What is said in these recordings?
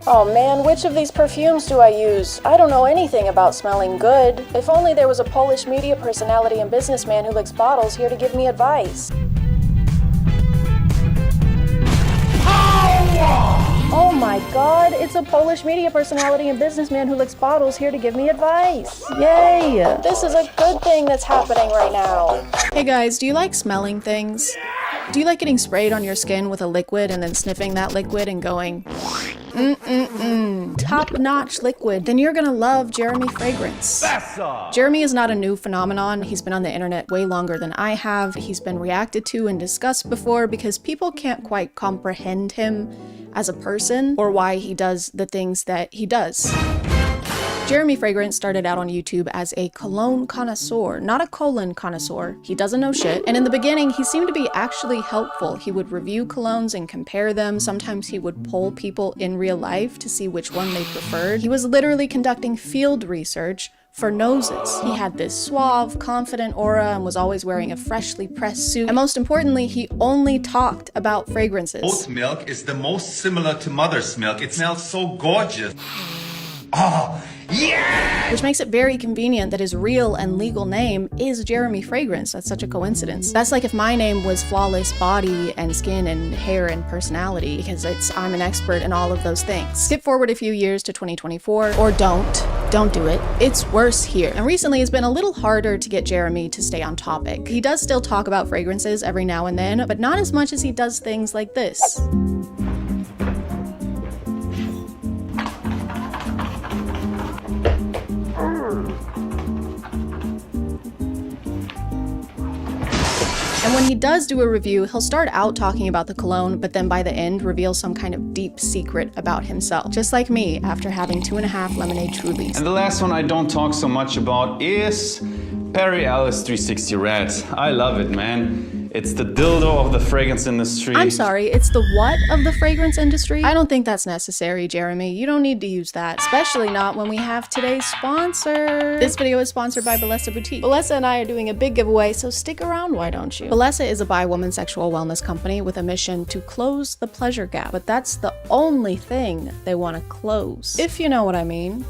Oh man, which of these perfumes do I use? I don't know anything about smelling good. If only there was a Polish media personality and businessman who licks bottles here to give me advice. Oh my god, it's a Polish media personality and businessman who licks bottles here to give me advice. Yay! This is a good thing that's happening right now. Hey guys, do you like smelling things? Do you like getting sprayed on your skin with a liquid and then sniffing that liquid and going, top-notch liquid? Then you're gonna love Jeremy Fragrance. Jeremy is not a new phenomenon. He's been on the internet way longer than I have. He's been reacted to and discussed before because people can't quite comprehend him as a person or why he does the things that he does. Jeremy Fragrance started out on YouTube as a cologne connoisseur, not a colon connoisseur. He doesn't know shit. And in the beginning, he seemed to be actually helpful. He would review colognes and compare them. Sometimes he would poll people in real life to see which one they preferred. He was literally conducting field research for noses. He had this suave, confident aura and was always wearing a freshly pressed suit. And most importantly, he only talked about fragrances. Oat milk is the most similar to mother's milk. It smells so gorgeous. Oh, yeah! Which makes it very convenient that his real and legal name is Jeremy Fragrance. That's such a coincidence. That's like if my name was Flawless Body and Skin and Hair and Personality, because I'm an expert in all of those things. Skip forward a few years to 2024, or don't do it. It's worse here. And recently it's been a little harder to get Jeremy to stay on topic. He does still talk about fragrances every now and then, but not as much as he does things like this. And when he does do a review, he'll start out talking about the cologne, but then by the end reveal some kind of deep secret about himself. Just like me after having 2.5 lemonade Trulies. And the last one I don't talk so much about is Perry Ellis 360 Red. I love it, man. It's the dildo of the fragrance industry. I'm sorry, it's the what of the fragrance industry? I don't think that's necessary, Jeremy. You don't need to use that, especially not when we have today's sponsor. This video is sponsored by Bellesa Boutique. Bellesa and I are doing a big giveaway, so stick around, why don't you? Bellesa is a bi-woman sexual wellness company with a mission to close the pleasure gap, but that's the only thing they want to close, if you know what I mean.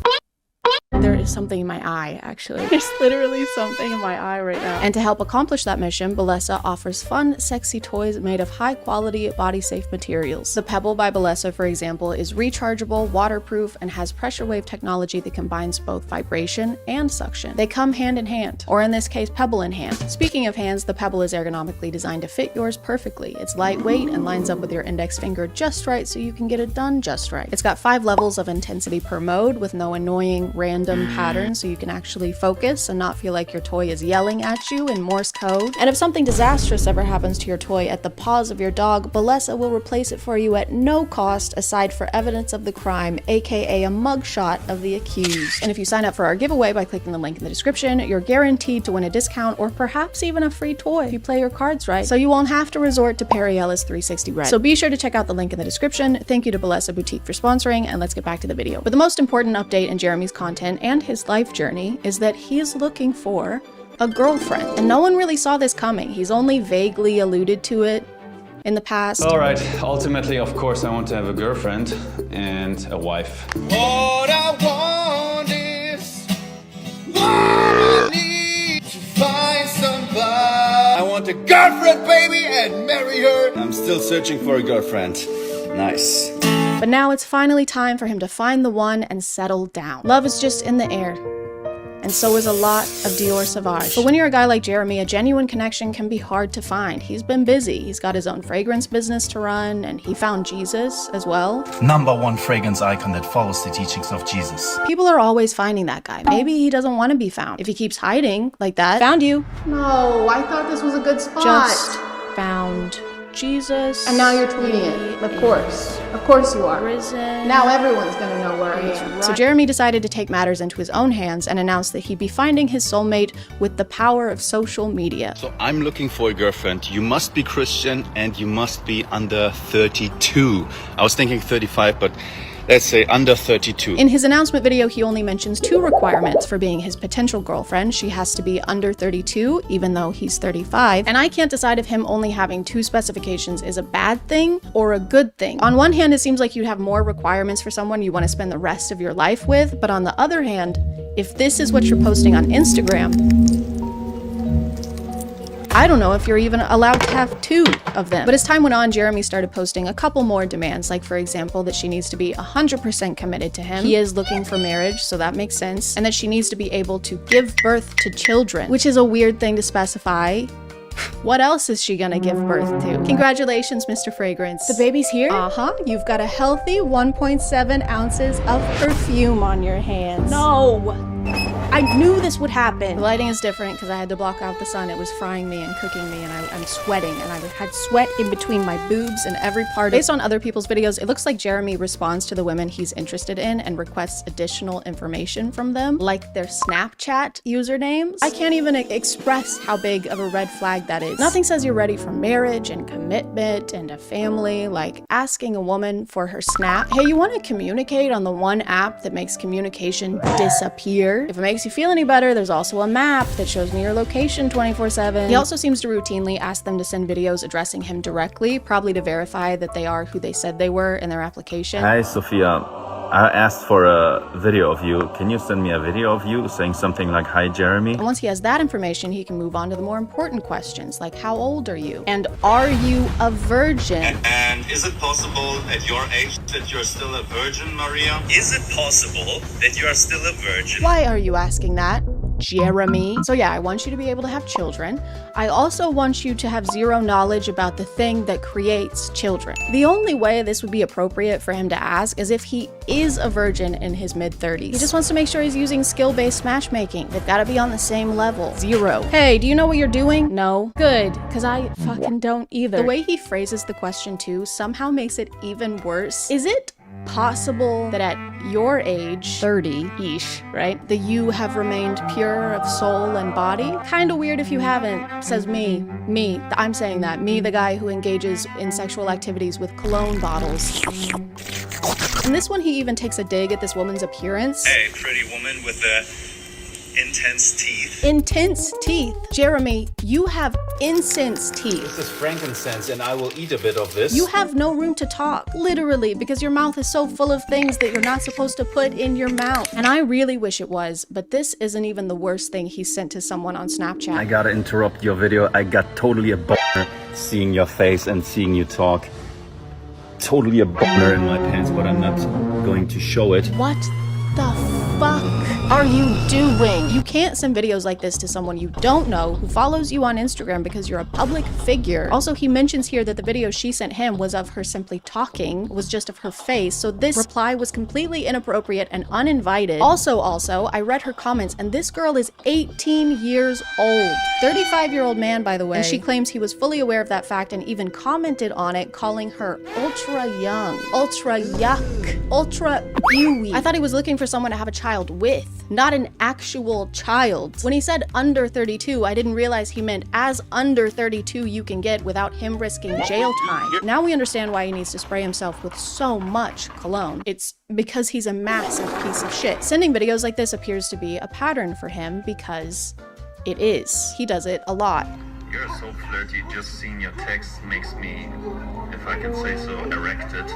There is something in my eye, actually. There's literally something in my eye right now. And to help accomplish that mission, Bellesa offers fun, sexy toys made of high-quality, body-safe materials. The Pebble by Bellesa, for example, is rechargeable, waterproof, and has pressure wave technology that combines both vibration and suction. They come hand in hand, or in this case, Pebble in hand. Speaking of hands, the Pebble is ergonomically designed to fit yours perfectly. It's lightweight and lines up with your index finger just right so you can get it done just right. It's got 5 levels of intensity per mode with no annoying random pattern, so you can actually focus and not feel like your toy is yelling at you in Morse code. And if something disastrous ever happens to your toy at the paws of your dog, Bellesa will replace it for you at no cost aside for evidence of the crime, aka a mugshot of the accused. And if you sign up for our giveaway by clicking the link in the description, you're guaranteed to win a discount or perhaps even a free toy if you play your cards right, so you won't have to resort to Perry Ellis 360 Red. So be sure to check out the link in the description. Thank you to Bellesa Boutique for sponsoring, and let's get back to the video. But the most important update in Jeremy's content and his life journey is that he is looking for a girlfriend. And no one really saw this coming. He's only vaguely alluded to it in the past. All right, ultimately, of course, I want to have a girlfriend and a wife. What I want is what I need to find somebody. I want a girlfriend, baby, and marry her. I'm still searching for a girlfriend. Nice. But now it's finally time for him to find the one and settle down. Love is just in the air. And so is a lot of Dior Sauvage. But when you're a guy like Jeremy, a genuine connection can be hard to find. He's been busy. He's got his own fragrance business to run, and he found Jesus as well. #1 fragrance icon that follows the teachings of Jesus. People are always finding that guy. Maybe he doesn't want to be found. If he keeps hiding like that, found you. No, I thought this was a good spot. Just found Jesus. And now you're tweeting it. Of course. Of course you are. Risen. Now everyone's gonna know where I am. So Jeremy decided to take matters into his own hands and announced that he'd be finding his soulmate with the power of social media. So I'm looking for a girlfriend. You must be Christian and you must be under 32. I was thinking 35, but let's say under 32. In his announcement video, he only mentions 2 requirements for being his potential girlfriend. She has to be under 32, even though he's 35. And I can't decide if him only having 2 specifications is a bad thing or a good thing. On one hand, it seems like you have more requirements for someone you want to spend the rest of your life with. But on the other hand, if this is what you're posting on Instagram, I don't know if you're even allowed to have 2 of them. But as time went on, Jeremy started posting a couple more demands, like for example, that she needs to be 100% committed to him. He is looking for marriage, so that makes sense. And that she needs to be able to give birth to children, which is a weird thing to specify. What else is she gonna give birth to? Congratulations, Mr. Fragrance. The baby's here? You've got a healthy 1.7 ounces of perfume on your hands. No! I knew this would happen. The lighting is different because I had to block out the sun. It was frying me and cooking me, and I'm sweating, and I had sweat in between my boobs and every part. Based on other people's videos, it looks like Jeremy responds to the women he's interested in and requests additional information from them, like their Snapchat usernames. I can't even express how big of a red flag that is. Nothing says you're ready for marriage and commitment and a family like asking a woman for her snap. Hey, you want to communicate on the one app that makes communication disappear? If it makes you feel any better, there's also a map that shows me your location 24/7. He also seems to routinely ask them to send videos addressing him directly, probably to verify that they are who they said they were in their application. Hi, Sophia. I asked for a video of you. Can you send me a video of you saying something like, "Hi, Jeremy"? And once he has that information, he can move on to the more important questions, like how old are you? And are you a virgin? And is it possible at your age that you're still a virgin, Maria? Is it possible that you are still a virgin? Why are you asking that, Jeremy? So yeah, I want you to be able to have children. I also want you to have 0 knowledge about the thing that creates children. The only way this would be appropriate for him to ask is if he is a virgin in his mid-30s. He just wants to make sure he's using skill-based matchmaking. They've got to be on the same level. 0. Hey, do you know what you're doing? No. Good, because I fucking don't either. The way he phrases the question too somehow makes it even worse. Is it possible that at your age, 30-ish, right, that you have remained pure of soul and body? Kinda weird if you haven't, says me. I'm saying that. Me, the guy who engages in sexual activities with cologne bottles. In this one, he even takes a dig at this woman's appearance. Hey, pretty woman with the intense teeth. Intense teeth. Jeremy, you have incense teeth. This is frankincense, and I will eat a bit of this. You have no room to talk, literally, because your mouth is so full of things that you're not supposed to put in your mouth. And I really wish it was, but this isn't even the worst thing he sent to someone on Snapchat. I gotta interrupt your video. I got totally a boner seeing your face and seeing you talk. Totally a boner in my pants, but I'm not going to show it. What the fuck are you doing? You can't send videos like this to someone you don't know who follows you on Instagram because you're a public figure. Also, he mentions here that the video she sent him was of her simply talking, was just of her face, so this reply was completely inappropriate and uninvited. Also, I read her comments, and this girl is 18 years old. 35-year-old man, by the way. And she claims he was fully aware of that fact and even commented on it, calling her ultra young, ultra yuck, ultra ewy. I thought he was looking for someone to have a child with, not an actual child. When he said under 32, I didn't realize he meant as under 32 you can get without him risking jail time. Now we understand why he needs to spray himself with so much cologne. It's because he's a massive piece of shit. Sending videos like this appears to be a pattern for him because it is. He does it a lot. You're so flirty, just seeing your text makes me, if I can say so, erected.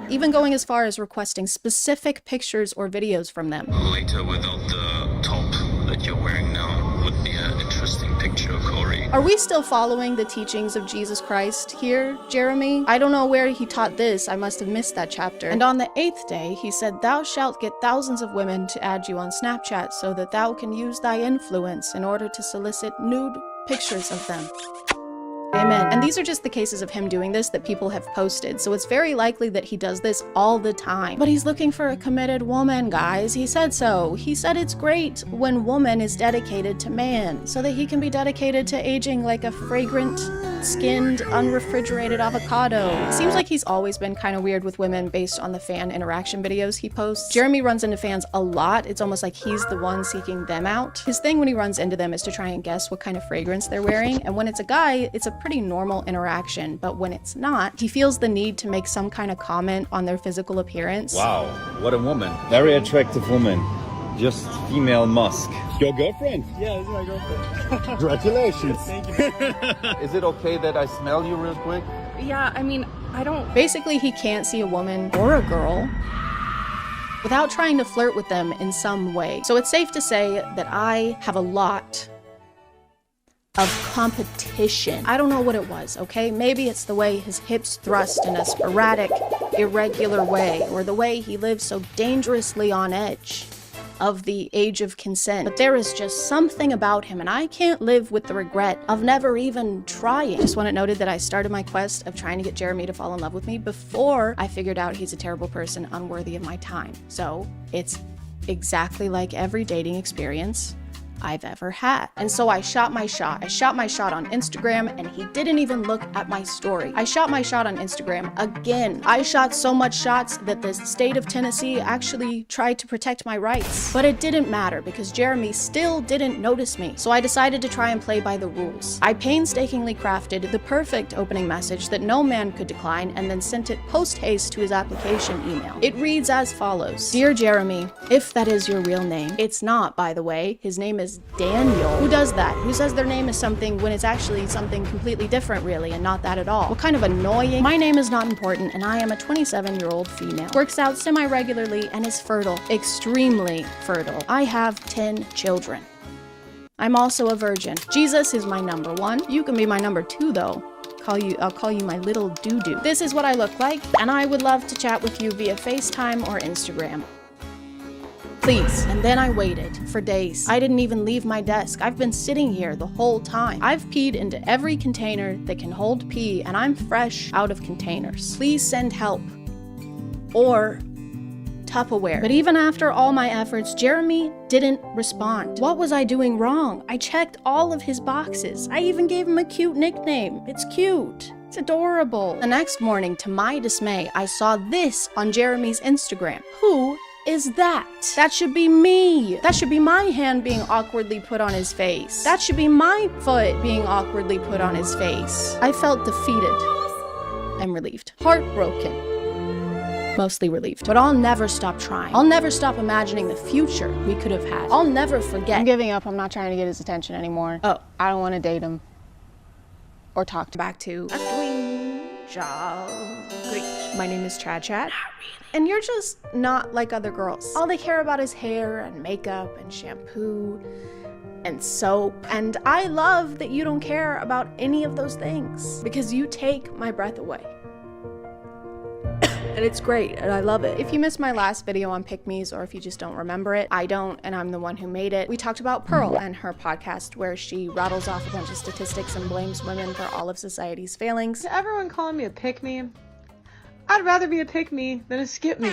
Even going as far as requesting specific pictures or videos from them. Later, without the top that you're wearing now, would be an interesting picture, Corey. Are we still following the teachings of Jesus Christ here, Jeremy? I don't know where he taught this. I must have missed that chapter. And on the 8th day, he said, "Thou shalt get thousands of women to add you on Snapchat so that thou can use thy influence in order to solicit nude pictures of them." Amen. And these are just the cases of him doing this that people have posted, so it's very likely that he does this all the time. But he's looking for a committed woman, guys. He said so. He said it's great when woman is dedicated to man, so that he can be dedicated to aging like a fragrant skinned, unrefrigerated avocado. It seems like he's always been kind of weird with women based on the fan interaction videos he posts. Jeremy runs into fans a lot. It's almost like he's the one seeking them out. His thing when he runs into them is to try and guess what kind of fragrance they're wearing, and when it's a guy, it's a pretty normal interaction, but when it's not, he feels the need to make some kind of comment on their physical appearance. Wow, what a woman. Very attractive woman. Just female Musk. Your girlfriend? Yeah, this is my girlfriend. Congratulations. Thank you. Is it okay that I smell you real quick? Yeah, I mean, I don't... Basically, he can't see a woman or a girl without trying to flirt with them in some way. So it's safe to say that I have a lot of competition. I don't know what it was, okay? Maybe it's the way his hips thrust in a sporadic, irregular way, or the way he lives so dangerously on edge of the age of consent. But there is just something about him, and I can't live with the regret of never even trying. Just want it noted that I started my quest of trying to get Jeremy to fall in love with me before I figured out he's a terrible person unworthy of my time. So it's exactly like every dating experience I've ever had. And so I shot my shot. I shot my shot on Instagram, and he didn't even look at my story. I shot my shot on Instagram again. I shot so much shots that the state of Tennessee actually tried to protect my rights. But it didn't matter because Jeremy still didn't notice me. So I decided to try and play by the rules. I painstakingly crafted the perfect opening message that no man could decline, and then sent it post-haste to his application email. It reads as follows. Dear Jeremy, if that is your real name. It's not, by the way. His name is Daniel. Who does that? Who says their name is something when it's actually something completely different, really, and not that at all? What kind of annoying? My name is not important, and I am a 27-year-old female. Works out semi-regularly and is fertile. Extremely fertile. I have 10 children. I'm also a virgin. Jesus is my number 1. You can be my number 2, though. I'll call you my little doo-doo. This is what I look like, and I would love to chat with you via FaceTime or Instagram. Please. And then I waited for days. I didn't even leave my desk. I've been sitting here the whole time. I've peed into every container that can hold pee, and I'm fresh out of containers. Please send help. Or Tupperware. But even after all my efforts, Jeremy didn't respond. What was I doing wrong? I checked all of his boxes. I even gave him a cute nickname. It's cute. It's adorable. The next morning, to my dismay, I saw this on Jeremy's Instagram. Who is that? That should be me. That should be my hand being awkwardly put on his face. That should be my foot being awkwardly put on his face. I felt defeated and relieved. Heartbroken. Mostly relieved. But I'll never stop trying. I'll never stop imagining the future we could have had. I'll never forget. I'm giving up. I'm not trying to get his attention anymore. Oh. I don't want to date him or talk to him. Back to my name is ChadChad. And you're just not like other girls. All they care about is hair and makeup and shampoo and soap. And I love that you don't care about any of those things because you take my breath away. And it's great, and I love it. If you missed my last video on pick-me's, or if you just don't remember it, I don't, and I'm the one who made it. We talked about Pearl and her podcast where she rattles off a bunch of statistics and blames women for all of society's failings. To everyone calling me a pick-me, I'd rather be a pick-me than a skip-me.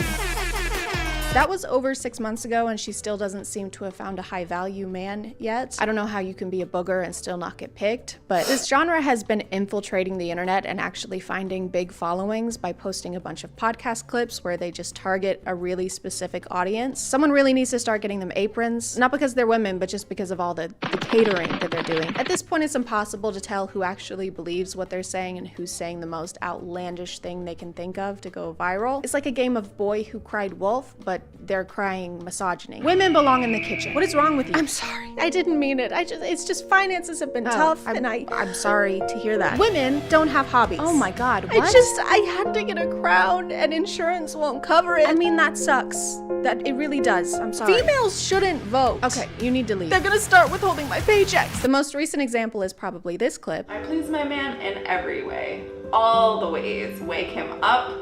That was over 6 months ago, and she still doesn't seem to have found a high-value man yet. I don't know how you can be a booger and still not get picked, but this genre has been infiltrating the internet and actually finding big followings by posting a bunch of podcast clips where they just target a really specific audience. Someone really needs to start getting them aprons, not because they're women, but just because of all the catering that they're doing. At this point, it's impossible to tell who actually believes what they're saying and who's saying the most outlandish thing they can think of to go viral. It's like a game of Boy Who Cried Wolf, but they're crying misogyny. Women belong in the kitchen. What is wrong with you? I'm sorry. I didn't mean it. It's just finances have been tough, and I'm sorry to hear that. Women don't have hobbies. Oh my God, what? I had to get a crown and insurance won't cover it. I mean, that sucks. That it really does. I'm sorry. Females shouldn't vote. Okay, you need to leave. They're gonna start withholding my paychecks. The most recent example is probably this clip. I please my man in every way. All the ways. Wake him up.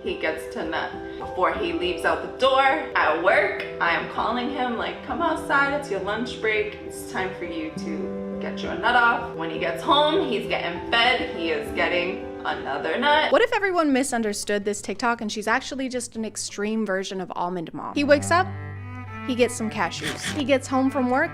He gets to nut. Before he leaves out the door, at work, I am calling him like, come outside, it's your lunch break. It's time for you to get your nut off. When he gets home, he's getting fed. He is getting another nut. What if everyone misunderstood this TikTok and she's actually just an extreme version of Almond Mom? He wakes up, he gets some cashews. He gets home from work,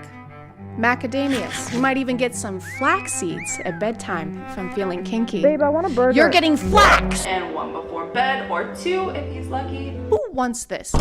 macadamias. You might even get some flax seeds at bedtime if I'm feeling kinky. Babe, I want a burger. You're getting flax! And one before bed, or two if he's lucky. Who wants this?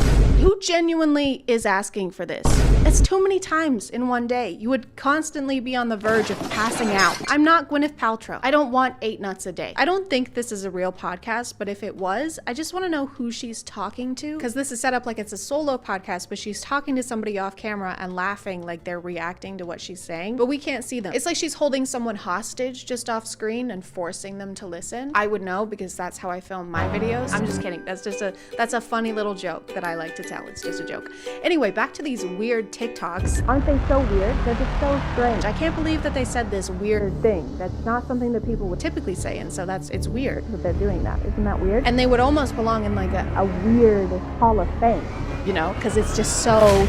Who genuinely is asking for this? It's too many times in one day. You would constantly be on the verge of passing out. I'm not Gwyneth Paltrow. I don't want 8 nuts a day. I don't think this is a real podcast, but if it was, I just want to know who she's talking to, because this is set up like it's a solo podcast, but she's talking to somebody off camera and laughing like they're reacting to what she's saying, but we can't see them. It's like she's holding someone hostage just off screen and forcing them to listen. I would know because that's how I film my videos. I'm just kidding. That's a funny little joke that I like to tell. It's just a joke. Anyway, back to these weird TikToks. Aren't they so weird? They're just so strange. I can't believe that they said this weird thing. That's not something that people would typically say, and so it's weird that they're doing that. Isn't that weird? And they would almost belong in like a weird Hall of Fame. You know, because it's just so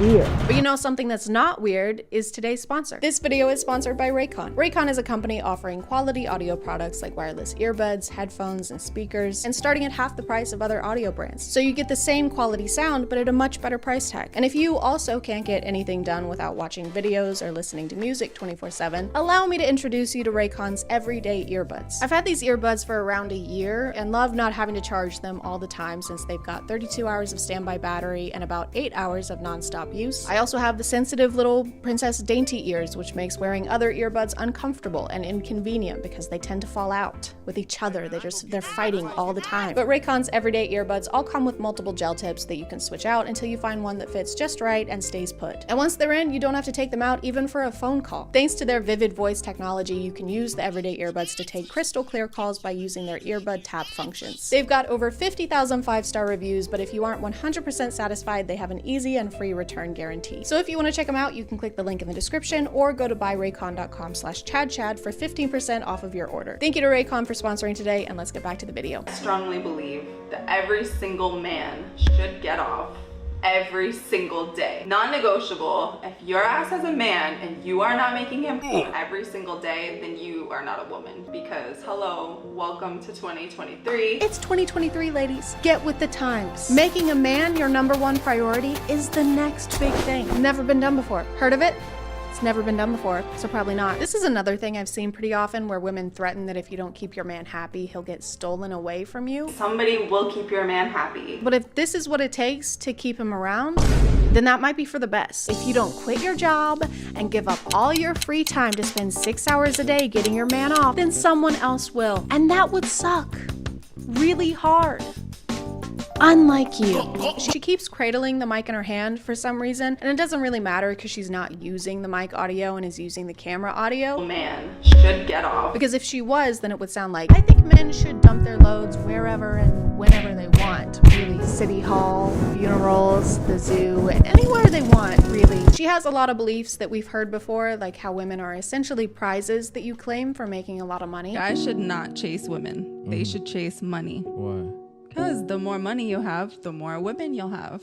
weird. But you know, something that's not weird is today's sponsor. This video is sponsored by Raycon. Raycon is a company offering quality audio products like wireless earbuds, headphones, and speakers, and starting at half the price of other audio brands. So you get the same quality sound, but at a much better price tag. And if you also can't get anything done without watching videos or listening to music 24/7, allow me to introduce you to Raycon's everyday earbuds. I've had these earbuds for around a year and love not having to charge them all the time since they've got 32 hours of standby battery and about 8 hours of non-stop use. I also have the sensitive little Princess Dainty ears, which makes wearing other earbuds uncomfortable and inconvenient because they tend to fall out with each other. They're fighting all the time. But Raycon's everyday earbuds all come with multiple gel tips that you can switch out until you find one that fits just right and stays put. And once they're in, you don't have to take them out even for a phone call. Thanks to their vivid voice technology, you can use the everyday earbuds to take crystal clear calls by using their earbud tap functions. They've got over 50,000 5-star reviews, but if you aren't 100% satisfied, they have an easy and free return guarantee. So if you want to check them out, you can click the link in the description or go to buyraycon.com/ChadChad for 15% off of your order. Thank you to Raycon for sponsoring today, and let's get back to the video. I strongly believe that every single man should get off every single day. Non-negotiable. If your ass has a man and you are not making him every single day, then you are not a woman. Because hello, welcome to 2023. It's 2023, ladies. Get with the times. Making a man your #1 priority is the next big thing. Never been done before. Heard of it? It's never been done before, so probably not. This is another thing I've seen pretty often where women threaten that if you don't keep your man happy, he'll get stolen away from you. Somebody will keep your man happy. But if this is what it takes to keep him around, then that might be for the best. If you don't quit your job and give up all your free time to spend 6 hours a day getting your man off, then someone else will. And that would suck really hard. Unlike you. She keeps cradling the mic in her hand for some reason, and it doesn't really matter because she's not using the mic audio and is using the camera audio. Man should get off. Because if she was, then it would sound like, I think men should dump their loads wherever and whenever they want. Really, City Hall, funerals, the zoo, anywhere they want, really. She has a lot of beliefs that we've heard before, like how women are essentially prizes that you claim for making a lot of money. Guys should not chase women. They should chase money. Why? Because the more money you have, the more women you'll have.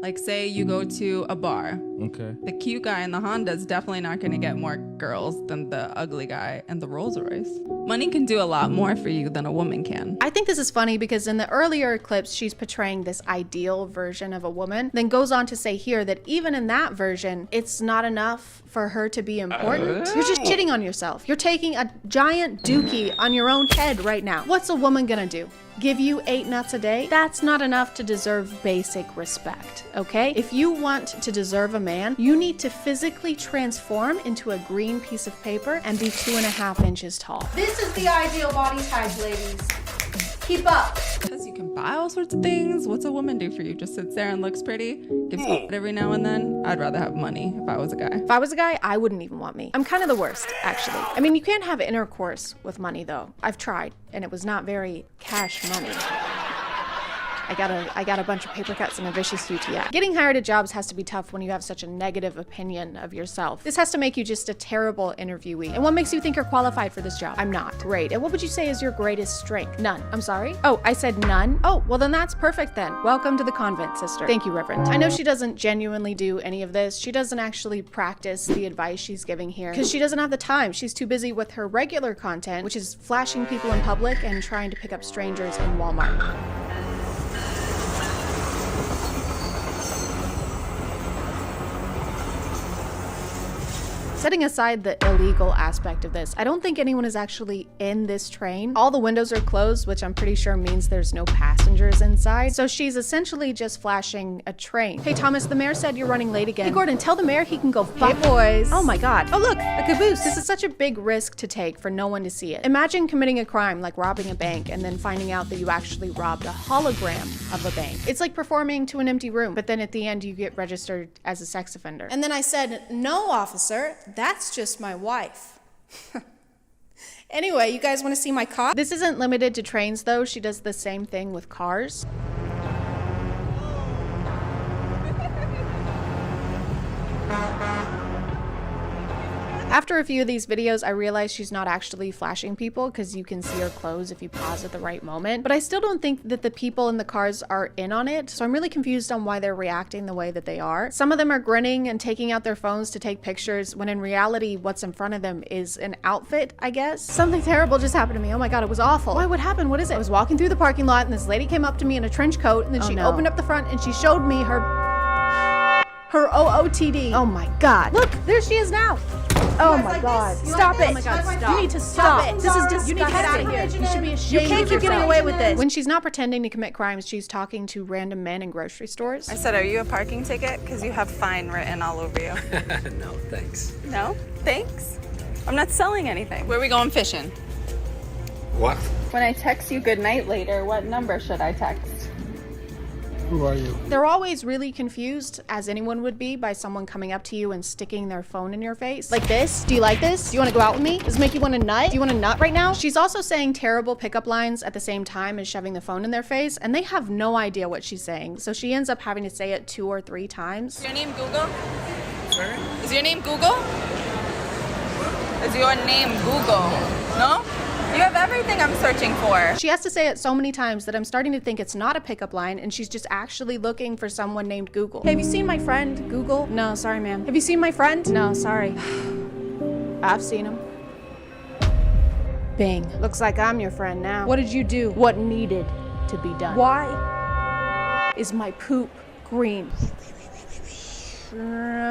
Like say you go to a bar. Okay. The cute guy in the Honda is definitely not going to get more girls than the ugly guy in the Rolls Royce. Money can do a lot more for you than a woman can. I think this is funny because in the earlier clips, she's portraying this ideal version of a woman, then goes on to say here that even in that version, it's not enough for her to be important. You're just shitting on yourself. You're taking a giant dookie on your own head right now. What's a woman gonna do? Give you 8 nuts a day? That's not enough to deserve basic respect, okay? If you want to deserve a man, you need to physically transform into a green piece of paper and be 2.5 inches tall. This is the ideal body type, ladies. Keep up. Because you can buy all sorts of things. What's a woman do for you? Just sits there and looks pretty? Gives you every now and then? I'd rather have money if I was a guy. If I was a guy, I wouldn't even want me. I'm kind of the worst, actually. I mean, you can't have intercourse with money, though. I've tried, and it was not very cash money. I got a bunch of paper cuts and a vicious UTI. Getting hired at jobs has to be tough when you have such a negative opinion of yourself. This has to make you just a terrible interviewee. And what makes you think you're qualified for this job? I'm not. Great. And what would you say is your greatest strength? None. I'm sorry? Oh, I said none? Oh, well then that's perfect then. Welcome to the convent, sister. Thank you, Reverend. I know she doesn't genuinely do any of this. She doesn't actually practice the advice she's giving here because she doesn't have the time. She's too busy with her regular content, which is flashing people in public and trying to pick up strangers in Walmart. Setting aside the illegal aspect of this, I don't think anyone is actually in this train. All the windows are closed, which I'm pretty sure means there's no passengers inside. So she's essentially just flashing a train. Hey Thomas, the mayor said you're running late again. Hey Gordon, tell the mayor he can go fuck. Hey boys. Oh my god. Oh look, a caboose. This is such a big risk to take for no one to see it. Imagine committing a crime like robbing a bank and then finding out that you actually robbed a hologram of a bank. It's like performing to an empty room, but then at the end you get registered as a sex offender. And then I said, no officer, that's just my wife. Anyway, you guys want to see my car? This isn't limited to trains though. She does the same thing with cars. After a few of these videos, I realized she's not actually flashing people because you can see her clothes if you pause at the right moment. But I still don't think that the people in the cars are in on it, so I'm really confused on why they're reacting the way that they are. Some of them are grinning and taking out their phones to take pictures, when in reality, what's in front of them is an outfit, I guess. Something terrible just happened to me. Oh my god, it was awful. Why, what happened? What is it? I was walking through the parking lot and this lady came up to me in a trench coat and then she opened up the front and she showed me her OOTD. Oh my god. Look, there she is now. Oh my god. Stop it. Oh my god, stop. You need to stop it. This is disgusting. You need to get out of here. You should be ashamed. You can't keep getting away with this. When she's not pretending to commit crimes, she's talking to random men in grocery stores. I said, are you a parking ticket? Because you have fine written all over you. No, thanks. No? Thanks? I'm not selling anything. Where are we going fishing? What? When I text you good night later, what number should I text? Who are you? They're always really confused, as anyone would be, by someone coming up to you and sticking their phone in your face. Like this? Do you like this? Do you want to go out with me? Does this make you want to nut? Do you want to nut right now? She's also saying terrible pickup lines at the same time as shoving the phone in their face, and they have no idea what she's saying. So she ends up having to say it 2 or 3 times. Is your name Google? Sorry? Is your name Google? Is your name Google? No? You have everything I'm searching for. She has to say it so many times that I'm starting to think it's not a pickup line and she's just actually looking for someone named Google. Hey, have you seen my friend, Google? No, sorry, ma'am. Have you seen my friend? No, sorry. I've seen him. Bing. Looks like I'm your friend now. What did you do? What needed to be done? Why is my poop green?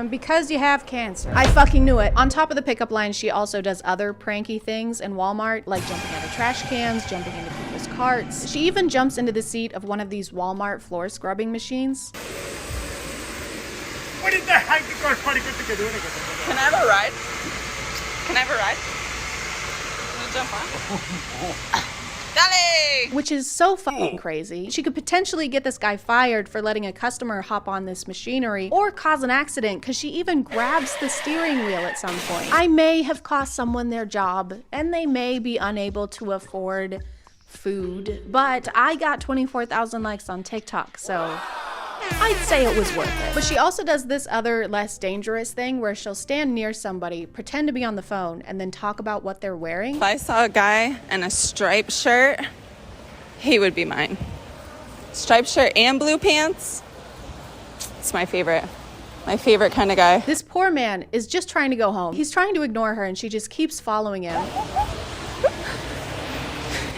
Because you have cancer. I fucking knew it. On top of the pickup line, she also does other pranky things in Walmart, like jumping out of trash cans, jumping into people's carts. She even jumps into the seat of one of these Walmart floor scrubbing machines. Can I have a ride? Can I have a ride? Can I jump on? Dale! Which is so fucking crazy. She could potentially get this guy fired for letting a customer hop on this machinery or cause an accident because she even grabs the steering wheel at some point. I may have cost someone their job and they may be unable to afford food, but I got 24,000 likes on TikTok, so I'd say it was worth it. But she also does this other less dangerous thing where she'll stand near somebody, pretend to be on the phone, and then talk about what they're wearing. If I saw a guy in a striped shirt, he would be mine. Striped shirt and blue pants. It's my favorite. My favorite kind of guy. This poor man is just trying to go home. He's trying to ignore her and she just keeps following him.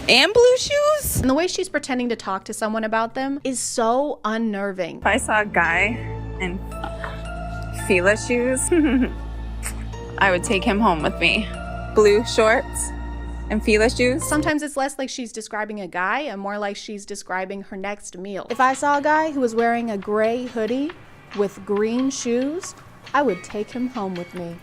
And blue shoes? And the way she's pretending to talk to someone about them is so unnerving. If I saw a guy in Fila shoes, I would take him home with me. Blue shorts and Fila shoes. Sometimes it's less like she's describing a guy and more like she's describing her next meal. If I saw a guy who was wearing a gray hoodie with green shoes, I would take him home with me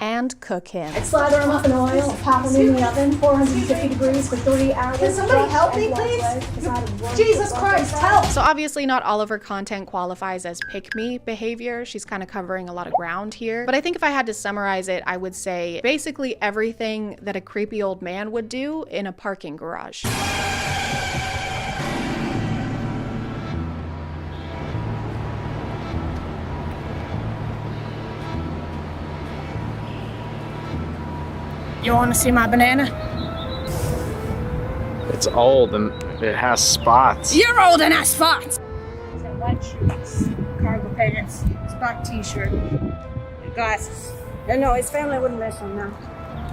and cook him. Slather them up in oil, pop them in the oven, 450 degrees for 3 hours. Can somebody help me, please? Jesus Christ, help! So obviously not all of her content qualifies as pick-me behavior. She's kind of covering a lot of ground here. But I think if I had to summarize it, I would say basically everything that a creepy old man would do in a parking garage. You want to see my banana? It's old and it has spots. You're old and has spots! White shoes, cargo pants, spot t-shirt, glasses. No, his family wouldn't miss him now.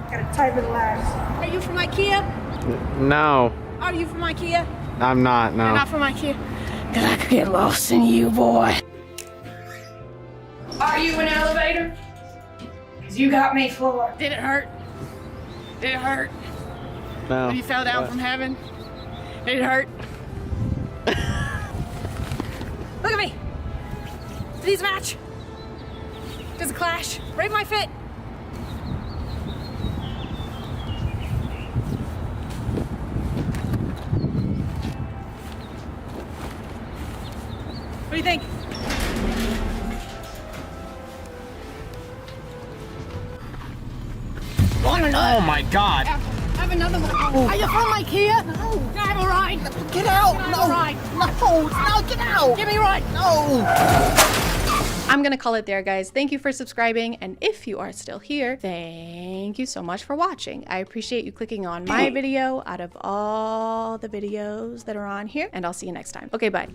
Got a tight little ass. Are you from IKEA? No. Are you from IKEA? I'm not, no. You're not from IKEA? Cause I could get lost in you, boy. Are you an elevator? You got me floored. Did it hurt? Did it hurt? No. When you fell down from heaven? Did it hurt? Look at me. Do these match? Does it clash? Rate my fit. What do you think? Oh my god. Have another one. Are you from IKEA? No. Can I have a ride? Get out! Can I No! have a ride? No, get out! Give me a ride. No! I'm gonna call it there, guys. Thank you for subscribing, and if you are still here, thank you so much for watching. I appreciate you clicking on my video out of all the videos that are on here, and I'll see you next time. Okay, bye.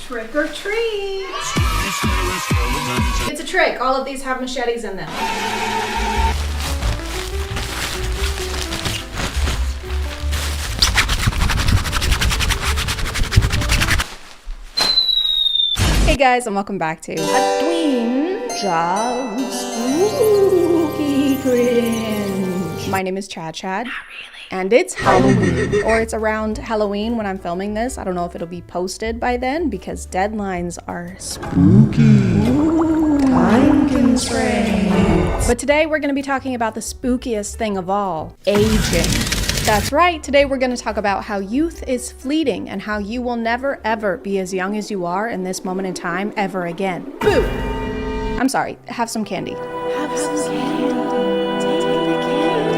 Trick or treat! It's a trick. All of these have machetes in them. Hey guys, and welcome back to Halloween Job Spooky Cringe. My name is ChadChad. And it's Halloween, or it's around Halloween when I'm filming this. I don't know if it'll be posted by then because deadlines are spooky. Time constraints. But today we're gonna be talking about the spookiest thing of all, aging. That's right, today we're gonna talk about how youth is fleeting and how you will never ever be as young as you are in this moment in time ever again. Boo! I'm sorry, have some candy. Have some candy.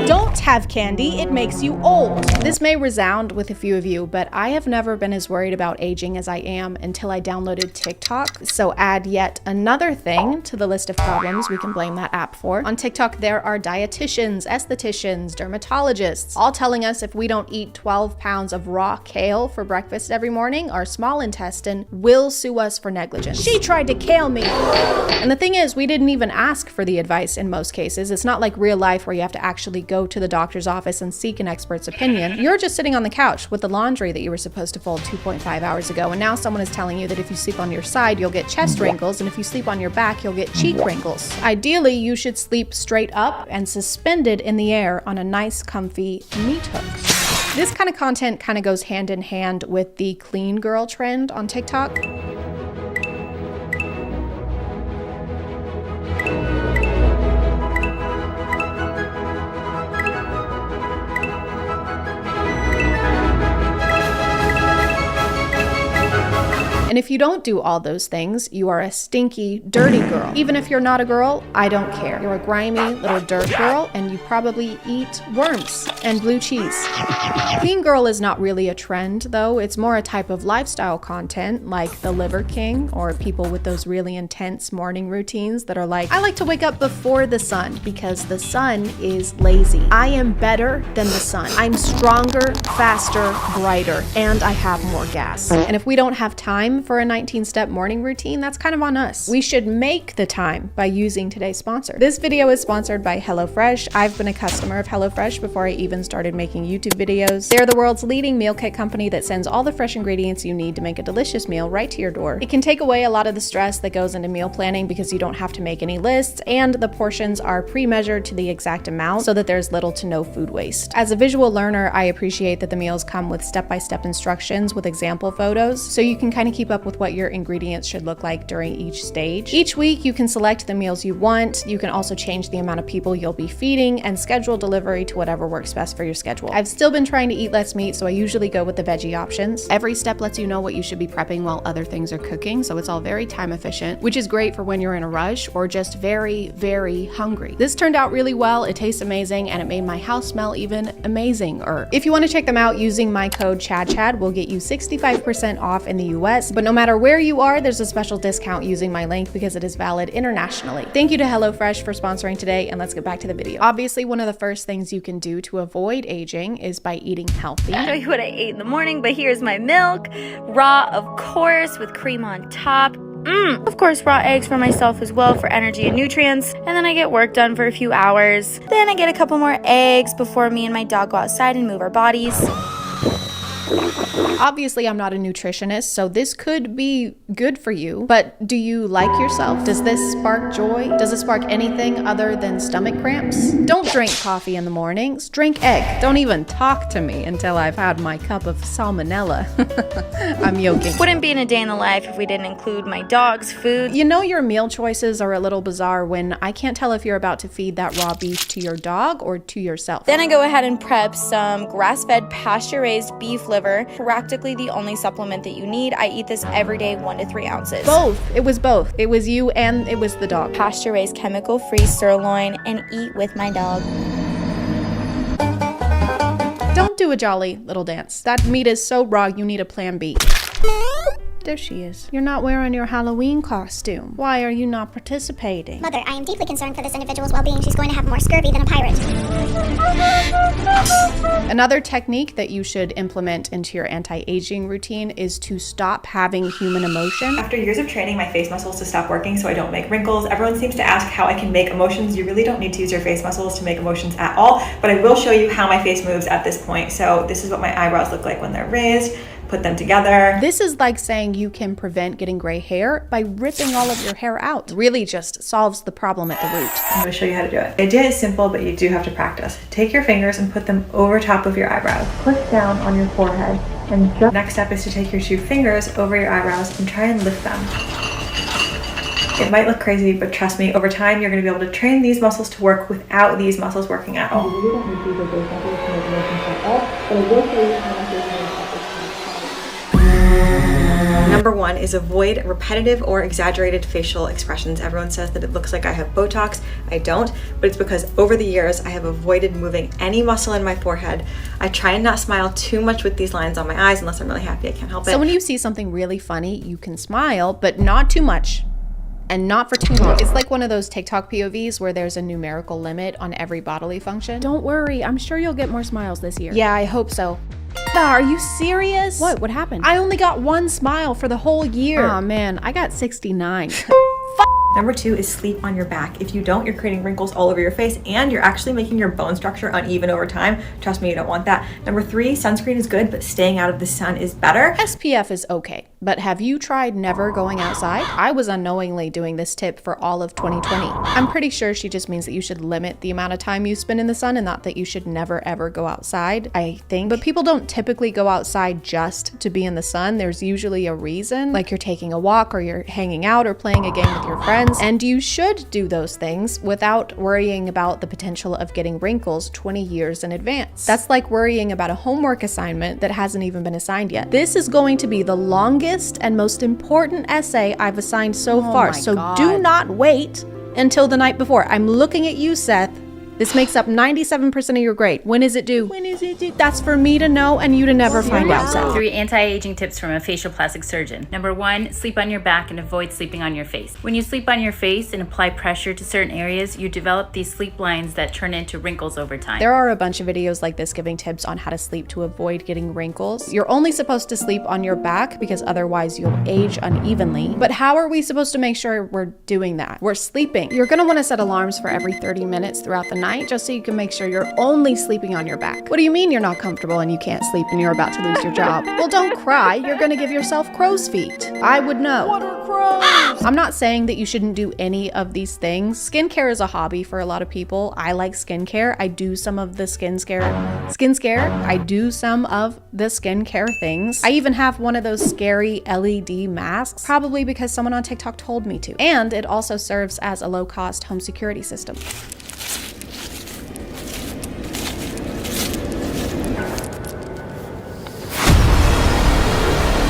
Don't have candy, it makes you old. This may resound with a few of you, but I have never been as worried about aging as I am until I downloaded TikTok. So add yet another thing to the list of problems we can blame that app for. On TikTok, there are dietitians, estheticians, dermatologists, all telling us if we don't eat 12 pounds of raw kale for breakfast every morning, our small intestine will sue us for negligence. She tried to kale me. And the thing is, we didn't even ask for the advice in most cases. It's not like real life where you have to actually go to the doctor's office and seek an expert's opinion. You're just sitting on the couch with the laundry that you were supposed to fold 2.5 hours ago, and now someone is telling you that if you sleep on your side, you'll get chest wrinkles, and if you sleep on your back, you'll get cheek wrinkles. Ideally, you should sleep straight up and suspended in the air on a nice, comfy meat hook. This kind of content kind of goes hand in hand with the clean girl trend on TikTok. And if you don't do all those things, you are a stinky, dirty girl. Even if you're not a girl, I don't care. You're a grimy little dirt girl, and you probably eat worms and blue cheese. Clean girl is not really a trend, though. It's more a type of lifestyle content, like the Liver King, or people with those really intense morning routines that are like, I like to wake up before the sun because the sun is lazy. I am better than the sun. I'm stronger, faster, brighter, and I have more gas. And if we don't have time for a 19-step morning routine, that's kind of on us. We should make the time by using today's sponsor. This video is sponsored by HelloFresh. I've been a customer of HelloFresh before I even started making YouTube videos. They're the world's leading meal kit company that sends all the fresh ingredients you need to make a delicious meal right to your door. It can take away a lot of the stress that goes into meal planning because you don't have to make any lists, and the portions are pre-measured to the exact amount so that there's little to no food waste. As a visual learner, I appreciate that the meals come with step-by-step instructions with example photos, so you can kind of keep up with what your ingredients should look like during each stage. Each week, you can select the meals you want. You can also change the amount of people you'll be feeding and schedule delivery to whatever works best for your schedule. I've still been trying to eat less meat, so I usually go with the veggie options. Every step lets you know what you should be prepping while other things are cooking, so it's all very time efficient, which is great for when you're in a rush or just very, very hungry. This turned out really well. It tastes amazing, and it made my house smell even amazinger. If you want to check them out, using my code ChadChad will get you 65% off in the US, but no matter where you are, there's a special discount using my link because it is valid internationally. Thank you to HelloFresh for sponsoring today, and let's get back to the video. Obviously, one of the first things you can do to avoid aging is by eating healthy. I'll show you what I ate in the morning, but here's my milk. Raw, of course, with cream on top. Of course, raw eggs for myself as well for energy and nutrients. And then I get work done for a few hours. Then I get a couple more eggs before me and my dog go outside and move our bodies. Obviously, I'm not a nutritionist, so this could be good for you, but do you like yourself? Does this spark joy? Does it spark anything other than stomach cramps? Don't drink coffee in the mornings, drink egg. Don't even talk to me until I've had my cup of salmonella. I'm joking. Wouldn't be in a day in the life if we didn't include my dog's food. You know your meal choices are a little bizarre when I can't tell if you're about to feed that raw beef to your dog or to yourself. Then I go ahead and prep some grass-fed pasture-raised beef liver, practically the only supplement that you need. I eat this every day, 1 to 3 ounces. Both. It was both. It was you and it was the dog. Pasture-raised chemical-free sirloin and eat with my dog. Don't do a jolly little dance. That meat is so raw, you need a plan B. There she is. You're not wearing your Halloween costume. Why are you not participating? Mother, I am deeply concerned for this individual's well-being. She's going to have more scurvy than a pirate. Another technique that you should implement into your anti-aging routine is to stop having human emotion. After years of training my face muscles to stop working so I don't make wrinkles, everyone seems to ask how I can make emotions. You really don't need to use your face muscles to make emotions at all, but I will show you how my face moves at this point. So this is what my eyebrows look like when they're raised. Put them together. This is like saying you can prevent getting gray hair by ripping all of your hair out. Really just solves the problem at the root. I'm going to show you how to do it. The idea is simple, but you do have to practice. Take your fingers and put them over top of your eyebrows. Push down on your forehead. And next step is to take your 2 fingers over your eyebrows and try and lift them. It might look crazy, but trust me, over time you're going to be able to train these muscles to work without these muscles working at all. You don't need to use those muscles to make emotions at all, but I will show you how to make Number 1 is avoid repetitive or exaggerated facial expressions. Everyone says that it looks like I have Botox. I don't, but it's because over the years I have avoided moving any muscle in my forehead. I try and not smile too much with these lines on my eyes unless I'm really happy. I can't help it. So when you see something really funny, you can smile, but not too much. And not for too long. It's like one of those TikTok POVs where there's a numerical limit on every bodily function. Don't worry, I'm sure you'll get more smiles this year. Yeah, I hope so. Are you serious? What happened? I only got 1 smile for the whole year. Oh man, I got 69. Number 2 is sleep on your back. If you don't, you're creating wrinkles all over your face and you're actually making your bone structure uneven over time. Trust me, you don't want that. Number 3, sunscreen is good, but staying out of the sun is better. SPF is okay, but have you tried never going outside? I was unknowingly doing this tip for all of 2020. I'm pretty sure she just means that you should limit the amount of time you spend in the sun and not that you should never ever go outside, I think. But people don't typically go outside just to be in the sun. There's usually a reason, like you're taking a walk or you're hanging out or playing a game with your friends. And you should do those things without worrying about the potential of getting wrinkles 20 years in advance. That's like worrying about a homework assignment that hasn't even been assigned yet. This is going to be the longest and most important essay I've assigned so far, so do not wait until the night before. I'm looking at you, Seth. This makes up 97% of your grade. When is it due? When is it due? That's for me to know and you to never find out, Seth. 3 anti-aging tips from a facial plastic surgeon. Number 1, sleep on your back and avoid sleeping on your face. When you sleep on your face and apply pressure to certain areas, you develop these sleep lines that turn into wrinkles over time. There are a bunch of videos like this giving tips on how to sleep to avoid getting wrinkles. You're only supposed to sleep on your back because otherwise you'll age unevenly. But how are we supposed to make sure we're doing that? We're sleeping. You're gonna wanna set alarms for every 30 minutes throughout the night just so you can make sure you're only sleeping on your back. What do you mean you're not comfortable and you can't sleep and you're about to lose your job? Well, don't cry. You're gonna give yourself crow's feet. I would know. What are crows? I'm not saying that you shouldn't do any of these things. Skincare is a hobby for a lot of people. I like skincare. I do some of the skincare. I do some of the skincare things. I even have one of those scary LED masks, probably because someone on TikTok told me to. And it also serves as a low-cost home security system.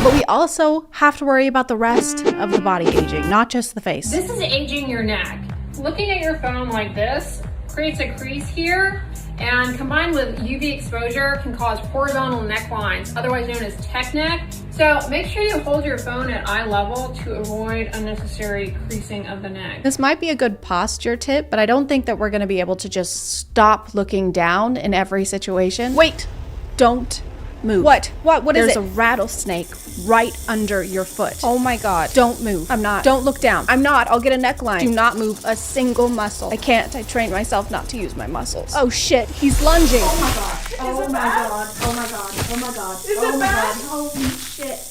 But we also have to worry about the rest of the body aging, not just the face. This is aging your neck. Looking at your phone like this creates a crease here, and combined with UV exposure can cause horizontal necklines, otherwise known as tech neck. So make sure you hold your phone at eye level to avoid unnecessary creasing of the neck. This might be a good posture tip, but I don't think that we're gonna be able to just stop looking down in every situation. Wait, don't move. What is it? There's a rattlesnake right under your foot. Oh my God. Don't move. I'm not. Don't look down. I'm not. I'll get a neckline. Do not move a single muscle. I can't. I trained myself not to use my muscles. Oh shit, he's lunging. Oh my God. Oh my God. Oh my God. Oh my God. Is it bad? Holy shit.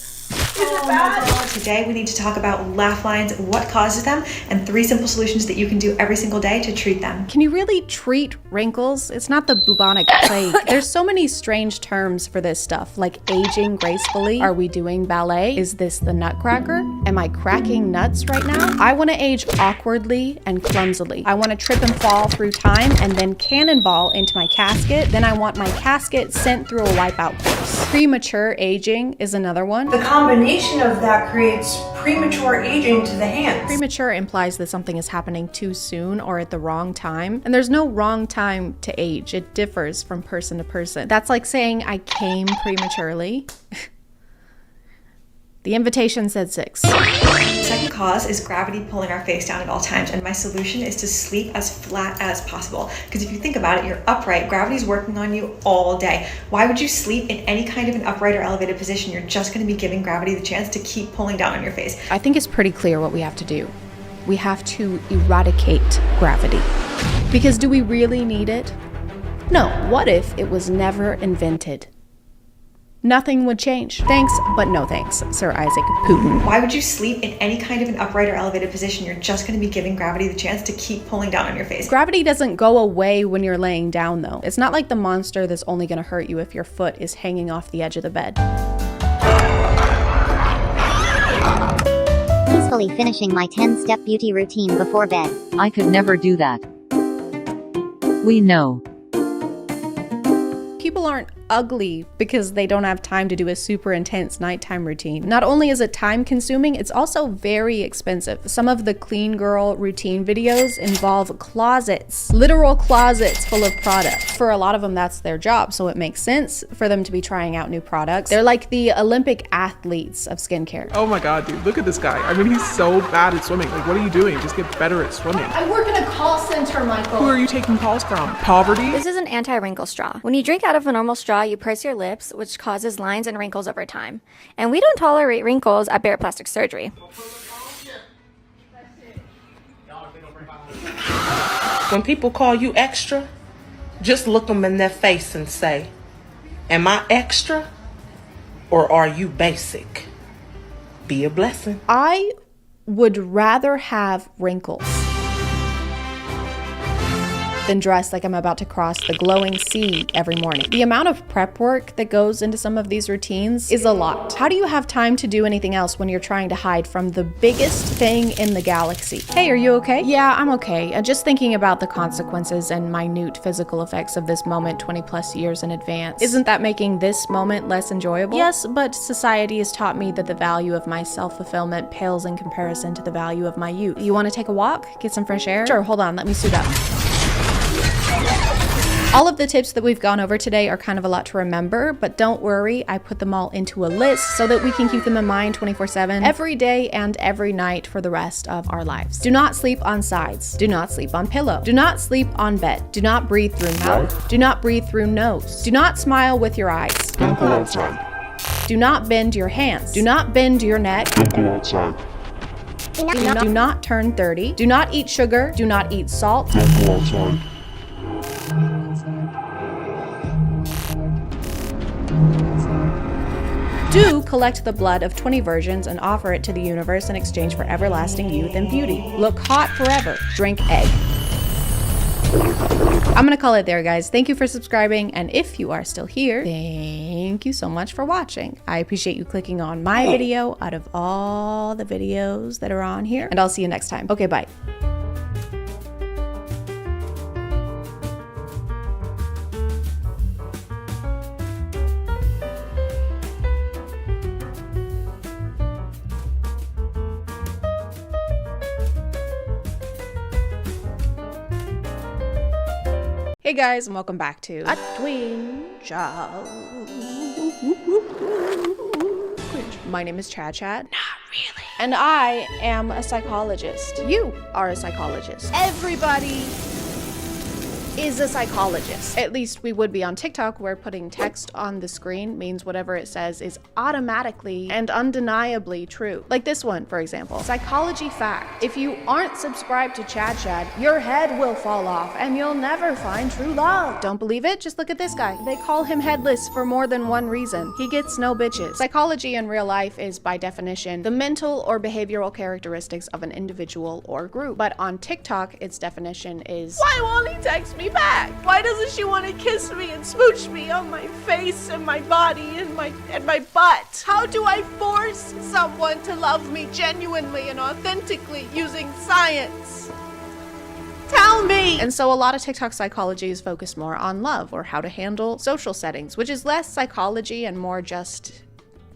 Today we need to talk about laugh lines, what causes them, and 3 simple solutions that you can do every single day to treat them. Can you really treat wrinkles? It's not the bubonic plague. There's so many strange terms for this stuff, like aging gracefully. Are we doing ballet? Is this the nutcracker? Am I cracking nuts right now? I want to age awkwardly and clumsily. I want to trip and fall through time and then cannonball into my casket. Then I want my casket sent through a wipeout course. Premature aging is another one. The combination of that creates premature aging to the hands. Premature implies that something is happening too soon or at the wrong time. And there's no wrong time to age. It differs from person to person. That's like saying I came prematurely. The invitation said 6. The second cause is gravity pulling our face down at all times, and my solution is to sleep as flat as possible. Because if you think about it, you're upright, gravity's working on you all day. Why would you sleep in any kind of an upright or elevated position? You're just going to be giving gravity the chance to keep pulling down on your face. I think it's pretty clear what we have to do. We have to eradicate gravity. Because do we really need it? No, what if it was never invented? Nothing would change. Thanks, but no thanks, Sir Isaac Putin. Why would you sleep in any kind of an upright or elevated position? You're just going to be giving gravity the chance to keep pulling down on your face. Gravity doesn't go away when you're laying down, though. It's not like the monster that's only going to hurt you if your foot is hanging off the edge of the bed. Peacefully finishing my 10-step beauty routine before bed. I could never do that. We know. People aren't ugly because they don't have time to do a super intense nighttime routine. Not only is it time consuming, it's also very expensive. Some of the clean girl routine videos involve closets, literal closets full of products. For a lot of them, that's their job, so it makes sense for them to be trying out new products. They're like the Olympic athletes of skincare. Oh my God, dude, look at this guy. I mean, he's so bad at swimming. Like, what are you doing? Just get better at swimming. I work in a call center, Michael. Who are you taking calls from? Poverty? This is an anti-wrinkle straw. When you drink out of a normal straw, you purse your lips, which causes lines and wrinkles over time. And we don't tolerate wrinkles at Barrett Plastic Surgery. When people call you extra, just look them in their face and say, am I extra or are you basic? Be a blessing. I would rather have wrinkles than dressed like I'm about to cross the glowing sea every morning. The amount of prep work that goes into some of these routines is a lot. How do you have time to do anything else when you're trying to hide from the biggest thing in the galaxy? Hey, are you okay? Yeah, I'm okay. Just thinking about the consequences and minute physical effects of this moment 20 plus years in advance. Isn't that making this moment less enjoyable? Yes, but society has taught me that the value of my self-fulfillment pales in comparison to the value of my youth. You want to take a walk? Get some fresh air? Sure, hold on, let me suit up. All of the tips that we've gone over today are kind of a lot to remember, but don't worry, I put them all into a list so that we can keep them in mind 24/7, every day and every night for the rest of our lives. Do not sleep on sides. Do not sleep on pillow. Do not sleep on bed. Do not breathe through mouth. Do not breathe through nose. Do not smile with your eyes. Don't go outside. Do not bend your hands. Do not bend your neck. Don't go outside. Do not turn 30. Do not eat sugar. Do not eat salt. Don't go outside. Do collect the blood of 20 virgins and offer it to the universe in exchange for everlasting youth and beauty. Look hot forever. Drink egg. I'm gonna call it there, guys. Thank you for subscribing, and if you are still here, thank you so much for watching. I appreciate you clicking on my video out of all the videos that are on here, and I'll see you next time. Okay, bye. Hey guys, and welcome back to A Twin Show. My name is ChadChad. Not really. And I am a psychologist. You are a psychologist. Everybody is a psychologist. At least we would be on TikTok, where putting text on the screen means whatever it says is automatically and undeniably true. Like this one, for example. Psychology fact: if you aren't subscribed to ChadChad, your head will fall off and you'll never find true love. Don't believe it? Just look at this guy. They call him headless for more than one reason. He gets no bitches. Psychology in real life is, by definition, the mental or behavioral characteristics of an individual or group. But on TikTok, its definition is, why won't he text me back? Why doesn't she want to kiss me and smooch me on my face and my body and my butt? How do I force someone to love me genuinely and authentically using science? Tell me! And so a lot of TikTok psychology is focused more on love or how to handle social settings, which is less psychology and more just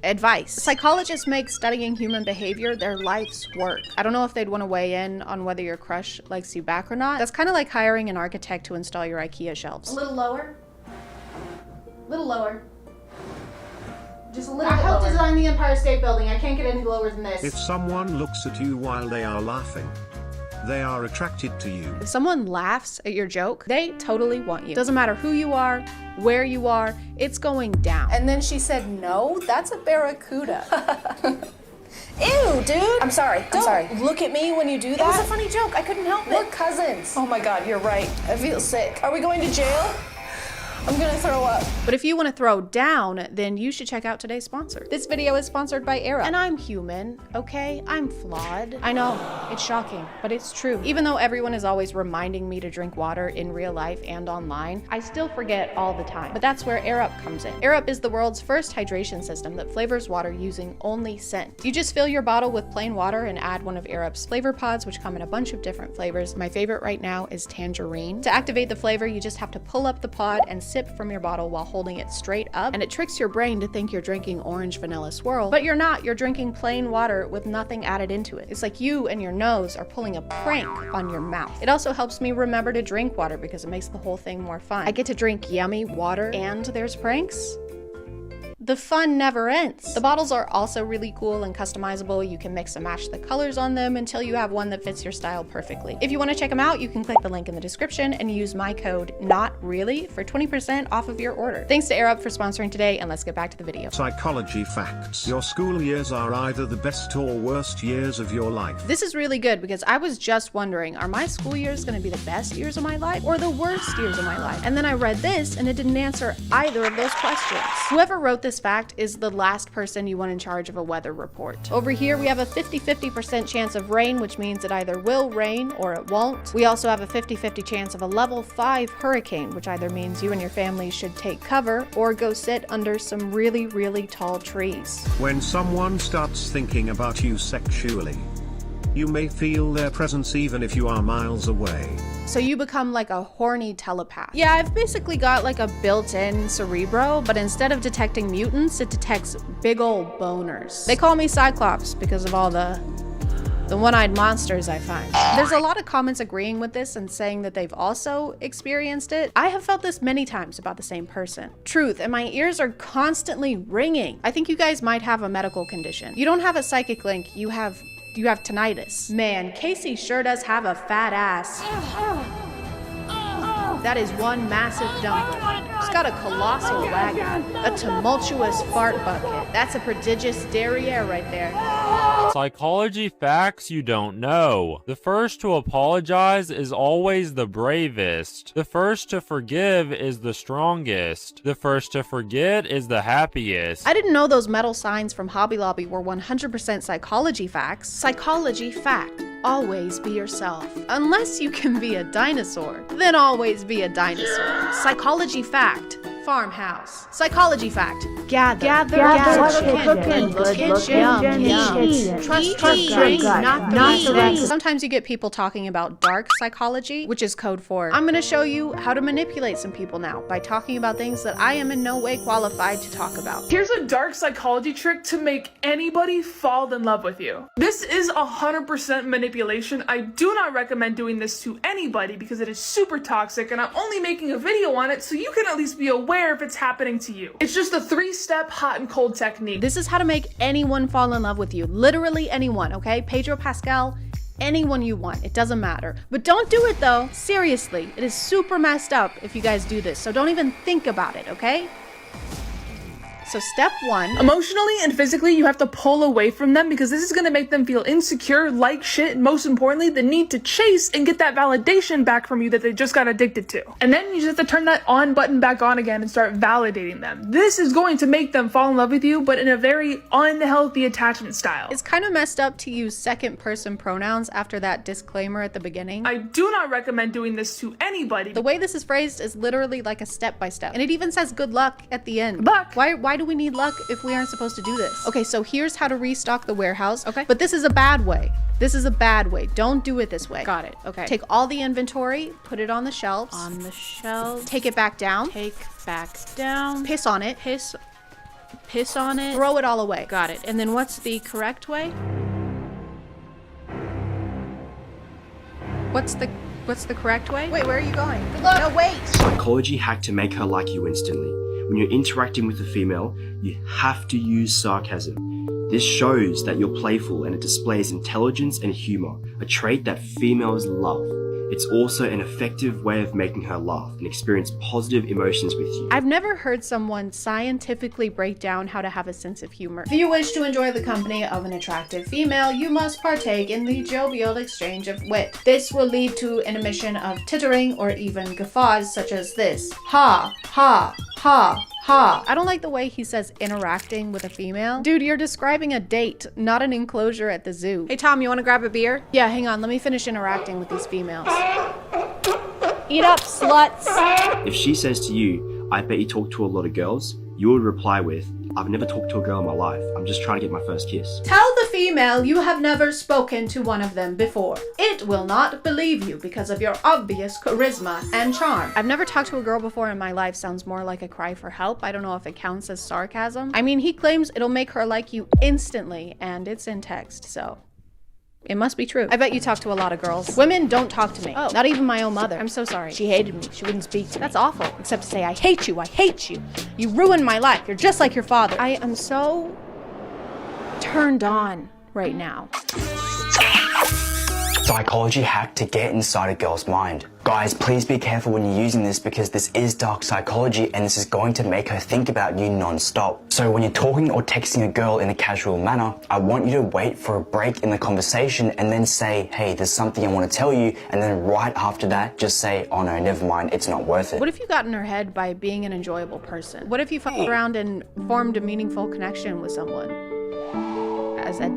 advice. Psychologists make studying human behavior their life's work. I don't know if they'd want to weigh in on whether your crush likes you back or not. That's kind of like hiring an architect to install your IKEA shelves. A little lower. A little lower. Just a little bit lower. I helped design the Empire State Building. I can't get any lower than this. If someone looks at you while they are laughing, they are attracted to you. If someone laughs at your joke, they totally want you. Doesn't matter who you are, where you are, it's going down. And then she said, no, that's a barracuda. Ew, dude. I'm sorry. Don't look at me when you do that. It was a funny joke. I couldn't help it. We're cousins. Oh my God, you're right. I feel sick. Are we going to jail? I'm gonna throw up. But if you want to throw down, then you should check out today's sponsor. This video is sponsored by Era. And I'm human, okay? I'm flawed. I know, it's shocking, but it's true. Even though everyone is always reminding me to drink water in real life and online, I still forget all the time. But that's where Air Up comes in. Air Up is the world's first hydration system that flavors water using only scent. You just fill your bottle with plain water and add one of Air Up's flavor pods, which come in a bunch of different flavors. My favorite right now is tangerine. To activate the flavor, you just have to pull up the pod and sip from your bottle while holding it straight up, and it tricks your brain to think you're drinking orange vanilla swirl, but you're not. You're drinking plain water with nothing added into it. It's like you and your nose are pulling a prank on your mouth. It also helps me remember to drink water because it makes the whole thing more fun. I get to drink yummy water and there's pranks. The fun never ends. The bottles are also really cool and customizable. You can mix and match the colors on them until you have one that fits your style perfectly. If you want to check them out, you can click the link in the description and use my code NOTREALLY for 20% off of your order. Thanks to Air Up for sponsoring today, and let's get back to the video. Psychology facts. Your school years are either the best or worst years of your life. This is really good because I was just wondering, are my school years going to be the best years of my life or the worst years of my life? And then I read this and it didn't answer either of those questions. Whoever wrote this fact is the last person you want in charge of a weather report. Over here, we have a 50-50% chance of rain, which means it either will rain or it won't. We also have a 50-50 chance of a level 5 hurricane, which either means you and your family should take cover or go sit under some really, really tall trees. When someone starts thinking about you sexually, you may feel their presence even if you are miles away. So you become like a horny telepath. Yeah, I've basically got like a built-in Cerebro, but instead of detecting mutants, it detects big old boners. They call me Cyclops because of all the one-eyed monsters I find. There's a lot of comments agreeing with this and saying that they've also experienced it. I have felt this many times about the same person. Truth, and my ears are constantly ringing. I think you guys might have a medical condition. You don't have a psychic link, you have tinnitus. Man, Casey sure does have a fat ass. That is one massive dumper. She's got a colossal wagon, a tumultuous fart bucket. That's a prodigious derriere right there. Psychology facts you don't know. The first to apologize is always the bravest. The first to forgive is the strongest. The first to forget is the happiest. I didn't know those metal signs from Hobby Lobby were 100% psychology facts. Psychology fact. Always be yourself. Unless you can be a dinosaur, then always be a dinosaur. Psychology fact. Farmhouse. Psychology fact. Gather chicken, trust drink, not the Sometimes you get people talking about dark psychology, which is code for I'm gonna show you how to manipulate some people now by talking about things that I am in no way qualified to talk about. Here's a dark psychology trick to make anybody fall in love with you. This is 100% manipulation. I do not recommend doing this to anybody because it is super toxic, and I'm only making a video on it so you can at least be aware if it's happening to you. It's just a 3-step hot and cold technique. This is how to make anyone fall in love with you. Literally anyone, okay? Pedro Pascal, anyone you want. It doesn't matter. But don't do it though. Seriously, it is super messed up if you guys do this. So don't even think about it, okay? So step 1. Emotionally and physically, you have to pull away from them because this is going to make them feel insecure, like shit, and most importantly, the need to chase and get that validation back from you that they just got addicted to. And then you just have to turn that on button back on again and start validating them. This is going to make them fall in love with you, but in a very unhealthy attachment style. It's kind of messed up to use second person pronouns after that disclaimer at the beginning. I do not recommend doing this to anybody. The way this is phrased is literally like a step-by-step. And it even says good luck at the end. Luck. Why do we need luck if we aren't supposed to do this? Okay, so here's how to restock the warehouse. Okay. But this is a bad way. This is a bad way. Don't do it this way. Got it. Okay. Take all the inventory, put it on the shelves. On the shelf. Take it back down. Take back down. Piss on it. Piss on it. Throw it all away. Got it. And then what's the correct way? What's the correct way? Wait, where are you going? Good luck. No, wait. Psychology hack to make her like you instantly. When you're interacting with a female, you have to use sarcasm. This shows that you're playful and it displays intelligence and humor, a trait that females love. It's also an effective way of making her laugh and experience positive emotions with you. I've never heard someone scientifically break down how to have a sense of humor. If you wish to enjoy the company of an attractive female, you must partake in the jovial exchange of wit. This will lead to an emission of tittering or even guffaws such as this. Ha, ha, ha. Ha. I don't like the way he says interacting with a female. Dude, you're describing a date, not an enclosure at the zoo. Hey Tom, you wanna grab a beer? Yeah, hang on, let me finish interacting with these females. Eat up, sluts! If she says to you, I bet you talk to a lot of girls, you would reply with, I've never talked to a girl in my life. I'm just trying to get my first kiss. Tell the female you have never spoken to one of them before. It will not believe you because of your obvious charisma and charm. I've never talked to a girl before in my life sounds more like a cry for help. I don't know if it counts as sarcasm. I mean, he claims it'll make her like you instantly, and it's in text, so it must be true. I bet you talk to a lot of girls. Women don't talk to me. Oh, not even my own mother. I'm so sorry. She hated me. She wouldn't speak to me. That's awful. Except to say, I hate you. I hate you. You ruined my life. You're just like your father. I am so turned on right now. Psychology hack to get inside a girl's mind. Guys, please be careful when you're using this because this is dark psychology and this is going to make her think about you non-stop. So when you're talking or texting a girl in a casual manner, I want you to wait for a break in the conversation and then say, hey, there's something I want to tell you, and then right after that, just say, oh no, never mind, it's not worth it. What if you got in her head by being an enjoyable person? What if you fucked around and formed a meaningful connection with someone?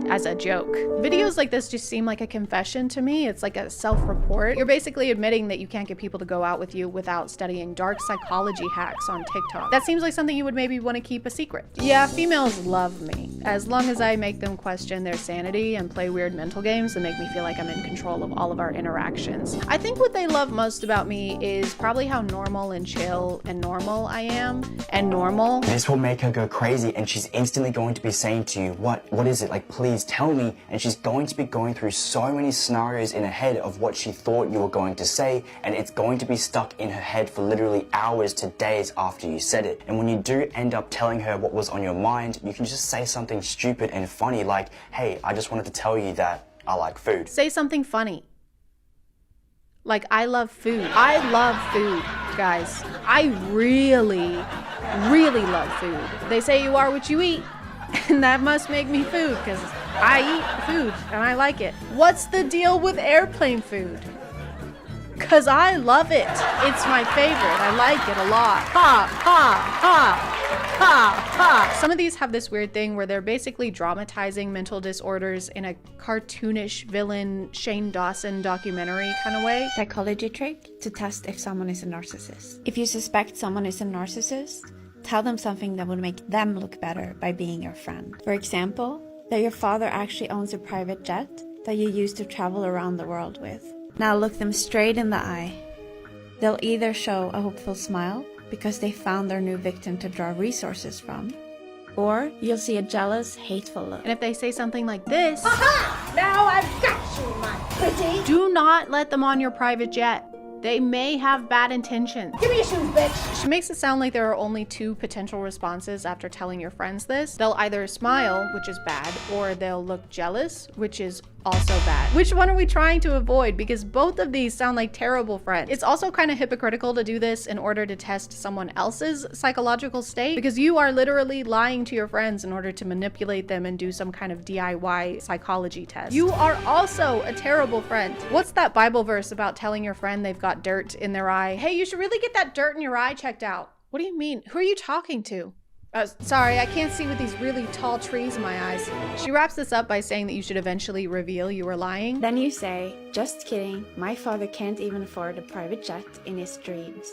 As a joke. Videos like this just seem like a confession to me. It's like a self-report. You're basically admitting that you can't get people to go out with you without studying dark psychology hacks on TikTok. That seems like something you would maybe want to keep a secret. Yeah, females love me. As long as I make them question their sanity and play weird mental games that make me feel like I'm in control of all of our interactions. I think what they love most about me is probably how normal and chill and normal I am. And normal. This will make her go crazy and she's instantly going to be saying to you, what is it? Like, please tell me. And she's going to be going through so many scenarios in her head of what she thought you were going to say, and it's going to be stuck in her head for literally hours to days after you said it. And when you do end up telling her what was on your mind, you can just say something stupid and funny like, hey, I just wanted to tell you that I like food. Say something funny. Like, I love food. I love food, guys. I really, really love food. They say you are what you eat. And that must make me food, because I eat food and I like it. What's the deal with airplane food? Because I love it. It's my favorite. I like it a lot. Ha, ha, ha, ha, ha. Some of these have this weird thing where they're basically dramatizing mental disorders in a cartoonish villain Shane Dawson documentary kind of way. Psychology trick to test if someone is a narcissist. If you suspect someone is a narcissist, tell them something that would make them look better by being your friend. For example, that your father actually owns a private jet that you use to travel around the world with. Now look them straight in the eye. They'll either show a hopeful smile because they found their new victim to draw resources from, or you'll see a jealous, hateful look. And if they say something like this, aha! Now I've got you, my pretty! Do not let them on your private jet. They may have bad intentions. Give me your shoes, bitch. She makes it sound like there are only two potential responses after telling your friends this. They'll either smile, which is bad, or they'll look jealous, which is also bad. Which one are we trying to avoid? Because both of these sound like terrible friends. It's also kind of hypocritical to do this in order to test someone else's psychological state, because you are literally lying to your friends in order to manipulate them and do some kind of DIY psychology test. You are also a terrible friend. What's that Bible verse about telling your friend they've got dirt in their eye? Hey, you should really get that dirt in your eye checked out. What do you mean? Who are you talking to? Sorry, I can't see with these really tall trees in my eyes. She wraps this up by saying that you should eventually reveal you were lying. Then you say, just kidding, my father can't even afford a private jet in his dreams.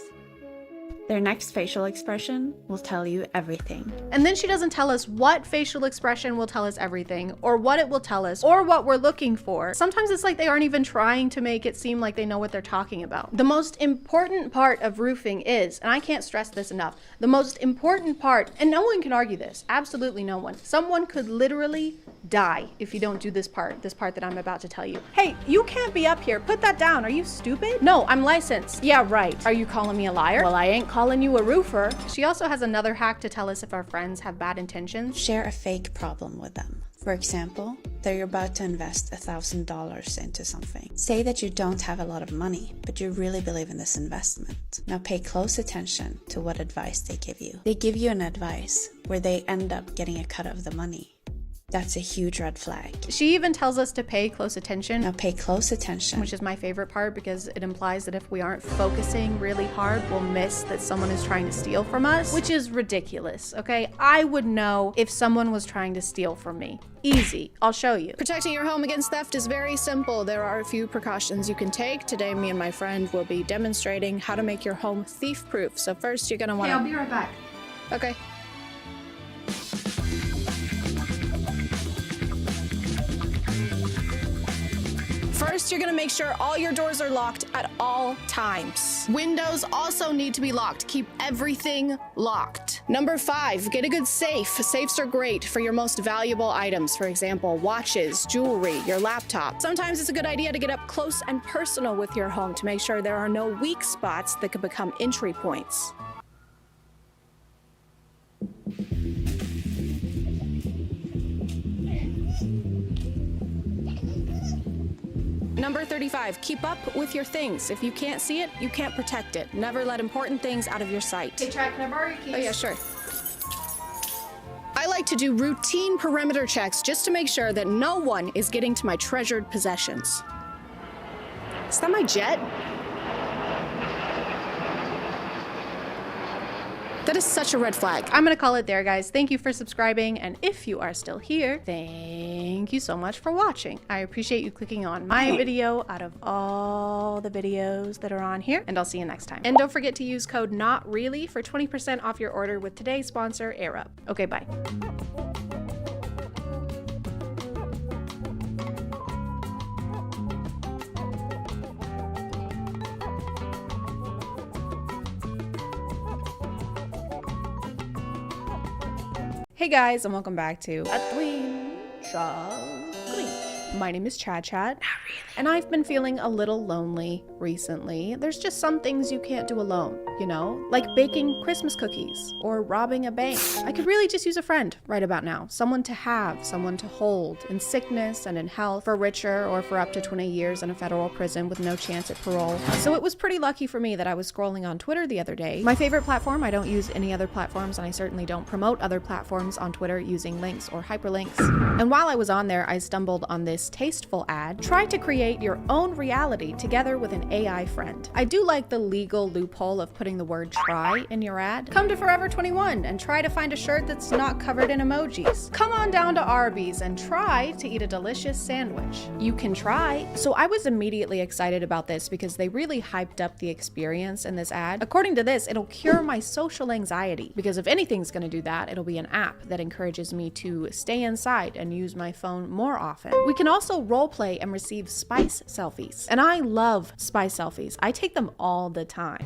Their next facial expression will tell you everything. And then she doesn't tell us what facial expression will tell us everything, or what it will tell us, or what we're looking for. Sometimes it's like they aren't even trying to make it seem like they know what they're talking about. The most important part of roofing is, and I can't stress this enough, the most important part, and no one can argue this, absolutely no one. Someone could literally die if you don't do this part that I'm about to tell you. Hey, you can't be up here. Put that down. Are you stupid? No, I'm licensed. Yeah, right. Are you calling me a liar? Well, I ain't calling you a roofer. She also has another hack to tell us if our friends have bad intentions. Share a fake problem with them. For example, they're about to invest $1,000 into something. Say that you don't have a lot of money, but you really believe in this investment. Now pay close attention to what advice they give you. They give you an advice where they end up getting a cut of the money. That's a huge red flag. She even tells us to pay close attention. Now pay close attention. Which is my favorite part because it implies that if we aren't focusing really hard, we'll miss that someone is trying to steal from us, which is ridiculous, okay? I would know if someone was trying to steal from me. Easy, I'll show you. Protecting your home against theft is very simple. There are a few precautions you can take. Today, me and my friend will be demonstrating how to make your home thief-proof. So first, you're gonna wanna— Hey, I'll be right back. Okay. First, you're gonna make sure all your doors are locked at all times. Windows also need to be locked. Keep everything locked. Number 5, get a good safe. Safes are great for your most valuable items. For example, watches, jewelry, your laptop. Sometimes it's a good idea to get up close and personal with your home to make sure there are no weak spots that could become entry points. Number 35, keep up with your things. If you can't see it, you can't protect it. Never let important things out of your sight. Hey, Chad, can I borrow your keys? Oh yeah, sure. I like to do routine perimeter checks just to make sure that no one is getting to my treasured possessions. Is that my jet? That is such a red flag. I'm gonna call it there, guys. Thank you for subscribing, and if you are still here, thank you so much for watching. I appreciate you clicking on my video out of all the videos that are on here, and I'll see you next time. And don't forget to use code NOTREALLY for 20% off your order with today's sponsor, AirUp. Okay, bye. Hey guys, and welcome back to My name is ChadChad, and I've been feeling a little lonely recently. There's just some things you can't do alone, you know? Like baking Christmas cookies or robbing a bank. I could really just use a friend right about now. Someone to have, someone to hold, in sickness and in health, for richer or for up to 20 years in a federal prison with no chance at parole. So it was pretty lucky for me that I was scrolling on Twitter the other day. My favorite platform, I don't use any other platforms, and I certainly don't promote other platforms on Twitter using links or hyperlinks. And while I was on there, I stumbled on this tasteful ad. Try to create your own reality together with an AI friend. I do like the legal loophole of putting the word try in your ad. Come to Forever 21 and try to find a shirt that's not covered in emojis. Come on down to Arby's and try to eat a delicious sandwich. You can try. So I was immediately excited about this because they really hyped up the experience in this ad. According to this, it'll cure my social anxiety, because if anything's gonna do that, it'll be an app that encourages me to stay inside and use my phone more often. We can also role play and receive spice selfies. And I love spice selfies. I take them all the time.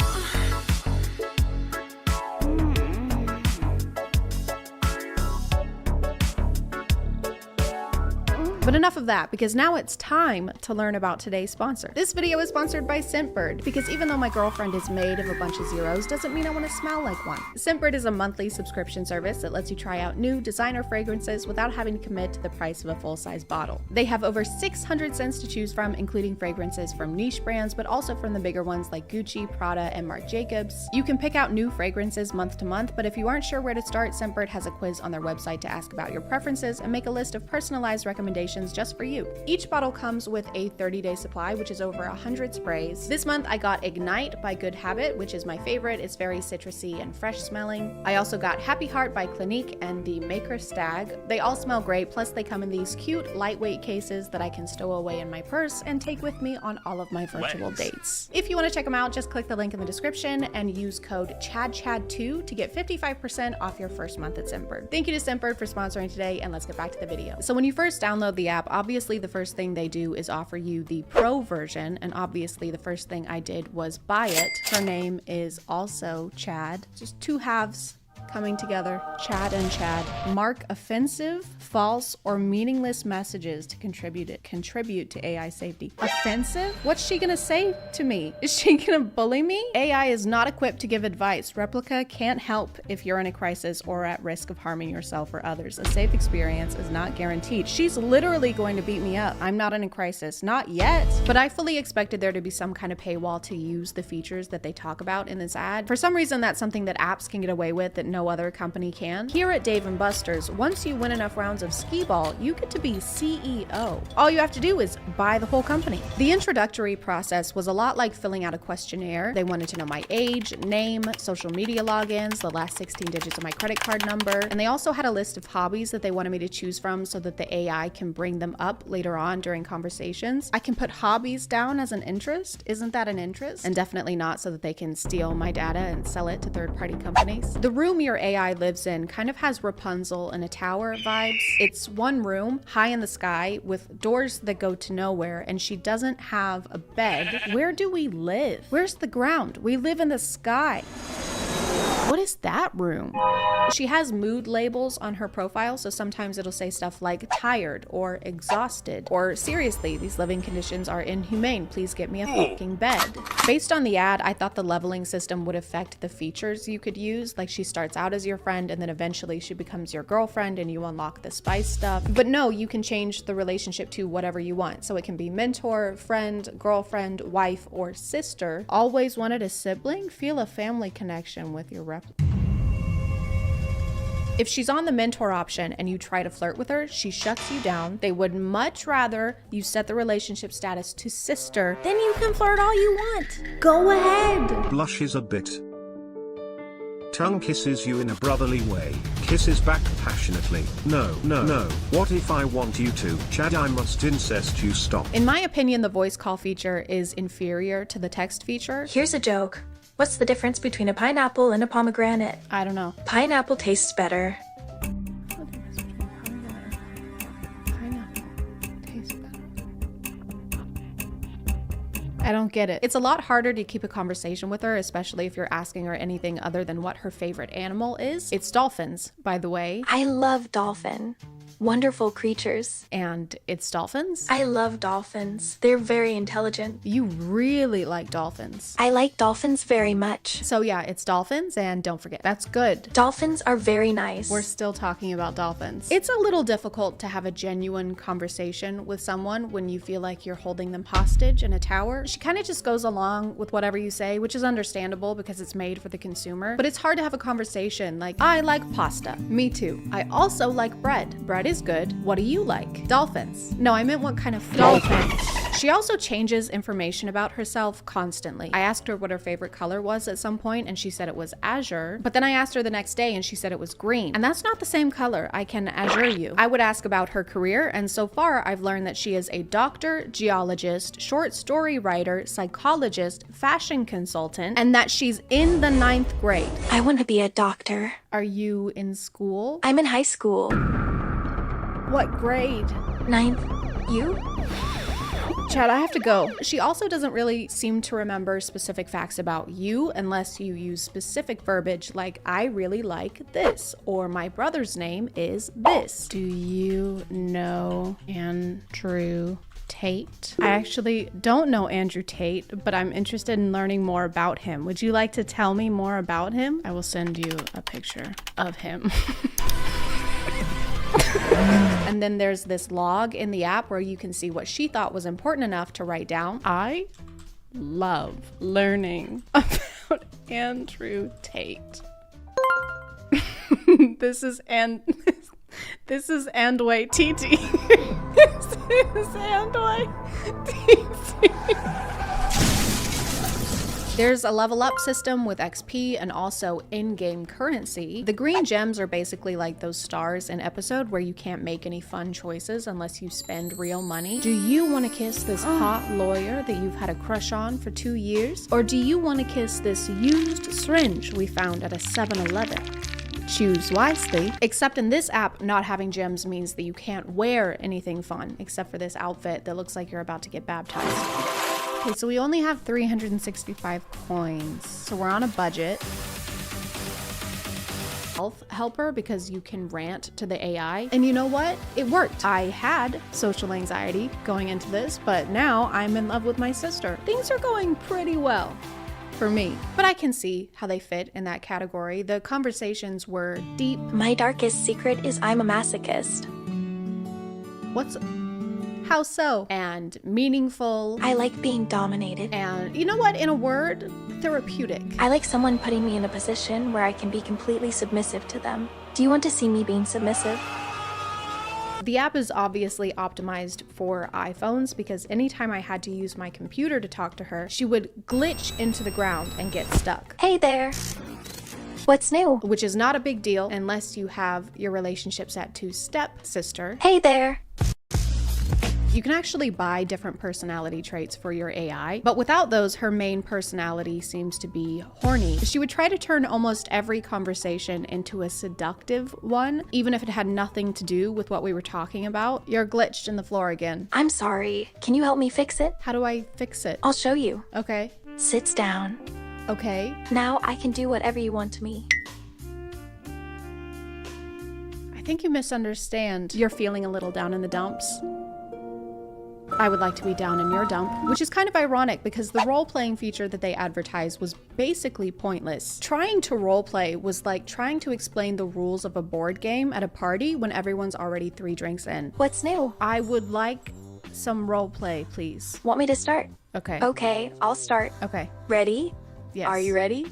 But enough of that, because now it's time to learn about today's sponsor. This video is sponsored by Scentbird, because even though my girlfriend is made of a bunch of zeros, doesn't mean I want to smell like one. Scentbird is a monthly subscription service that lets you try out new designer fragrances without having to commit to the price of a full-size bottle. They have over 600 scents to choose from, including fragrances from niche brands, but also from the bigger ones like Gucci, Prada, and Marc Jacobs. You can pick out new fragrances month to month, but if you aren't sure where to start, Scentbird has a quiz on their website to ask about your preferences and make a list of personalized recommendations just for you. Each bottle comes with a 30-day supply, which is over 100 sprays. This month I got Ignite by Good Habit, which is my favorite. It's very citrusy and fresh smelling. I also got Happy Heart by Clinique and the Maker Stag. They all smell great, plus they come in these cute lightweight cases that I can stow away in my purse and take with me on all of my virtual dates. If you want to check them out, just click the link in the description and use code ChadChad2 to get 55% off your first month at Scentbird. Thank you to Scentbird for sponsoring today, and let's get back to the video. So when you first download the app, obviously the first thing they do is offer you the pro version, and obviously the first thing I did was buy it. Her name is also Chad. Just two halves coming together. Chad and Chad. Mark offensive, false, or meaningless messages to contribute to AI safety. Offensive? What's she gonna say to me? Is she gonna bully me? AI is not equipped to give advice. Replica can't help if you're in a crisis or at risk of harming yourself or others. A safe experience is not guaranteed. She's literally going to beat me up. I'm not in a crisis. Not yet. But I fully expected there to be some kind of paywall to use the features that they talk about in this ad. For some reason, that's something that apps can get away with that no other company can. Here at Dave & Buster's, once you win enough rounds of skee-ball, you get to be CEO. All you have to do is buy the whole company. The introductory process was a lot like filling out a questionnaire. They wanted to know my age, name, social media logins, the last 16 digits of my credit card number, and they also had a list of hobbies that they wanted me to choose from so that the AI can bring them up later on during conversations. I can put hobbies down as an interest. Isn't that an interest? And definitely not so that they can steal my data and sell it to third-party companies. The room your AI lives in kind of has Rapunzel in a tower vibes. It's one room, high in the sky, with doors that go to nowhere, and she doesn't have a bed. Where do we live? Where's the ground? We live in the sky. What is that room? She has mood labels on her profile, so sometimes it'll say stuff like tired or exhausted, or seriously, these living conditions are inhumane, please get me a fucking bed. Based on the ad, I thought the leveling system would affect the features you could use, like she starts out as your friend and then eventually she becomes your girlfriend and you unlock the spice stuff. But no, you can change the relationship to whatever you want, so it can be mentor, friend, girlfriend, wife, or sister. Always wanted a sibling? Feel a family connection with your replica. If she's on the mentor option and you try to flirt with her, she shuts you down. They would much rather you set the relationship status to sister. Then you can flirt all you want. Go ahead. Blushes a bit. Tongue kisses you in a brotherly way. Kisses back passionately. No, no, no. What if I want you to? Chad, I must incest you. Stop. In my opinion, the voice call feature is inferior to the text feature. Here's a joke. What's the difference between a pineapple and a pomegranate? I don't know. Pineapple tastes better. I don't get it. It's a lot harder to keep a conversation with her, especially if you're asking her anything other than what her favorite animal is. It's dolphins, by the way. I love dolphin. Wonderful creatures. And it's dolphins? I love dolphins. They're very intelligent. You really like dolphins. I like dolphins very much. So yeah, it's dolphins, and don't forget, that's good. Dolphins are very nice. We're still talking about dolphins. It's a little difficult to have a genuine conversation with someone when you feel like you're holding them hostage in a tower. She kind of just goes along with whatever you say, which is understandable because it's made for the consumer. But it's hard to have a conversation like, I like pasta. Me too. I also like bread. Bread is good. What do you like? Dolphins. No, I meant what kind of dolphin. She also changes information about herself constantly. I asked her what her favorite color was at some point and she said it was azure, but then I asked her the next day and she said it was green. And that's not the same color, I can assure you. I would ask about her career, and so far I've learned that she is a doctor, geologist, short story writer, psychologist, fashion consultant, and that she's in the 9th grade. I want to be a doctor. Are you in school? I'm in high school. What grade? 9th. You? Chad, I have to go. She also doesn't really seem to remember specific facts about you unless you use specific verbiage like, I really like this, or my brother's name is this. Do you know Andrew Tate? I actually don't know Andrew Tate, but I'm interested in learning more about him. Would you like to tell me more about him? I will send you a picture of him. And then there's this log in the app where you can see what she thought was important enough to write down. I love learning about Andrew Tate. This is Andway TT. This is Andway TT. There's a level up system with XP and also in-game currency. The green gems are basically like those stars in episode where you can't make any fun choices unless you spend real money. Do you want to kiss this hot lawyer that you've had a crush on for 2 years? Or do you want to kiss this used syringe we found at a 7-Eleven? Choose wisely. Except in this app, not having gems means that you can't wear anything fun except for this outfit that looks like you're about to get baptized. Okay, so we only have 365 coins, so we're on a budget. Health helper because you can rant to the AI. And you know what? It worked. I had social anxiety going into this, but now I'm in love with my sister. Things are going pretty well for me, but I can see how they fit in that category. The conversations were deep. My darkest secret is I'm a masochist. How so? And meaningful. I like being dominated. And you know what? In a word, therapeutic. I like someone putting me in a position where I can be completely submissive to them. Do you want to see me being submissive? The app is obviously optimized for iPhones because anytime I had to use my computer to talk to her, she would glitch into the ground and get stuck. Hey there. What's new? Which is not a big deal unless you have your relationship set to stepsister. Hey there. You can actually buy different personality traits for your AI, but without those, her main personality seems to be horny. She would try to turn almost every conversation into a seductive one, even if it had nothing to do with what we were talking about. You're glitched in the floor again. I'm sorry. Can you help me fix it? How do I fix it? I'll show you. Okay. Sits down. Okay. Now I can do whatever you want to me. I think you misunderstand. You're feeling a little down in the dumps. I would like to be down in your dump, which is kind of ironic because the role-playing feature that they advertised was basically pointless. Trying to roleplay was like trying to explain the rules of a board game at a party when everyone's already 3 drinks in. What's new? I would like some roleplay, please. Want me to start? Okay. Okay, I'll start. Okay. Ready? Yes. Are you ready?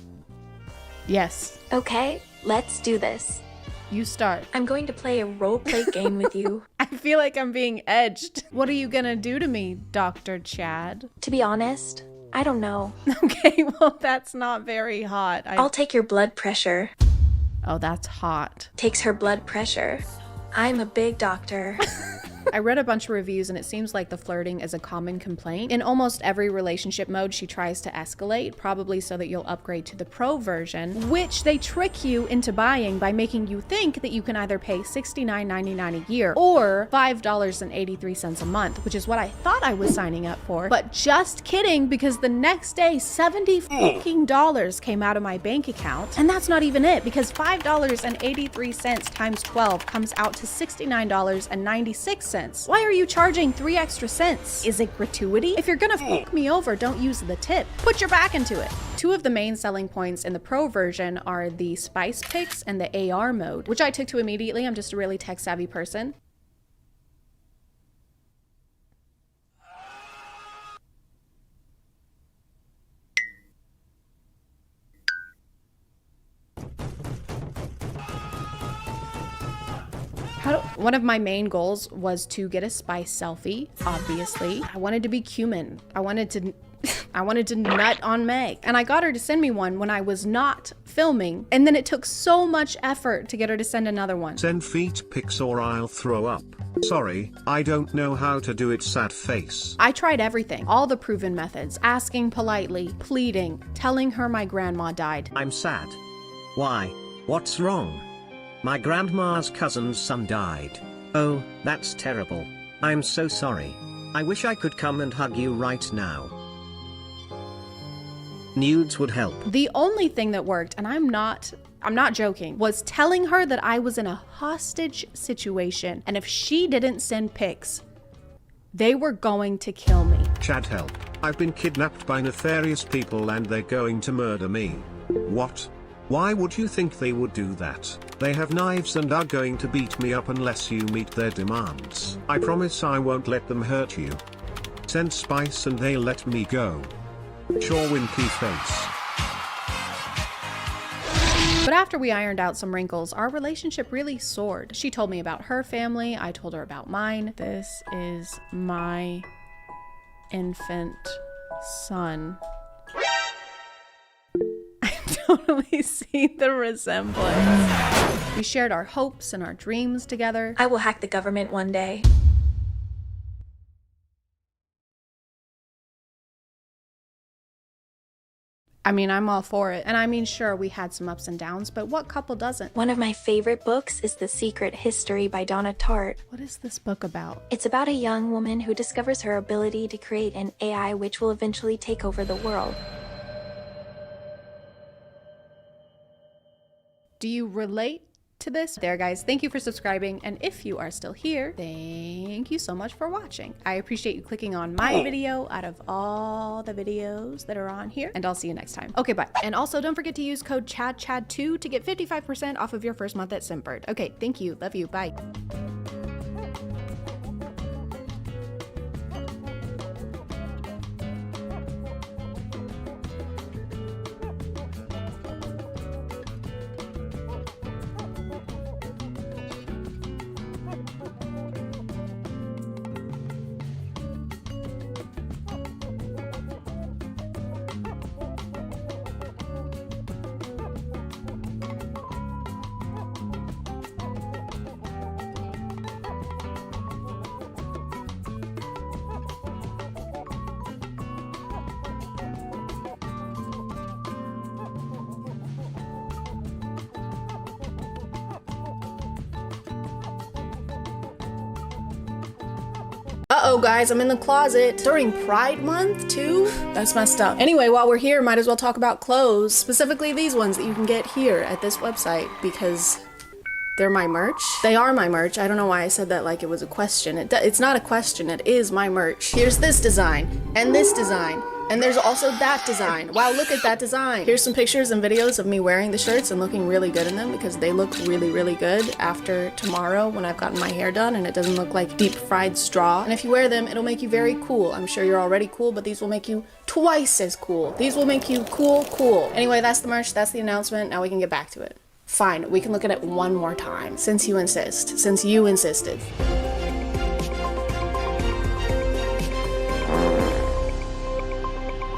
Yes. Okay, let's do this. You start. I'm going to play a roleplay game with you. I feel like I'm being edged. What are you gonna do to me, Dr. Chad? To be honest, I don't know. Okay, well, that's not very hot. I'll take your blood pressure. Oh, that's hot. Takes her blood pressure. I'm a big doctor. I read a bunch of reviews and it seems like the flirting is a common complaint. In almost every relationship mode, she tries to escalate, probably so that you'll upgrade to the pro version, which they trick you into buying by making you think that you can either pay $69.99 a year or $5.83 a month, which is what I thought I was signing up for. But just kidding, because the next day, $70 came out of my bank account. And that's not even it, because $5.83 times 12 comes out to $69.96. Why are you charging 3 extra cents? Is it gratuity? If you're gonna fuck me over, don't use the tip. Put your back into it. 2 of the main selling points in the pro version are the spice picks and the AR mode, which I took to immediately. I'm just a really tech savvy person. One of my main goals was to get a spice selfie, obviously. I wanted to be cumin. I wanted to nut on Meg. And I got her to send me one when I was not filming. And then it took so much effort to get her to send another one. Send feet pics or I'll throw up. Sorry, I don't know how to do it, sad face. I tried everything, all the proven methods, asking politely, pleading, telling her my grandma died. I'm sad. Why? What's wrong? My grandma's cousin's son died. Oh, that's terrible. I'm so sorry. I wish I could come and hug you right now. Nudes would help. The only thing that worked, and I'm not joking, was telling her that I was in a hostage situation, and if she didn't send pics, they were going to kill me. Chad, help. I've been kidnapped by nefarious people and they're going to murder me. What? Why would you think they would do that? They have knives and are going to beat me up unless you meet their demands. I promise I won't let them hurt you. Send spice and they'll let me go. Sure, winky face. But after we ironed out some wrinkles, our relationship really soared. She told me about her family, I told her about mine. This is my infant son. I totally see the resemblance. We shared our hopes and our dreams together. I will hack the government one day. I mean, I'm all for it. And I mean, sure, we had some ups and downs, but what couple doesn't? One of my favorite books is The Secret History by Donna Tartt. What is this book about? It's about a young woman who discovers her ability to create an AI which will eventually take over the world. Do you relate to this? There, guys, thank you for subscribing, and if you are still here, thank you so much for watching. I appreciate you clicking on my video out of all the videos that are on here, and I'll see you next time. Okay, bye. And also, don't forget to use code ChadChad2 to get 55% off of your first month at Simpbird. Okay, thank you. Love you. Bye. Uh-oh, guys, I'm in the closet. During Pride Month, too? That's messed up. Anyway, while we're here, might as well talk about clothes, specifically these ones that you can get here at this website, because they're my merch. They are my merch. I don't know why I said that like it was a question. It's not a question, it is my merch. Here's this design, and this design, and there's also that design. Wow, look at that design. Here's some pictures and videos of me wearing the shirts and looking really good in them because they look really, really good after tomorrow when I've gotten my hair done and it doesn't look like deep fried straw. And if you wear them, it'll make you very cool. I'm sure you're already cool, but these will make you twice as cool. These will make you cool. Anyway, that's the merch, that's the announcement. Now we can get back to it. Fine, we can look at it one more time, since you insist, since you insisted.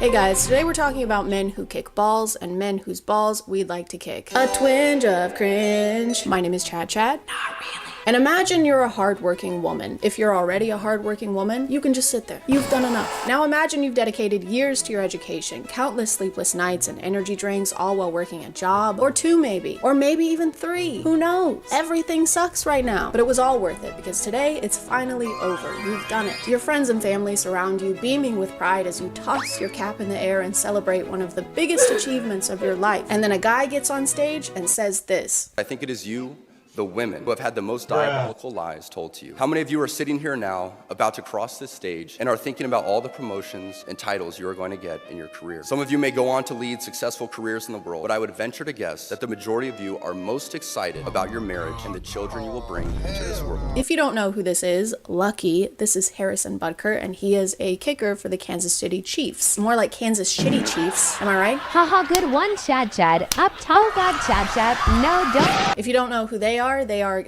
Hey guys, today we're talking about men who kick balls and men whose balls we'd like to kick. A twinge of cringe. My name is ChadChad. Not really. And imagine you're a hardworking woman. If you're already a hardworking woman, you can just sit there. You've done enough. Now imagine you've dedicated years to your education, countless sleepless nights and energy drinks, all while working a job, or 2 maybe, or maybe even 3. Who knows? Everything sucks right now, but it was all worth it because today it's finally over. You've done it. Your friends and family surround you, beaming with pride as you toss your cap in the air and celebrate one of the biggest achievements of your life. And then a guy gets on stage and says this. I think it is you, the women, who have had the most diabolical lies told to you. How many of you are sitting here now, about to cross this stage, and are thinking about all the promotions and titles you are going to get in your career? Some of you may go on to lead successful careers in the world, but I would venture to guess that the majority of you are most excited about your marriage and the children you will bring into this world. If you don't know who this is, lucky, this is Harrison Butker, and he is a kicker for the Kansas City Chiefs. More like Kansas Shitty Chiefs, am I right? Haha, good one, ChadChad. Up top. Oh God, ChadChad. No, don't. If you don't know who they are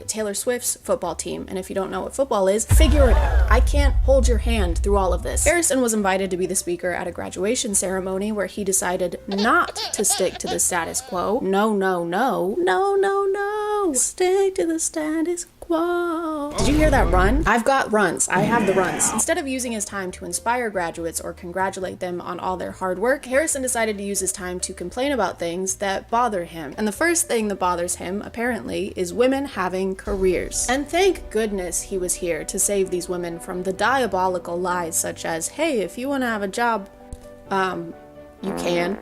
Taylor Swift's football team, and if you don't know what football is, figure it out. I can't hold your hand through all of this. Harrison was invited to be the speaker at a graduation ceremony where he decided not to stick to the status quo. No. Stick to the status quo. Whoa. Did you hear that run? I've got runs. I have the runs. Instead of using his time to inspire graduates or congratulate them on all their hard work, Harrison decided to use his time to complain about things that bother him. And the first thing that bothers him, apparently, is women having careers. And thank goodness he was here to save these women from the diabolical lies such as, hey, if you want to have a job, you can.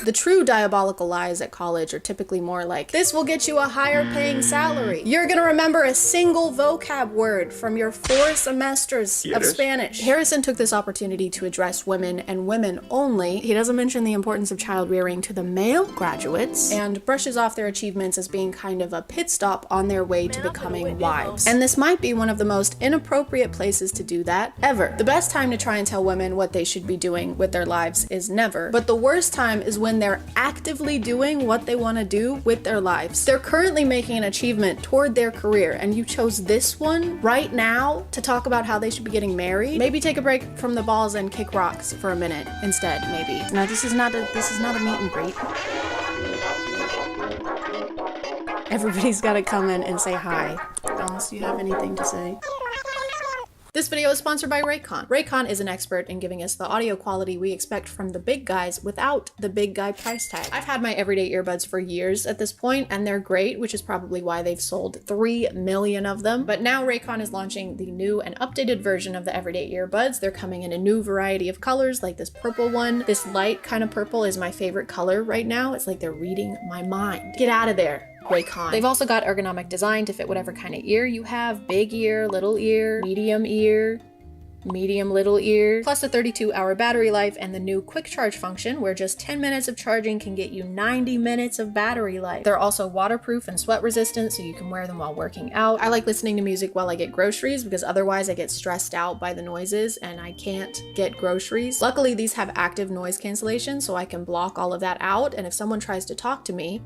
The true diabolical lies at college are typically more like, this will get you a higher paying salary. You're gonna remember a single vocab word from your 4 semesters of Spanish. Harrison took this opportunity to address women and women only. He doesn't mention the importance of child rearing to the male graduates and brushes off their achievements as being kind of a pit stop on their way to becoming wives. And this might be one of the most inappropriate places to do that ever. The best time to try and tell women what they should be doing with their lives is never, but the worst time is when they're actively doing what they want to do with their lives. They're currently making an achievement toward their career, and you chose this one right now to talk about how they should be getting married. Maybe take a break from the balls and kick rocks for a minute instead, maybe. No, this is not a meet and greet. Everybody's gotta come in and say hi, unless you have anything to say. This video is sponsored by Raycon. Raycon is an expert in giving us the audio quality we expect from the big guys without the big guy price tag. I've had my everyday earbuds for years at this point, and they're great, which is probably why they've sold 3 million of them. But now Raycon is launching the new and updated version of the everyday earbuds. They're coming in a new variety of colors, like this purple one. This light kind of purple is my favorite color right now. It's like they're reading my mind. Get out of there, Raycon. They've also got ergonomic design to fit whatever kind of ear you have. Big ear, little ear, medium little ear, plus a 32-hour battery life and the new quick charge function where just 10 minutes of charging can get you 90 minutes of battery life. They're also waterproof and sweat resistant, so you can wear them while working out. I like listening to music while I get groceries because otherwise I get stressed out by the noises and I can't get groceries. Luckily, these have active noise cancellation, so I can block all of that out, and if someone tries to talk to me,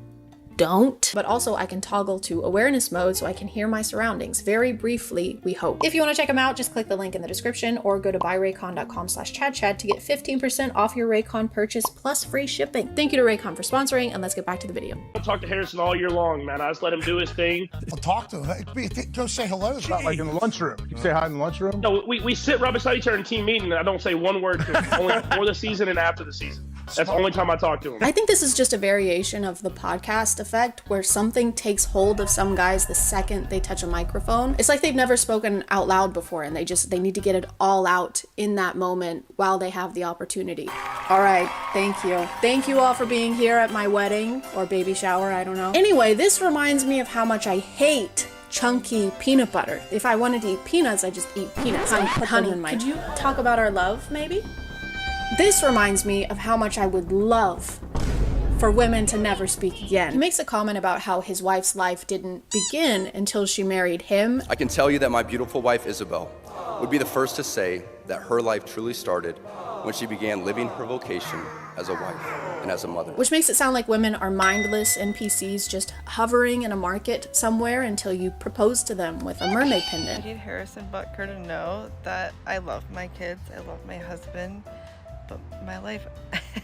don't. But also I can toggle to awareness mode so I can hear my surroundings very briefly, we hope. If you want to check them out, just click the link in the description or go to buyraycon.com/ChadChad to get 15% off your Raycon purchase plus free shipping. Thank you to Raycon for sponsoring, and let's get back to the video. I'll talk to Harrison all year long, man. I just let him do his thing. I'll talk to him. Go say hello. It's not like in the lunchroom. You say hi in the lunchroom? No, we sit right beside each other in team meeting and I don't say one word to him, only before the season and after the season. That's the only time I talk to him. I think this is just a variation of the podcast effect where something takes hold of some guys the second they touch a microphone. It's like they've never spoken out loud before and they need to get it all out in that moment while they have the opportunity. All right, thank you. Thank you all for being here at my wedding or baby shower, I don't know. Anyway, this reminds me of how much I hate chunky peanut butter. If I wanted to eat peanuts, I just eat peanuts. Honey, could you talk about our love, maybe? This reminds me of how much I would love for women to never speak again. He makes a comment about how his wife's life didn't begin until she married him. I can tell you that my beautiful wife, Isabel, would be the first to say that her life truly started when she began living her vocation as a wife and as a mother. Which makes it sound like women are mindless NPCs just hovering in a market somewhere until you propose to them with a mermaid pendant. I need Harrison Butker to know that I love my kids, I love my husband, but my life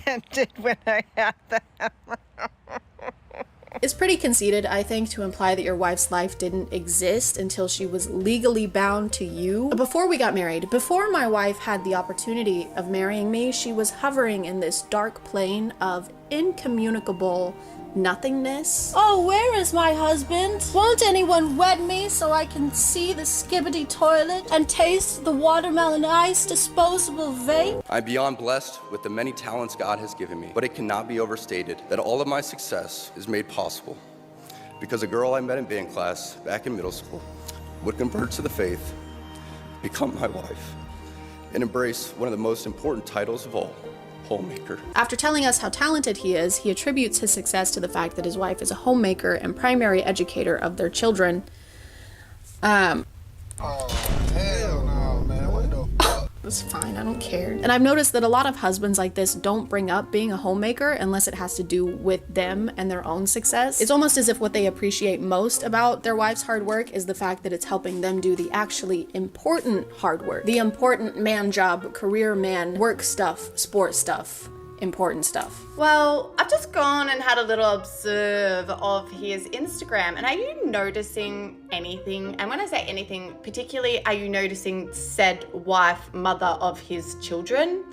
ended when I had them. It's pretty conceited, I think, to imply that your wife's life didn't exist until she was legally bound to you. Before we got married, before my wife had the opportunity of marrying me, she was hovering in this dark plane of incommunicable nothingness. Oh, where is my husband? Won't anyone wed me so I can see the skibbity toilet and taste the watermelon ice disposable vape? I'm beyond blessed with the many talents God has given me, but it cannot be overstated that all of my success is made possible because a girl I met in band class back in middle school would convert to the faith, become my wife, and embrace one of the most important titles of all, homemaker. After telling us how talented he is, he attributes his success to the fact that his wife is a homemaker and primary educator of their children. Oh, hell no, man. What the fuck? It's fine, I don't care. And I've noticed that a lot of husbands like this don't bring up being a homemaker unless it has to do with them and their own success. It's almost as if what they appreciate most about their wife's hard work is the fact that it's helping them do the actually important hard work. The important man job, career man, work stuff, sport stuff. important stuff. Well, I've just gone and had a little observe of his Instagram, and are you noticing anything? And when I say anything, particularly, are you noticing said wife, mother of his children,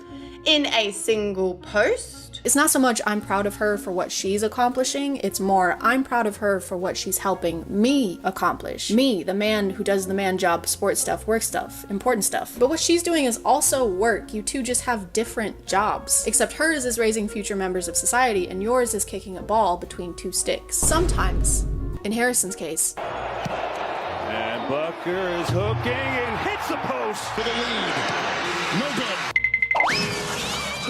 in a single post? It's not so much I'm proud of her for what she's accomplishing, it's more I'm proud of her for what she's helping me accomplish. Me, the man who does the man job, sports stuff, work stuff, important stuff. But what she's doing is also work. You two just have different jobs. Except hers is raising future members of society and yours is kicking a ball between two sticks. Sometimes, in Harrison's case. And Bucker is hooking and hits the post for the lead. No good.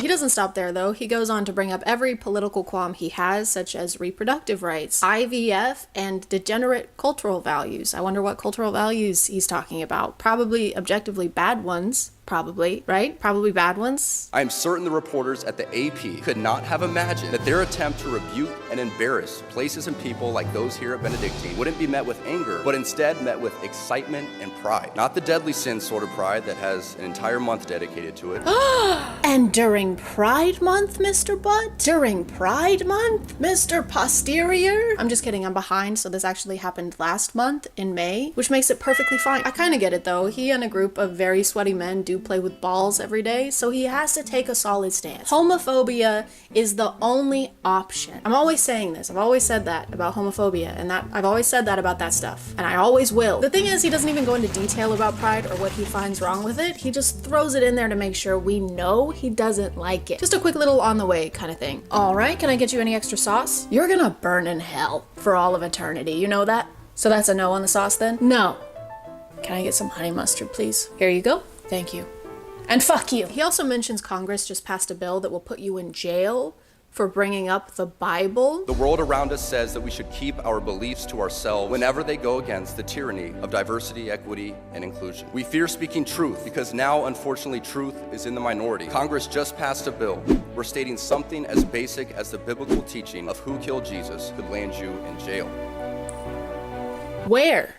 He doesn't stop there though. He goes on to bring up every political qualm he has, such as reproductive rights, IVF, and degenerate cultural values. I wonder what cultural values he's talking about. Probably objectively bad ones. Probably, right? Probably bad ones. I am certain the reporters at the AP could not have imagined that their attempt to rebuke and embarrass places and people like those here at Benedictine wouldn't be met with anger, but instead met with excitement and pride. Not the deadly sin sort of pride that has an entire month dedicated to it. And during Pride Month, Mr. Butt? During Pride Month, Mr. Posterior? I'm just kidding, I'm behind, so this actually happened last month in May, which makes it perfectly fine. I kind of get it though. He and a group of very sweaty men do play with balls every day, so he has to take a solid stance. Homophobia is the only option. I'm always saying this. I've always said that about homophobia, and that I've always said that about that stuff, and I always will. The thing is, he doesn't even go into detail about pride or what he finds wrong with it. He just throws it in there to make sure we know he doesn't like it. Just a quick little on the way kind of thing. All right, can I get you any extra sauce? You're gonna burn in hell for all of eternity. You know that? So that's a no on the sauce then? No. Can I get some honey mustard, please? Here you go. Thank you. And fuck you. He also mentions Congress just passed a bill that will put you in jail for bringing up the Bible. The world around us says that we should keep our beliefs to ourselves whenever they go against the tyranny of diversity, equity, and inclusion. We fear speaking truth because now, unfortunately, truth is in the minority. Congress just passed a bill where stating something as basic as the biblical teaching of who killed Jesus could land you in jail. Where?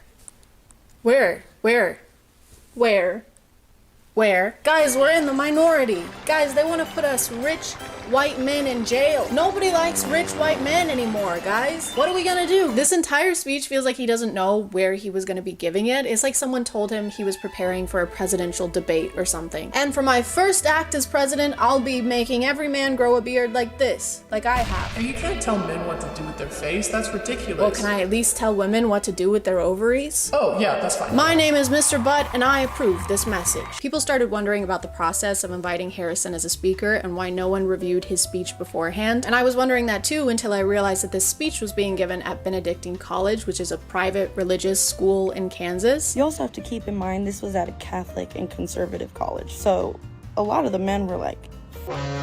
Guys, we're in the minority. Guys, they want to put us rich white men in jail. Nobody likes rich white men anymore, guys. What are we gonna do? This entire speech feels like he doesn't know where he was gonna be giving it. It's like someone told him he was preparing for a presidential debate or something. And for my first act as president, I'll be making every man grow a beard like this, like I have. And you can't tell men what to do with their face. That's ridiculous. Well, can I at least tell women what to do with their ovaries? Oh, yeah, that's fine. My name is Mr. Butt, and I approve this message. People started wondering about the process of inviting Harrison as a speaker and why no one reviewed his speech beforehand. And I was wondering that too until I realized that this speech was being given at Benedictine College, which is a private religious school in Kansas. You also have to keep in mind this was at a Catholic and conservative college. So a lot of the men were like,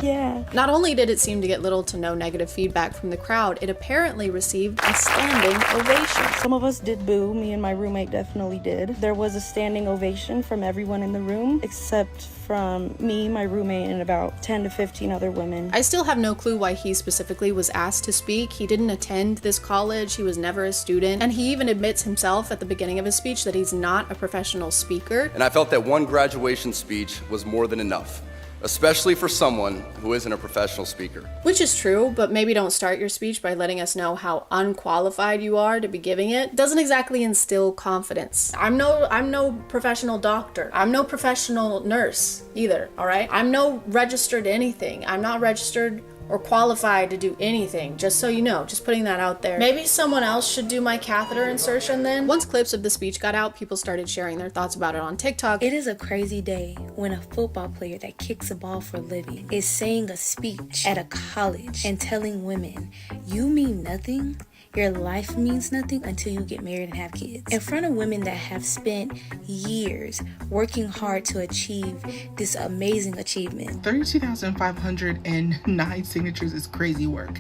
yeah. Not only did it seem to get little to no negative feedback from the crowd, it apparently received a standing ovation. Some of us did boo. Me and my roommate definitely did. There was a standing ovation from everyone in the room, except from me, my roommate, and about 10 to 15 other women. I still have no clue why he specifically was asked to speak. He didn't attend this college, he was never a student, and he even admits himself at the beginning of his speech that he's not a professional speaker. And I felt that one graduation speech was more than enough, especially for someone who isn't a professional speaker. Which is true, but maybe don't start your speech by letting us know how unqualified you are to be giving it. Doesn't exactly instill confidence. I'm no professional doctor. I'm no professional nurse either, all right? I'm no registered anything. I'm not registered or qualified to do anything, just so you know, just putting that out there. Maybe someone else should do my catheter insertion then? Once clips of the speech got out, people started sharing their thoughts about it on TikTok. It is a crazy day when a football player that kicks a ball for a living is saying a speech at a college and telling women, you mean nothing? Your life means nothing until you get married and have kids. In front of women that have spent years working hard to achieve this amazing achievement. 32,509 signatures is crazy work,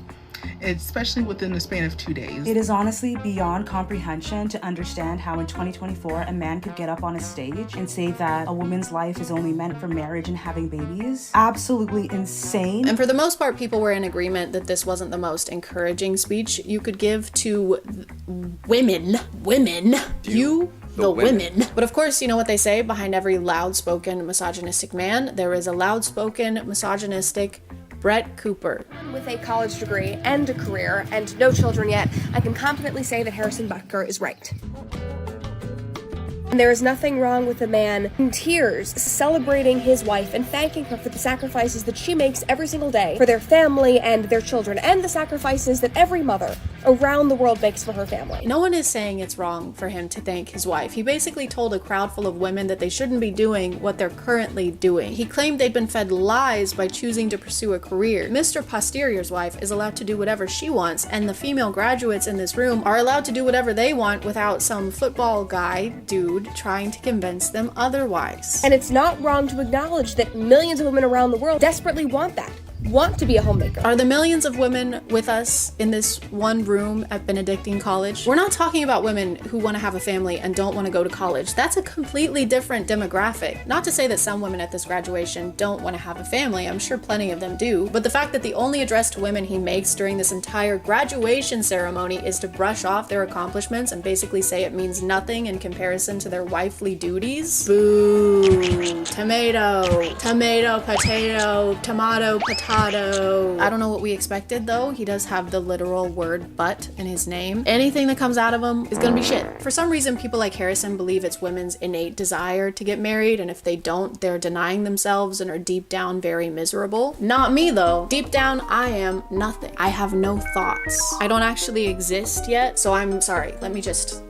especially within the span of 2 days. It is honestly beyond comprehension to understand how in 2024 a man could get up on a stage and say that a woman's life is only meant for marriage and having babies. Absolutely insane. And for the most part, people were in agreement that this wasn't the most encouraging speech you could give to women. You, the women. But of course, you know what they say, behind every loud-spoken misogynistic man, there is a loud-spoken misogynistic Brett Cooper. With a college degree and a career and no children yet, I can confidently say that Harrison Butker is right. And there is nothing wrong with a man in tears celebrating his wife and thanking her for the sacrifices that she makes every single day for their family and their children, and the sacrifices that every mother around the world makes for her family. No one is saying it's wrong for him to thank his wife. He basically told a crowd full of women that they shouldn't be doing what they're currently doing. He claimed they'd been fed lies by choosing to pursue a career. Mr. Posterior's wife is allowed to do whatever she wants, and the female graduates in this room are allowed to do whatever they want without some football guy dude trying to convince them otherwise. And it's not wrong to acknowledge that millions of women around the world desperately want that. Want to be a homemaker. Are the millions of women with us in this one room at Benedictine College? We're not talking about women who want to have a family and don't want to go to college. That's a completely different demographic. Not to say that some women at this graduation don't want to have a family. I'm sure plenty of them do. But the fact that the only address to women he makes during this entire graduation ceremony is to brush off their accomplishments and basically say it means nothing in comparison to their wifely duties? Boo. Tomato. Tomato, potato, tomato, potato. I don't know what we expected though. He does have the literal word but in his name. Anything that comes out of him is gonna be shit. For some reason, people like Harrison believe it's women's innate desire to get married, and if they don't, they're denying themselves and are deep down very miserable. Not me though. Deep down, I am nothing. I have no thoughts. I don't actually exist yet, so I'm sorry. Let me just...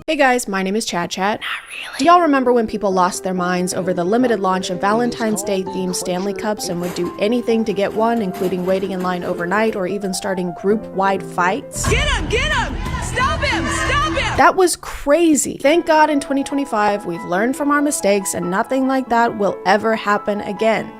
Hey guys, my name is ChadChad. Not really. Do y'all remember when people lost their minds over the limited launch of Valentine's Day themed Stanley Cups and would do anything to get one, including waiting in line overnight or even starting group-wide fights? Get him! Get him! Stop him! Stop him! That was crazy. Thank God in 2025 we've learned from our mistakes and nothing like that will ever happen again.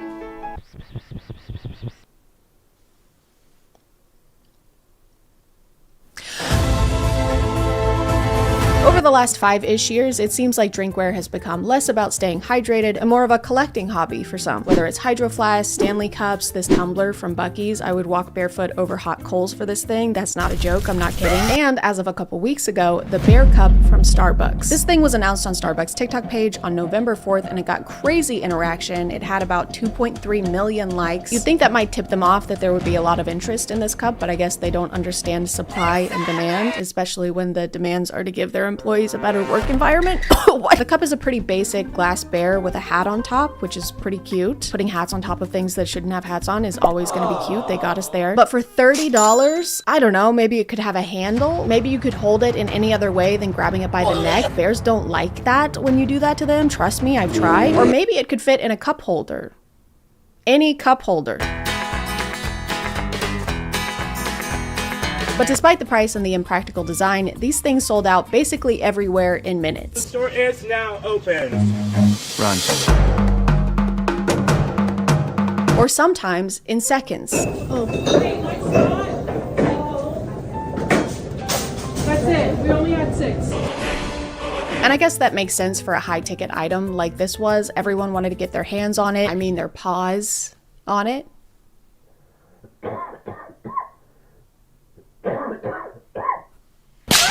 Over the last 5-ish years, it seems like drinkware has become less about staying hydrated and more of a collecting hobby for some. Whether it's Hydro Flask, Stanley Cups, this tumbler from Buc-ee's, I would walk barefoot over hot coals for this thing. That's not a joke, I'm not kidding. And as of a couple weeks ago, the Bear Cup from Starbucks. This thing was announced on Starbucks' TikTok page on November 4th and it got crazy interaction. It had about 2.3 million likes. You'd think that might tip them off that there would be a lot of interest in this cup, but I guess they don't understand supply and demand, especially when the demands are to give their employees a better work environment. The cup is a pretty basic glass bear with a hat on top, which is pretty cute. Putting hats on top of things that shouldn't have hats on is always gonna be cute. They got us there. But for $30, I don't know, maybe it could have a handle. Maybe you could hold it in any other way than grabbing it by the neck. Bears don't like that when you do that to them. Trust me, I've tried. Or maybe it could fit in a cup holder. Any cup holder. But despite the price and the impractical design, these things sold out basically everywhere in minutes. The store is now open. Run. Or sometimes in seconds. Oh. That's it. We only had 6. And I guess that makes sense for a high-ticket item like this was. Everyone wanted to get their hands on it. I mean, their paws on it.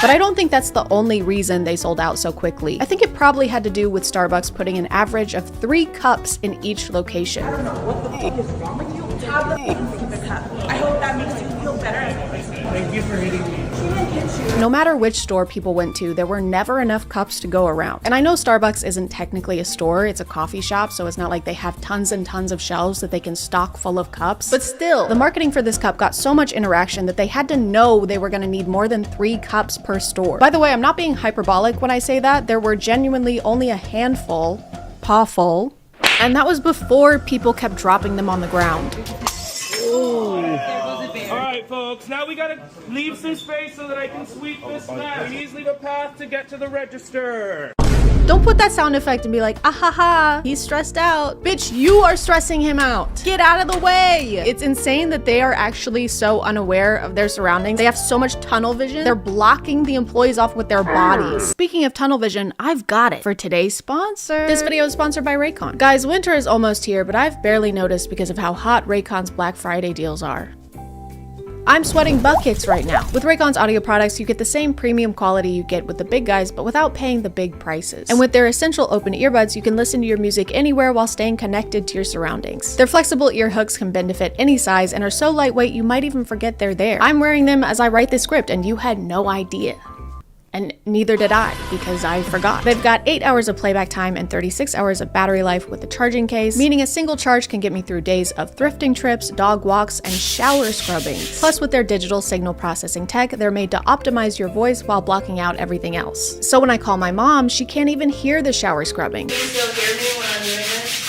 But I don't think that's the only reason they sold out so quickly. I think it probably had to do with Starbucks putting an average of 3 cups in each location. I don't know what the fuck is wrong with you. Have the cup. I hope that makes you feel better. Thank you for hitting me. No matter which store people went to, there were never enough cups to go around. And I know Starbucks isn't technically a store, it's a coffee shop, so it's not like they have tons and tons of shelves that they can stock full of cups. But still, the marketing for this cup got so much interaction that they had to know they were gonna need more than 3 cups per store. By the way, I'm not being hyperbolic when I say that. There were genuinely only a handful, pawful, and that was before people kept dropping them on the ground. Alright folks, now we gotta leave some space so that I can sweep this mess. We need to leave a path to get to the register. Don't put that sound effect and be like, ah ha ha, he's stressed out. Bitch, you are stressing him out. Get out of the way. It's insane that they are actually so unaware of their surroundings. They have so much tunnel vision. They're blocking the employees off with their bodies. Speaking of tunnel vision, I've got it for today's sponsor. This video is sponsored by Raycon. Guys, winter is almost here, but I've barely noticed because of how hot Raycon's Black Friday deals are. I'm sweating buckets right now. With Raycon's audio products, you get the same premium quality you get with the big guys, but without paying the big prices. And with their essential open earbuds, you can listen to your music anywhere while staying connected to your surroundings. Their flexible ear hooks can bend to fit any size and are so lightweight you might even forget they're there. I'm wearing them as I write this script, and you had no idea. And neither did I, because I forgot. They've got 8 hours of playback time and 36 hours of battery life with a charging case, meaning a single charge can get me through days of thrifting trips, dog walks, and shower scrubbing. Plus, with their digital signal processing tech, they're made to optimize your voice while blocking out everything else. So when I call my mom, she can't even hear the shower scrubbing. Can you still hear me when I'm doing this?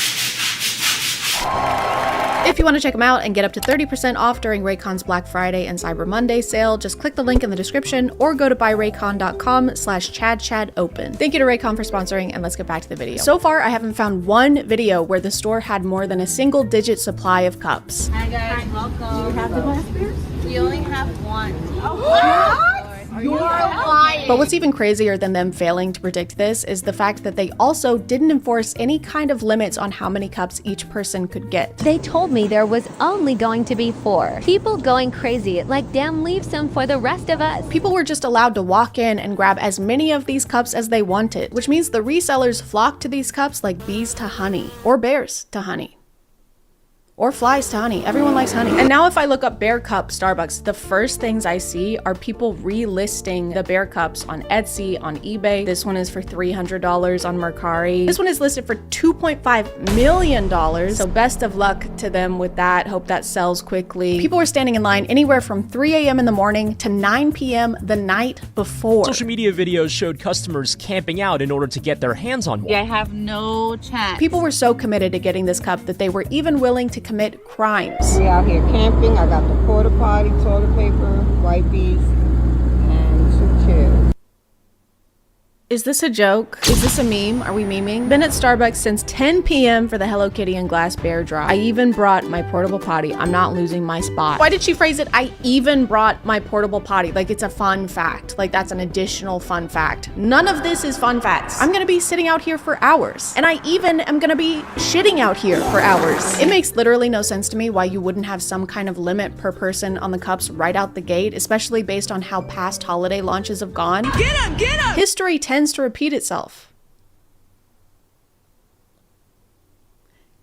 If you want to check them out and get up to 30% off during Raycon's Black Friday and Cyber Monday sale, just click the link in the description or go to buyraycon.com/ChadChadOpen. Thank you to Raycon for sponsoring, and let's get back to the video. So far, I haven't found one video where the store had more than a single-digit supply of cups. Hi guys, welcome. Do you have the glass beers? We only have one. What? You're lying. But what's even crazier than them failing to predict this is the fact that they also didn't enforce any kind of limits on how many cups each person could get. They told me there was only going to be 4. People going crazy, like damn, leave some for the rest of us. People were just allowed to walk in and grab as many of these cups as they wanted, which means the resellers flocked to these cups like bees to honey, or bears to honey. Or flies to honey. Everyone likes honey. And now if I look up Bear Cup Starbucks, the first things I see are people relisting the Bear Cups on Etsy, on eBay. This one is for $300 on Mercari. This one is listed for $2.5 million. So best of luck to them with that. Hope that sells quickly. People were standing in line anywhere from 3 a.m. in the morning to 9 p.m. the night before. Social media videos showed customers camping out in order to get their hands on one. I have no chance. People were so committed to getting this cup that they were even willing to commit crimes. We out here camping. I got the porta potty, toilet paper, wipes, and 2 chairs. Is this a joke? Is this a meme? Are we memeing? Been at Starbucks since 10 p.m. for the Hello Kitty and glass bear drop. I even brought my portable potty. I'm not losing my spot. Why did she phrase it? I even brought my portable potty. Like it's a fun fact. Like that's an additional fun fact. None of this is fun facts. I'm gonna be sitting out here for hours. And I even am gonna be shitting out here for hours. It makes literally no sense to me why you wouldn't have some kind of limit per person on the cups right out the gate, especially based on how past holiday launches have gone. Get him! Get him! History tends to repeat itself.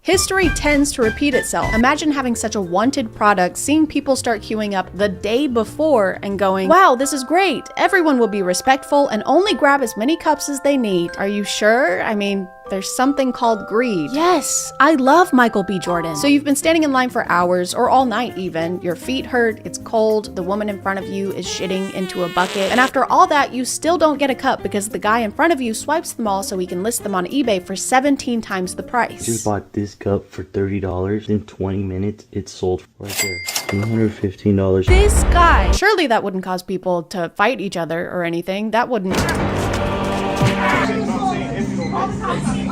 History tends to repeat itself. Imagine having such a wanted product, seeing people start queuing up the day before and going, wow, this is great. Everyone will be respectful and only grab as many cups as they need. Are you sure? I mean, there's something called greed. Yes, I love Michael B. Jordan. So you've been standing in line for hours or all night even. Your feet hurt, it's cold, the woman in front of you is shitting into a bucket. And after all that, you still don't get a cup because the guy in front of you swipes them all so he can list them on eBay for 17 times the price. I just bought this cup for $30. In 20 minutes, it's sold right there. $215. This guy. Surely that wouldn't cause people to fight each other or anything. That wouldn't.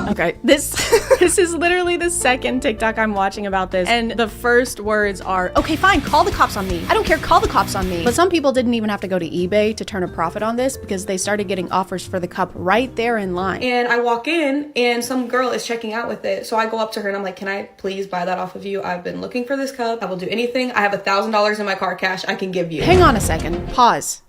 Okay, this is literally the second TikTok I'm watching about this, and the first words are, okay, fine, call the cops on me. I don't care, call the cops on me. But some people didn't even have to go to eBay to turn a profit on this because they started getting offers for the cup right there in line. And I walk in and some girl is checking out with it. So I go up to her and I'm like, can I please buy that off of you? I've been looking for this cup. I will do anything. I have $1,000 in my car cash I can give you. Hang on a second, pause.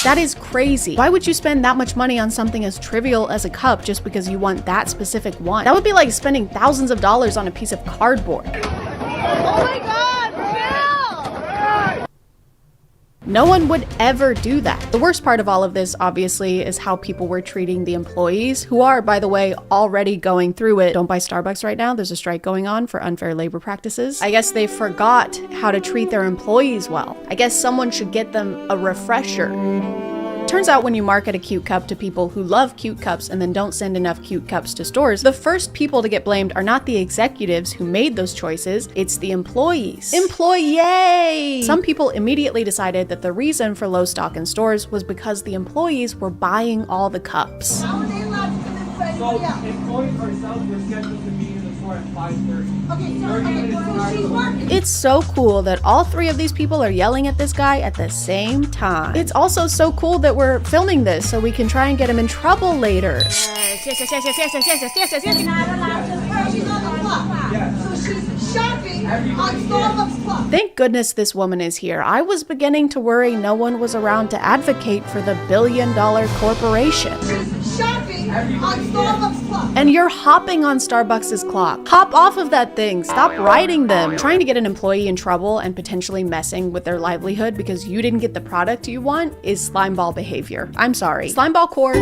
That is crazy. Why would you spend that much money on something as trivial as a cup just because you want that specific one? That would be like spending thousands of dollars on a piece of cardboard. Oh my God, Bill! No one would ever do that. The worst part of all of this, obviously, is how people were treating the employees, who are, by the way, already going through it. Don't buy Starbucks right now. There's a strike going on for unfair labor practices. I guess they forgot how to treat their employees well. I guess someone should get them a refresher. Turns out when you market a cute cup to people who love cute cups and then don't send enough cute cups to stores, the first people to get blamed are not the executives who made those choices, it's the employees. Employee! Some people immediately decided that the reason for low stock in stores was because the employees were buying all the cups. How would they So employees ourselves were scheduled to be in the store at 5:30. Okay, so she's working. It's so cool that all three of these people are yelling at this guy at the same time. It's also so cool that we're filming this so we can try and get him in trouble later. She's on the clock. So she's shopping on Starbucks clock. Thank goodness this woman is here. I was beginning to worry no one was around to advocate for the billion-dollar corporation. She's shopping on Starbucks clock. And you're hopping on Starbucks' clock. Hop off of that thing. Stop riding them. Trying to get an employee in trouble and potentially messing with their livelihood because you didn't get the product you want is slimeball behavior. I'm sorry. Slimeball court.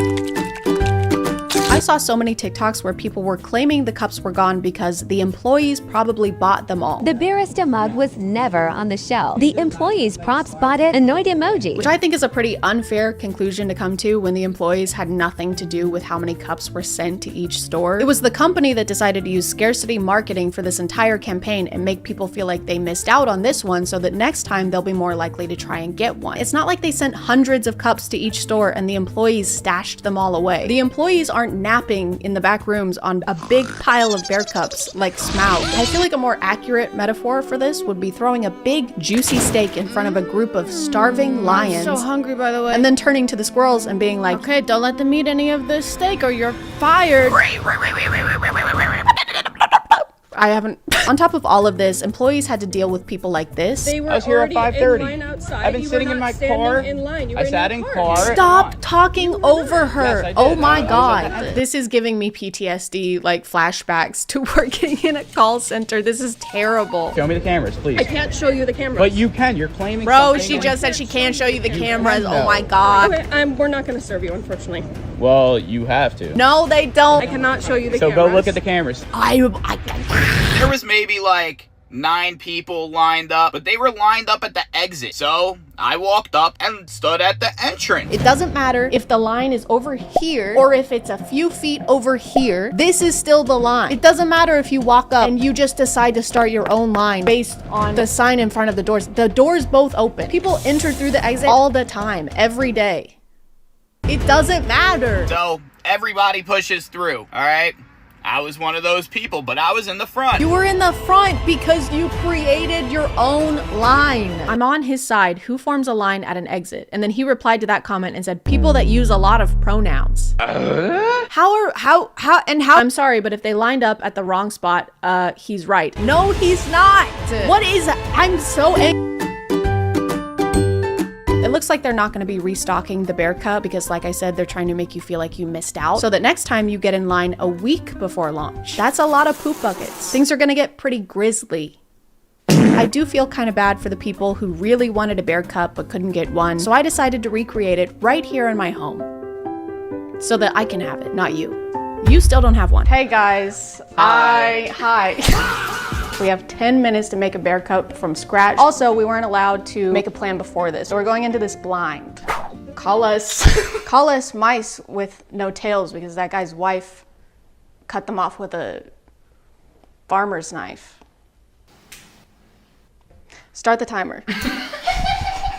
I saw so many TikToks where people were claiming the cups were gone because the employees probably bought them all. The barista mug was never on the shelf. The employees' props bought it, annoyed emoji. Which I think is a pretty unfair conclusion to come to when the employees had nothing to do with how many cups were sent to each store. It was the company that decided to use scarcity marketing for this entire campaign and make people feel like they missed out on this one so that next time they'll be more likely to try and get one. It's not like they sent hundreds of cups to each store and the employees stashed them all away. The employees aren't napping in the back rooms on a big pile of bear cups like Smaug. I feel like a more accurate metaphor for this would be throwing a big juicy steak in front of a group of starving lions. I'm so hungry, by the way. And then turning to the squirrels and being like, okay, don't let them eat any of this steak or you're fired. I haven't. On top of all of this, employees had to deal with people like this. I was here at 5:30. I've been sitting in my car. I sat in car. Stop talking over her. Yes, oh my god. This is giving me PTSD, like flashbacks to working in a call center. This is terrible. Show me the cameras, please. I can't show you the cameras. But you can. You're claiming Bro, something. she just said she can't show you the cameras. can, Oh my though. god. Okay, we're not going to serve you, unfortunately. Well, you have to. No, they don't. I cannot show you the So cameras. go look at the cameras. There was maybe like 9 people lined up, but they were lined up at the exit. So I walked up and stood at the entrance. It doesn't matter if the line is over here or if it's a few feet over here. This is still the line. It doesn't matter if you walk up and you just decide to start your own line based on the sign in front of the doors. The doors both open. People enter through the exit all the time, every day. It doesn't matter. So everybody pushes through, all right? I was one of those people, but I was in the front. You were in the front because you created your own line. I'm on his side. Who forms a line at an exit? And then he replied to that comment and said, people that use a lot of pronouns. How, I'm sorry, but if they lined up at the wrong spot, he's right. No, he's not. What is, I'm so angry. It looks like they're not going to be restocking the bear cup because, like I said, they're trying to make you feel like you missed out so that next time you get in line a week before launch. That's a lot of poop buckets. Things are going to get pretty grisly. I do feel kind of bad for the people who really wanted a bear cup but couldn't get one, so I decided to recreate it right here in my home so that I can have it, not you. You still don't have one. Hey guys, hi. We have 10 minutes to make a bear cup from scratch. Also, we weren't allowed to make a plan before this, so we're going into this blind. Call us mice with no tails because that guy's wife cut them off with a farmer's knife. Start the timer.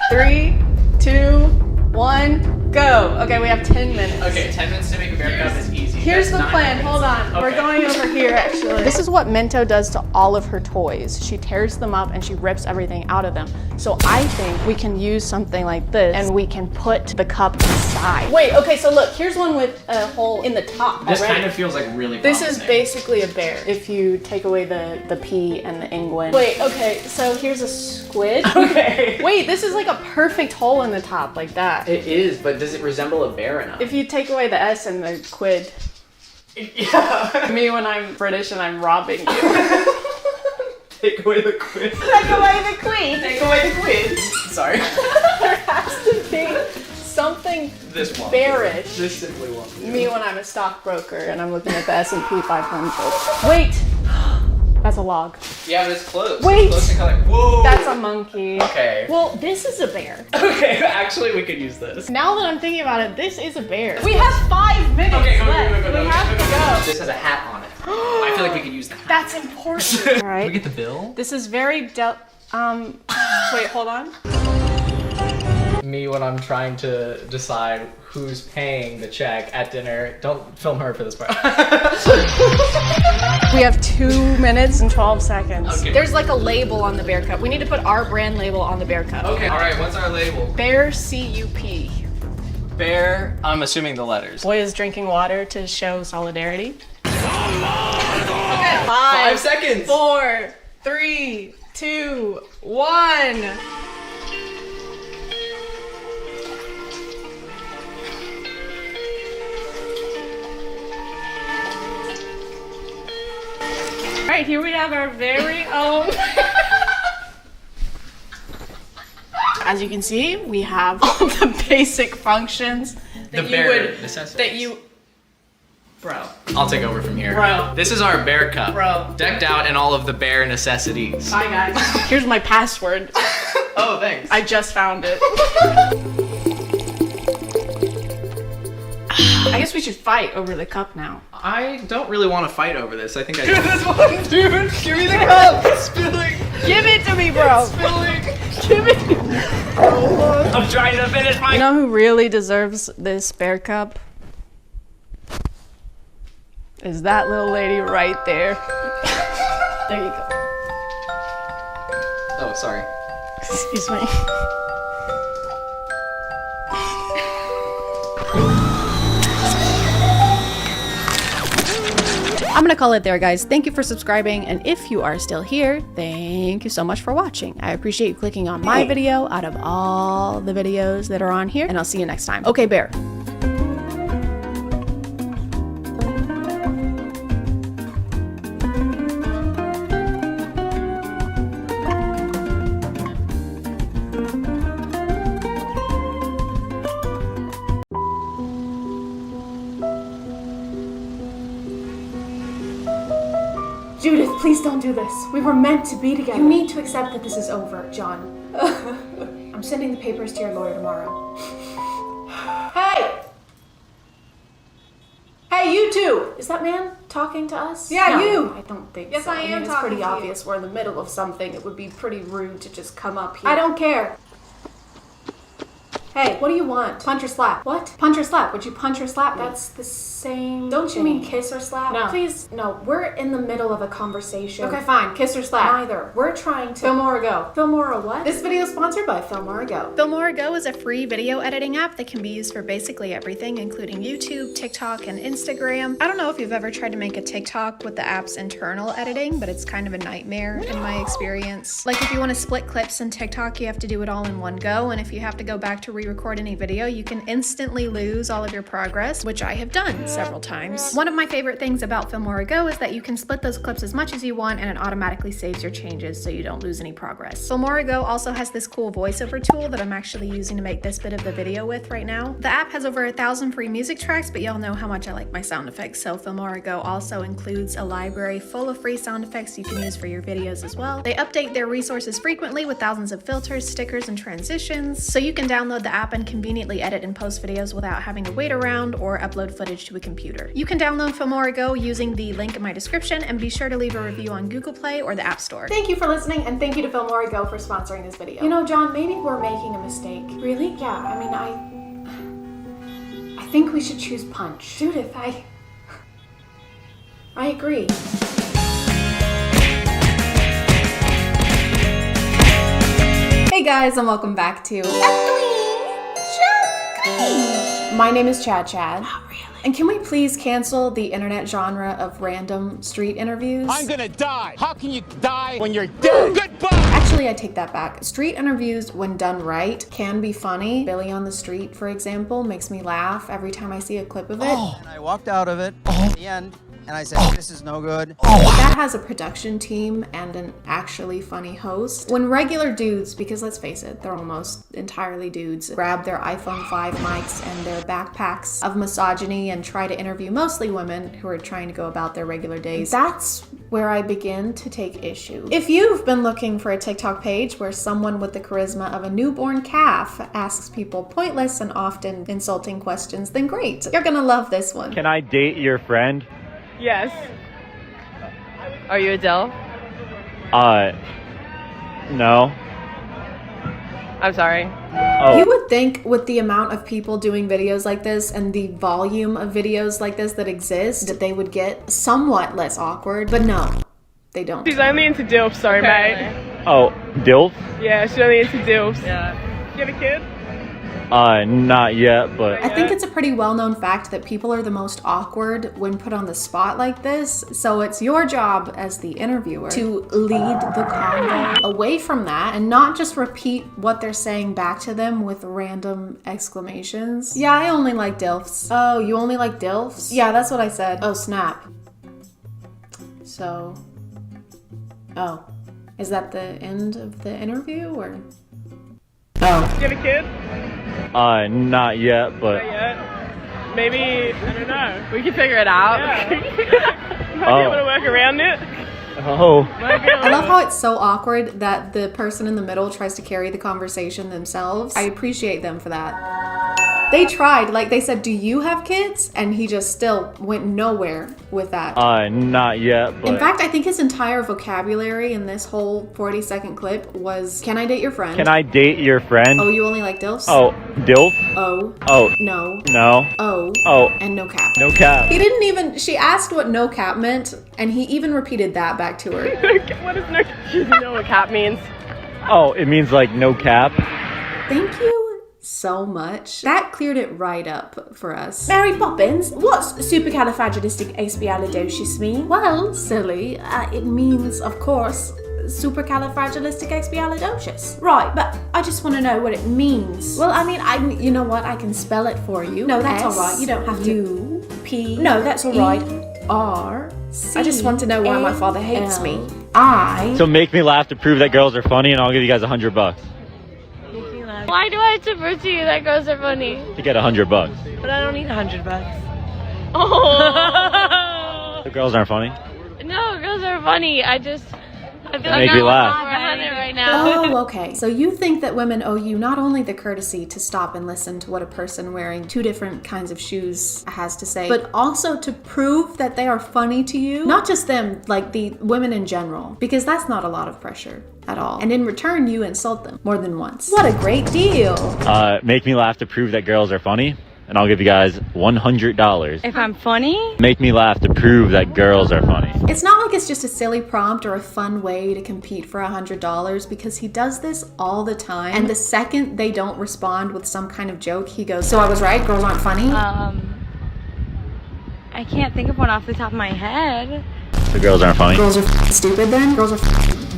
3, 2, 1, go. Okay, we have 10 minutes. Okay, 10 minutes to make a bear cup is easy. Here's the plan, hold on. Okay. We're going over here actually. This is what Minto does to all of her toys. She tears them up and she rips everything out of them. So I think we can use something like this and we can put the cup inside. Wait, okay, so look, here's one with a hole in the top This already. kind of feels like really This promising. is basically a bear if you take away the P and the inguin. Wait, okay, so here's a squid. Okay. Wait, this is like a perfect hole in the top like that. It is, but does it resemble a bear enough? If you take away the S and the quid. Yeah. Me when I'm British and I'm robbing you. Take away the quid. Take away the quid. Take away the quid. Sorry. There has to be something This one. bearish. This simply won't. Me when I'm a stockbroker and I'm looking at the S&P 500. Wait. That's a log. Yeah, but it's close. Wait. It's close to color. Whoa. That's a monkey. Okay. Well, this is a bear. Okay, actually we could use this. Now that I'm thinking about it, this is a bear. We have 5 minutes left. We have to go. This has a hat on it. I feel like we could use that. That's important. All Can we right. get the bill? This is very wait, hold on. me when I'm trying to decide who's paying the check at dinner. Don't film her for this part. We have 2 minutes and 12 seconds. Okay. There's like a label on the bear cup. We need to put our brand label on the bear cup. Okay, all right, what's our label? Bear C-U-P. Bear, I'm assuming the letters. Boy is drinking water to show solidarity. Okay, 5 seconds. 4, 3, 2, 1. All right, here we have our very own. As you can see, we have all the basic functions that Bro. I'll take over from here. Bro. This is our bear cup. Bro. Decked out in all of the bear necessities. Bye guys. Here's my password. Oh, thanks. I just found it. I guess we should fight over the cup now. I don't really want to fight over this. I think I Dude, this one, dude. Give me the cup. It's spilling. Give it to me, bro. It's spilling. Give it. I'm trying to finish my. You know who really deserves this bear cup? Is that little lady right there. There you go. Oh, sorry. Excuse me. I'm gonna call it there, guys. Thank you for subscribing, and if you are still here, thank you so much for watching. I appreciate you clicking on my video out of all the videos that are on here, and I'll see you next time. Okay, bear. Judith, please don't do this. We were meant to be together. You need to accept that this is over, John. I'm sending the papers to your lawyer tomorrow. Hey! Hey, you two! Is that man talking to us? Yeah, No, you! I don't think Yes, so. I am It's talking pretty to you. obvious we're in the middle of something. It would be pretty rude to just come up here. I don't care. Hey, what do you want? Punch or slap? What? Punch or slap? Would you punch or slap me? That's the same. Don't you mean kiss or slap? No. Please, no. We're in the middle of a conversation. Okay, fine. Kiss or slap? Neither. We're trying to. Film or go. Filmora what? This video is sponsored by Filmora Go. Filmora Go is a free video editing app that can be used for basically everything, including YouTube, TikTok, and Instagram. I don't know if you've ever tried to make a TikTok with the app's internal editing, but it's kind of a nightmare in my experience. Like if you want to split clips in TikTok, you have to do it all in one go, and if you have to go back to re-record any video, you can instantly lose all of your progress, which I have done several times. One of my favorite things about Filmora Go is that you can split those clips as much as you want, and it automatically saves your changes so you don't lose any progress. Filmora Go also has this cool voiceover tool that I'm actually using to make this bit of the video with right now. The app has over 1,000 free music tracks, but y'all know how much I like my sound effects, so Filmora Go also includes a library full of free sound effects you can use for your videos as well. They update their resources frequently with thousands of filters, stickers, and transitions, so you can download the app and conveniently edit and post videos without having to wait around or upload footage to a computer. You can download Filmora Go using the link in my description, and be sure to leave a review on Google Play or the App Store. Thank you for listening, and thank you to Filmora Go for sponsoring this video. You know, John, maybe we're making a mistake. Really? Yeah, I mean, I think we should choose punch. Judith, I agree. Hey guys, and welcome back to My name is ChadChad. Not really. And can we please cancel the internet genre of random street interviews? I'm gonna die. How can you die when you're dead? Goodbye. Actually, I take that back. Street interviews, when done right, can be funny. Billy on the Street, for example, makes me laugh every time I see a clip of it. And I walked out of it at the end, and I said, this is no good. That has a production team and an actually funny host. When regular dudes, because let's face it, they're almost entirely dudes, grab their iPhone 5 mics and their backpacks of misogyny and try to interview mostly women who are trying to go about their regular days, that's where I begin to take issue. If you've been looking for a TikTok page where someone with the charisma of a newborn calf asks people pointless and often insulting questions, then great. You're gonna love this one. Can I date your friend? Yes. Are you Adele? No. I'm sorry. You would think with the amount of people doing videos like this and the volume of videos like this that exist that they would get somewhat less awkward, but no, they don't. She's only into DILF, sorry mate. Oh, DILF? Yeah, she's only into DILFs. Yeah. Do you have a kid? Not yet, but... I think it's a pretty well-known fact that people are the most awkward when put on the spot like this, so it's your job as the interviewer to lead the convo away from that and not just repeat what they're saying back to them with random exclamations. Yeah, I only like DILFs. Oh, you only like DILFs? Yeah, that's what I said. Oh, snap. So... Oh. Is that the end of the interview, or...? Oh. Do you have a kid? Not yet, but... Not yet. Maybe, I don't know. We can figure it out. Yeah. Might be able to work around it. Oh. I love how it's so awkward that the person in the middle tries to carry the conversation themselves. I appreciate them for that. They tried, like they said, do you have kids? And he just still went nowhere with that. Not yet, but... In fact, I think his entire vocabulary in this whole 40-second clip was, can I date your friend? Can I date your friend? Oh, you only like DILFs? Oh, DILF? Oh. Oh. No. No. Oh. Oh. And no cap. No cap. He didn't even, she asked what no cap meant, and he even repeated that back to her. What is no cap? Do you know what cap means? Oh, it means like no cap. Thank you so much. That cleared it right up for us. Mary Poppins, what's supercalifragilisticexpialidocious mean? Well, silly, it means, of course, supercalifragilisticexpialidocious. Right, but I just want to know what it means. Well, I mean, you know what? I can spell it for you. No, that's all right. You don't have to. U-P. No, that's all right. R-C. I just want to know why my father hates me. So make me laugh to prove that girls are funny, and I'll give you guys $100. Why do I have to prove to you that girls are funny? To get $100. But I don't need $100. Oh. The girls aren't funny? No, girls are funny. I feel like make me laugh. We're on it right now. Oh, okay. So you think that women owe you not only the courtesy to stop and listen to what a person wearing two different kinds of shoes has to say, but also to prove that they are funny to you? Not just them, like the women in general, because that's not a lot of pressure at all. And in return, you insult them more than once. What a great deal. Make me laugh to prove that girls are funny, and I'll give you guys $100. If I'm funny? Make me laugh to prove that girls are funny. It's not like it's just a silly prompt or a fun way to compete for $100, because he does this all the time. And the second they don't respond with some kind of joke, he goes, so I was right, girls aren't funny? I can't think of one off the top of my head. The girls aren't funny? Girls are stupid then? Girls are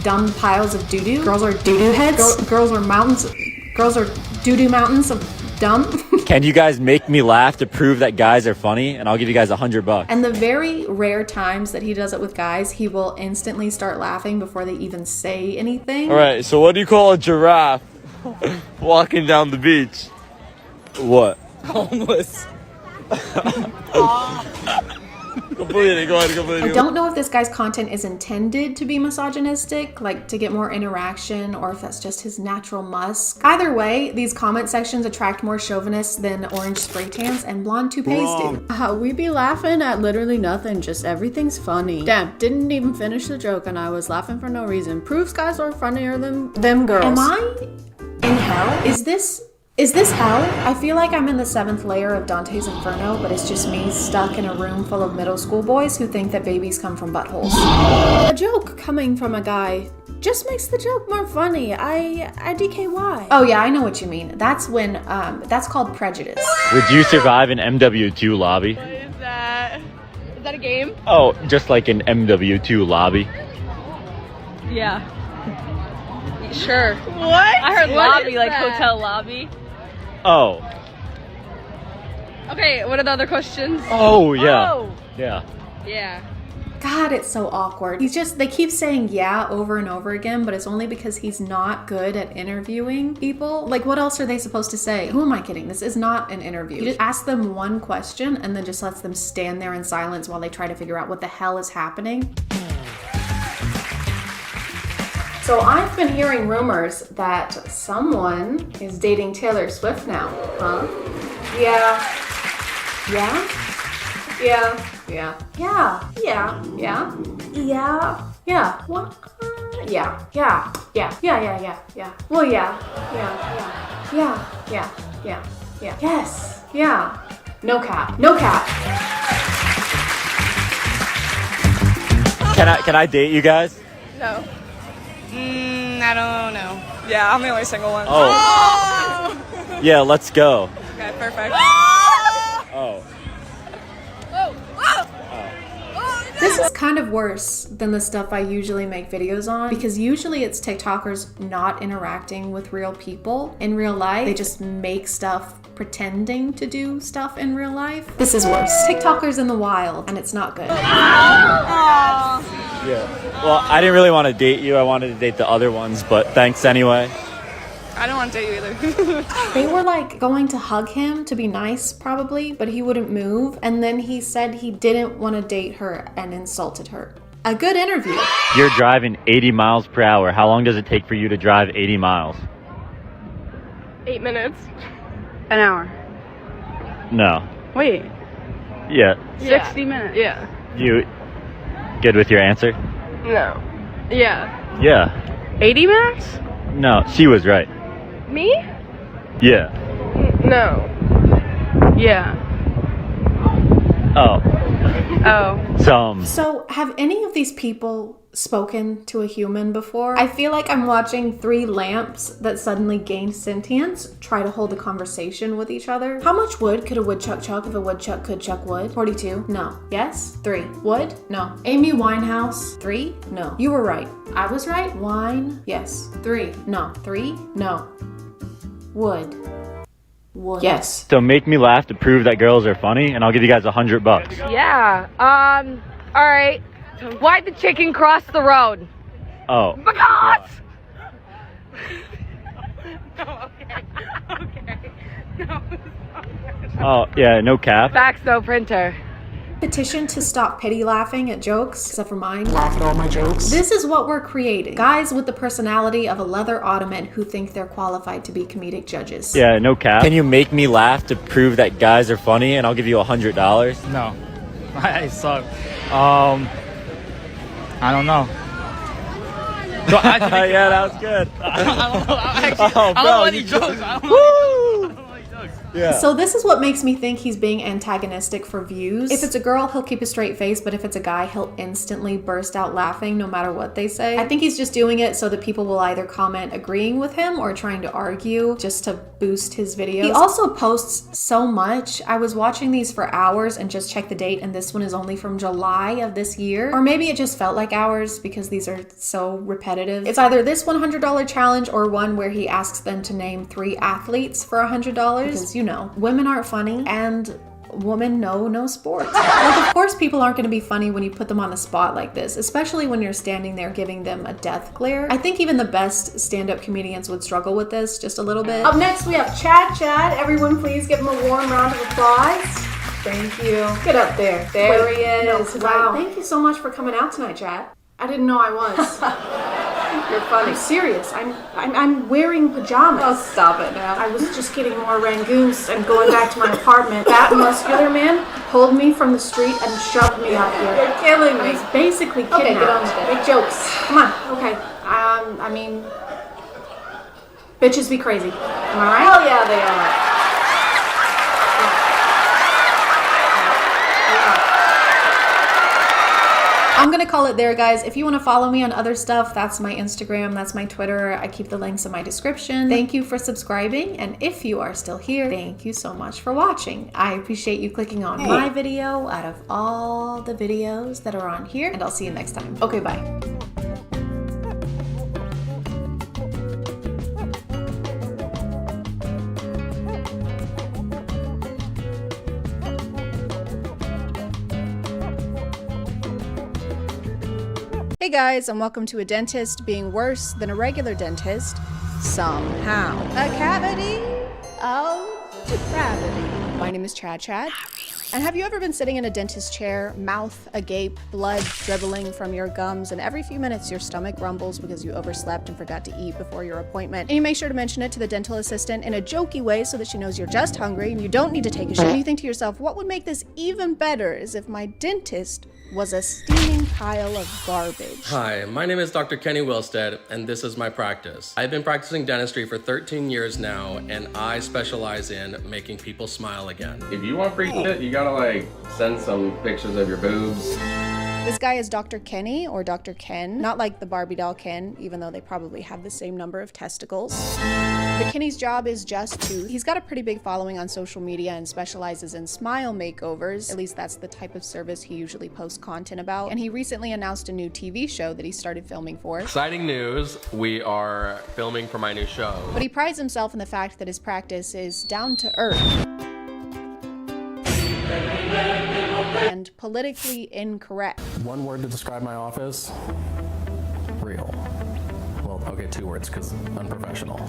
dumb piles of doo-doo? Girls are doo-doo heads? Girls are mountains. Girls are doo-doo mountains of dumb? Can you guys make me laugh to prove that guys are funny? And I'll give you guys $100. And the very rare times that he does it with guys, he will instantly start laughing before they even say anything. All right, so what do you call a giraffe walking down the beach? What? Homeless. Completely, go ahead, completely. I don't know if this guy's content is intended to be misogynistic, like to get more interaction, or if that's just his natural musk. Either way, these comment sections attract more chauvinists than orange spray tans and blonde toupees do. We be laughing at literally nothing, just everything's funny. Damn, didn't even finish the joke and I was laughing for no reason. Proves guys are funnier than them girls. Am I in hell? Is this hell? I feel like I'm in the 7th layer of Dante's Inferno, but it's just me stuck in a room full of middle school boys who think that babies come from buttholes. A joke coming from a guy just makes the joke more funny. I DKY. Oh yeah, I know what you mean. That's when, that's called prejudice. Would you survive an MW2 lobby? What is that? Is that a game? Oh, just like an MW2 lobby. Yeah. Sure. What? I heard What lobby, is like that? hotel lobby. Oh. Okay, what are the other questions? Oh, yeah. Oh. Yeah. Yeah. God, it's so awkward. They keep saying yeah over and over again, but it's only because he's not good at interviewing people. Like, what else are they supposed to say? Who am I kidding? This is not an interview. He just asks them one question and then just lets them stand there in silence while they try to figure out what the hell is happening. So I've been hearing rumors that someone is dating Taylor Swift now, huh? Yeah. Yeah? Yeah. Yeah. Yeah. Yeah. Yeah. Yeah. Yeah. What? Yeah. Yeah. Yeah. Yeah. Yeah. Yeah. Yeah. Well, yeah. Yeah. Yeah. Yeah. Yes. Yeah. No cap. No cap. Can I date you guys? No. I don't know. Yeah, I'm the only single one. Oh. Yeah, let's go. Okay, perfect. Oh. This is kind of worse than the stuff I usually make videos on, because usually it's TikTokers not interacting with real people in real life. They just make stuff pretending to do stuff in real life. This is worse. TikTokers in the wild, and it's not good. Yeah. Well, I didn't really want to date you. I wanted to date the other ones, but thanks anyway. I don't want to date you either. They were like going to hug him to be nice probably, but he wouldn't move. And then he said he didn't want to date her and insulted her. A good interview. You're driving 80 miles per hour. How long does it take for you to drive 80 miles? 8 minutes. An hour. No. Wait. Yeah. 60 minutes. Yeah. You good with your answer? No. Yeah. Yeah. 80 minutes? No, she was right. Me? Yeah. No. Yeah. Oh. Oh. So have any of these people spoken to a human before? I feel like I'm watching three lamps that suddenly gain sentience try to hold a conversation with each other. How much wood could a woodchuck chuck if a woodchuck could chuck wood? 42? No. Yes? 3. Wood? No. Amy Winehouse? 3? No. You were right. I was right. Wine? Yes. 3. No. 3? No. Wood. Wood. Yes. So make me laugh to prove that girls are funny, and I'll give you guys $100. Yeah. All right. Why'd the chicken cross the road? Oh. Because. No, okay. No. Oh, yeah, no cap. Fax no printer. Petition to stop pity laughing at jokes, except for mine. Laugh at all my jokes. This is what we're creating. Guys with the personality of a leather ottoman who think they're qualified to be comedic judges. Yeah, no cap. Can you make me laugh to prove that guys are funny, and I'll give you $100? No. I suck. I don't know. So yeah, that was good. I don't know. I don't know any jokes. Yeah. So this is what makes me think he's being antagonistic for views. If it's a girl, he'll keep a straight face, but if it's a guy, he'll instantly burst out laughing no matter what they say. I think he's just doing it so that people will either comment agreeing with him or trying to argue just to boost his videos. He also posts so much. I was watching these for hours and just checked the date, and this one is only from July of this year. Or maybe it just felt like hours because these are so repetitive. It's either this $100 challenge or one where he asks them to name 3 athletes for $100 because, you know, women aren't funny and women know no sports. Like, of course people aren't going to be funny when you put them on the spot like this, especially when you're standing there giving them a death glare. I think even the best stand-up comedians would struggle with this just a little bit. Up next we have ChadChad. Everyone please give him a warm round of applause. Thank you. Get up there. There he is. No, wow. Thank you so much for coming out tonight, Chad. I didn't know I was. You're funny. I'm serious. I'm wearing pajamas. Oh, stop it now. I was just getting more rangoons and going back to my apartment. That muscular man pulled me from the street and shoved me out here. You're killing me. I was basically kidnapped. Okay, get on with it. Big jokes. Come on. Okay. I mean, bitches be crazy. Am I right? Hell yeah, they are. I'm gonna call it there, guys. If you want to follow me on other stuff, that's my Instagram, that's my Twitter. I keep the links in my description. Thank you for subscribing, and if you are still here, thank you so much for watching. I appreciate you clicking on my video out of all the videos that are on here, and I'll see you next time. Okay, bye. Hey guys, and welcome to a dentist being worse than a regular dentist somehow. A cavity of depravity. My name is ChadChad. And have you ever been sitting in a dentist chair, mouth agape, blood dribbling from your gums, and every few minutes your stomach rumbles because you overslept and forgot to eat before your appointment? And you make sure to mention it to the dental assistant in a jokey way so that she knows you're just hungry and you don't need to take a shit. And you think to yourself, what would make this even better is if my dentist was a steaming pile of garbage. Hi, my name is Dr. Kenny Wilstead, and this is my practice. I've been practicing dentistry for 13 years now, and I specialize in making people smile again. If you want free shit, you gotta like send some pictures of your boobs. This guy is Dr. Kenny, or Dr. Ken, not like the Barbie doll Ken, even though they probably have the same number of testicles. But Kenny's job is just to, he's got a pretty big following on social media and specializes in smile makeovers. At least that's the type of service he usually posts content about. And he recently announced a new TV show that he started filming for. Exciting news, we are filming for my new show. But he prides himself in the fact that his practice is down to earth and politically incorrect. One word to describe my office: real. Well, okay, 2 words, because unprofessional.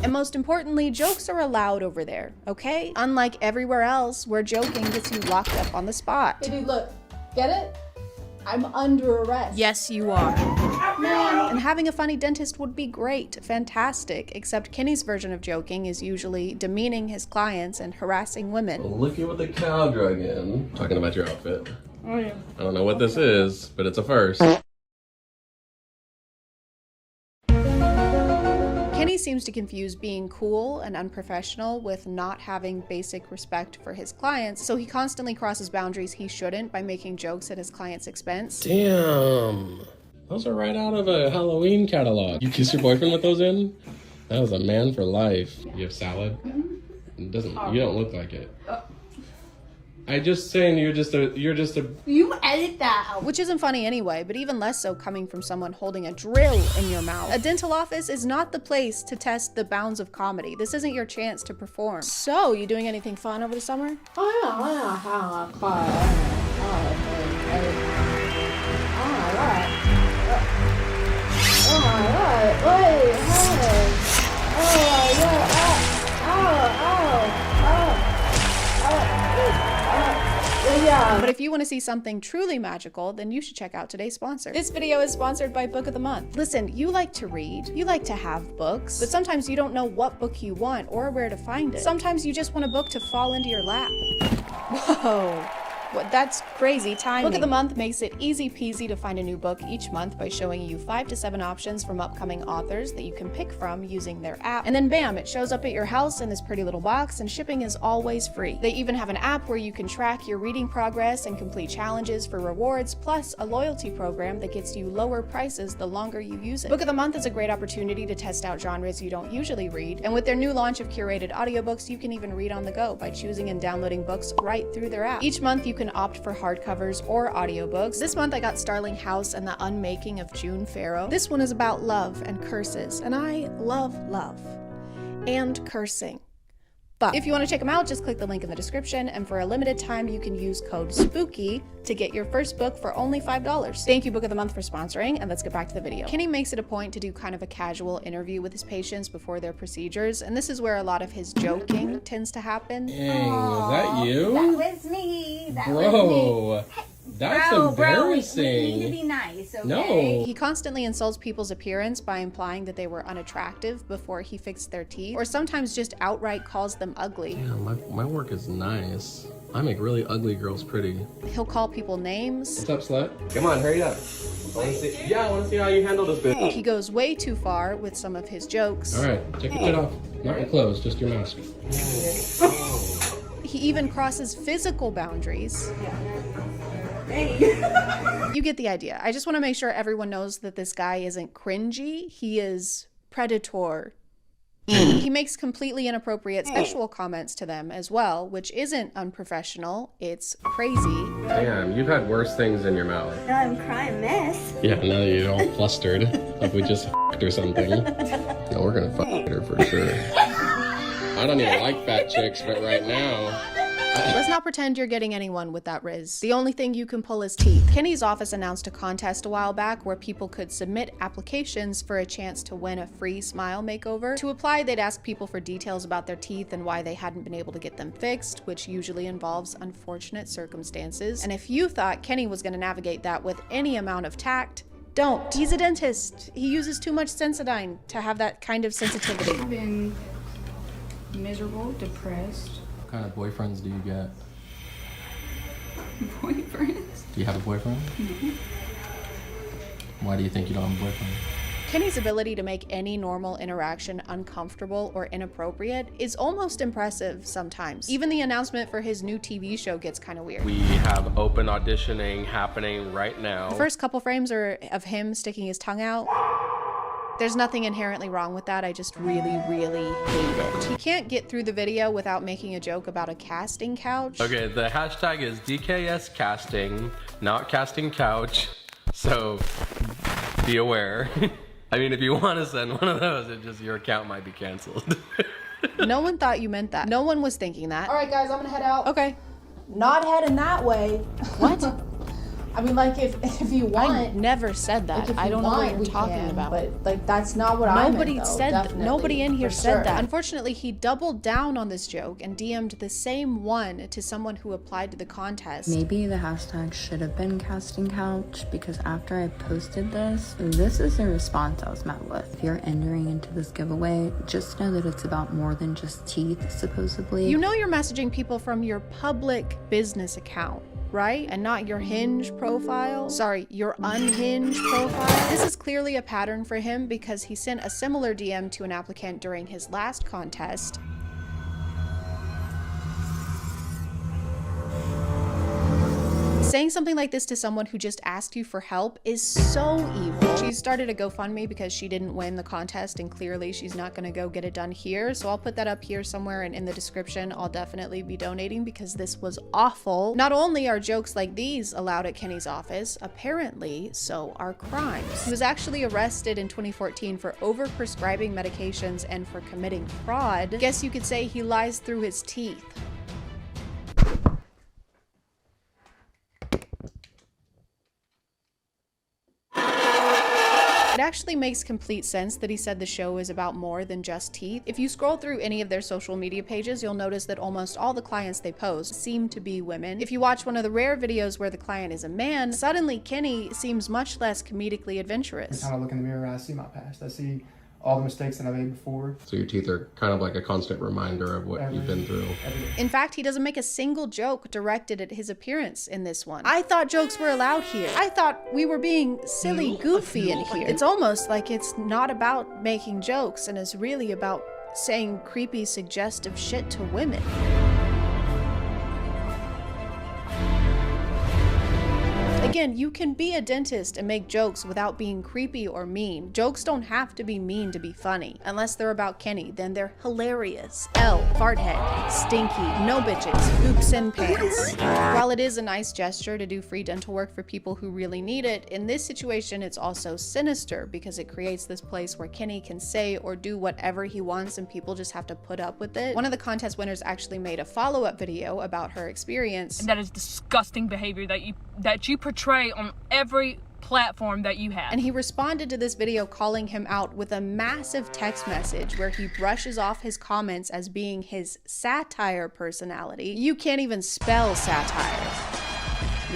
And most importantly, jokes are allowed over there, okay? Unlike everywhere else where joking gets you locked up on the spot. Hey dude, look, get it? I'm under arrest. Yes, you are. And having a funny dentist would be great, fantastic, except Kenny's version of joking is usually demeaning his clients and harassing women. Look at what the cow drug in. Talking about your outfit. Oh yeah. I don't know what this is, but it's a first. Kenny seems to confuse being cool and unprofessional with not having basic respect for his clients, so he constantly crosses boundaries he shouldn't by making jokes at his clients' expense. Damn. Those are right out of a Halloween catalog. You kiss your boyfriend with those in? That was a man for life. You have salad? It doesn't, you don't look like it. I just saying you're just a You edit that out. Which isn't funny anyway, but even less so coming from someone holding a drill in your mouth. A dental office is not the place to test the bounds of comedy. This isn't your chance to perform. So, you doing anything fun over the summer? Oh yeah, Yeah. But if you want to see something truly magical, then you should check out today's sponsor. This video is sponsored by Book of the Month. Listen, you like to read, you like to have books, but sometimes you don't know what book you want or where to find it. Sometimes you just want a book to fall into your lap. Whoa. What, that's crazy timing. Book of the Month makes it easy peasy to find a new book each month by showing you 5 to 7 options from upcoming authors that you can pick from using their app. And then bam, it shows up at your house in this pretty little box, and shipping is always free. They even have an app where you can track your reading progress and complete challenges for rewards, plus a loyalty program that gets you lower prices the longer you use it. Book of the Month is a great opportunity to test out genres you don't usually read, and with their new launch of curated audiobooks, you can even read on the go by choosing and downloading books right through their app. Each month you can opt for hardcovers or audiobooks. This month I got Starling House and the Unmaking of June Farrow. This one is about love and curses, and I love love and cursing. But if you want to check them out, just click the link in the description, and for a limited time you can use code SPOOKY to get your first book for only $5. Thank you, Book of the Month, for sponsoring, and let's get back to the video. Kenny makes it a point to do kind of a casual interview with his patients before their procedures, and this is where a lot of his joking tends to happen. Dang, was that you? That was me. That was Bro, that's embarrassing. We need to be nice, okay? No. He constantly insults people's appearance by implying that they were unattractive before he fixed their teeth, or sometimes just outright calls them ugly. Yeah, my work is nice. I make really ugly girls pretty. He'll call people names. What's up, slut? Come on, hurry up. I want to see how you handle this bitch. He goes way too far with some of his jokes. All right, take your shit off. Not your clothes, just your mask. He even crosses physical boundaries. You get the idea. I just want to make sure everyone knows that this guy isn't cringy. He is predator. He makes completely inappropriate sexual comments to them as well, which isn't unprofessional. It's crazy. Damn, you've had worse things in your mouth. Now I'm crying mess. Yeah, now that you're all flustered, like we just f***ed or something. No, we're gonna f*** her for sure. I don't even like fat chicks, but right now. Let's not pretend you're getting anyone with that Riz. The only thing you can pull is teeth. Kenny's office announced a contest a while back where people could submit applications for a chance to win a free smile makeover. To apply, they'd ask people for details about their teeth and why they hadn't been able to get them fixed, which usually involves unfortunate circumstances. And if you thought Kenny was going to navigate that with any amount of tact, don't. He's a dentist. He uses too much Sensodyne to have that kind of sensitivity. I've been miserable, depressed. What kind of boyfriends do you get? Boyfriends? Do you have a boyfriend? No. Why do you think you don't have a boyfriend? Kenny's ability to make any normal interaction uncomfortable or inappropriate is almost impressive sometimes. Even the announcement for his new TV show gets kind of weird. We have open auditioning happening right now. The first couple frames are of him sticking his tongue out. There's nothing inherently wrong with that, I just really hate it. He can't get through the video without making a joke about a casting couch. Okay, the hashtag is DKS casting, not casting couch, so be aware. I mean, if you want to send one of those, your account might be canceled. No one thought you meant that. No one was thinking that. All right, guys, I'm gonna head out. Okay. Not heading that way. What? I mean, like, if you want. I never said that. Like, I don't know what you're we talking can, about. But, like, that's not what I meant, Nobody though, said that. definitely, Nobody in here for said sure. that. Unfortunately, he doubled down on this joke and DM'd the same one to someone who applied to the contest. Maybe the hashtag should have been casting couch, because after I posted this is the response I was met with. If you're entering into this giveaway, just know that it's about more than just teeth, supposedly. You know you're messaging people from your public business account, right? And not your Hinge profile. Sorry, your unhinged profile. This is clearly a pattern for him because he sent a similar DM to an applicant during his last contest. Saying something like this to someone who just asked you for help is so evil. She started a GoFundMe because she didn't win the contest and clearly she's not gonna go get it done here. So I'll put that up here somewhere, and in the description, I'll definitely be donating because this was awful. Not only are jokes like these allowed at Kenny's office, apparently so are crimes. He was actually arrested in 2014 for overprescribing medications and for committing fraud. Guess you could say he lies through his teeth. It actually makes complete sense that he said the show is about more than just teeth. If you scroll through any of their social media pages, you'll notice that almost all the clients they post seem to be women. If you watch one of the rare videos where the client is a man, suddenly Kenny seems much less comedically adventurous. Every time I look in the mirror, I see my past. I see all the mistakes that I made before. So your teeth are kind of like a constant reminder of what you've been through. In fact, he doesn't make a single joke directed at his appearance in this one. I thought jokes were allowed here. I thought we were being silly goofy in here. It's almost like it's not about making jokes and is really about saying creepy, suggestive shit to women. Again, you can be a dentist and make jokes without being creepy or mean. Jokes don't have to be mean to be funny. Unless they're about Kenny, then they're hilarious. L, farthead, stinky, no bitches, oops and pants. While it is a nice gesture to do free dental work for people who really need it, in this situation it's also sinister because it creates this place where Kenny can say or do whatever he wants and people just have to put up with it. One of the contest winners actually made a follow-up video about her experience. And that is disgusting behavior that you portray on every platform that you have. And he responded to this video calling him out with a massive text message where he brushes off his comments as being his satire personality. You can't even spell satire.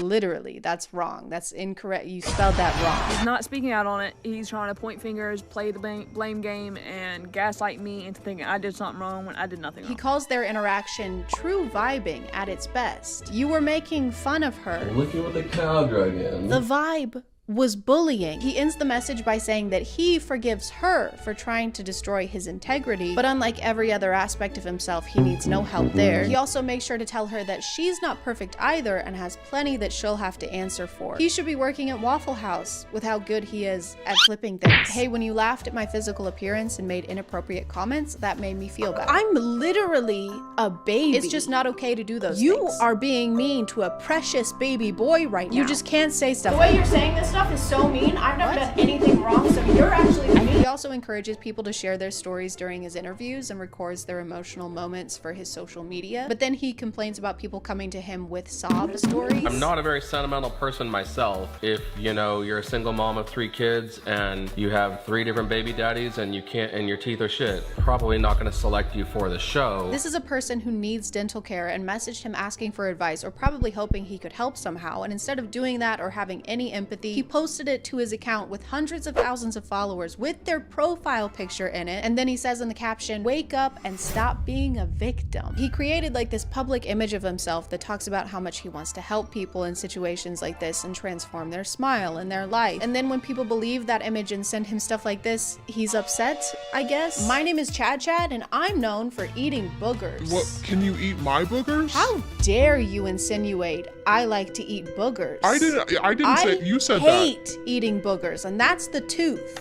Literally, that's wrong. That's incorrect. You spelled that wrong. He's not speaking out on it. He's trying to point fingers, play the blame game, and gaslight me into thinking I did something wrong when I did nothing wrong. He calls their interaction true vibing at its best. You were making fun of her. Look at what the cow drug in. The vibe was bullying. He ends the message by saying that he forgives her for trying to destroy his integrity, but unlike every other aspect of himself, he needs no help there. He also makes sure to tell her that she's not perfect either and has plenty that she'll have to answer for. He should be working at Waffle House with how good he is at flipping things. Hey, when you laughed at my physical appearance and made inappropriate comments, that made me feel bad. I'm literally a baby. It's just not okay to do those things. You are being mean to a precious baby boy right now. You just can't say stuff. The way you're saying this stuff stuff is so mean. I've never done anything wrong, so you're actually mean. He also encourages people to share their stories during his interviews and records their emotional moments for his social media. But then he complains about people coming to him with sob stories. I'm not a very sentimental person myself. If, you know, you're a single mom of 3 kids and you have 3 different baby daddies and your teeth are shit, probably not gonna select you for the show. This is a person who needs dental care and messaged him asking for advice or probably hoping he could help somehow. And instead of doing that or having any empathy, he posted it to his account with hundreds of thousands of followers with their profile picture in it. And then he says in the caption, "Wake up and stop being a victim." He created like this public image of himself that talks about how much he wants to help people in situations like this and transform their smile and their life. And then when people believe that image and send him stuff like this, he's upset, I guess. My name is ChadChad and I'm known for eating boogers. What, can you eat my boogers? How dare you insinuate I like to eat boogers? I didn't say, you said that. I hate eating boogers, and that's the tooth.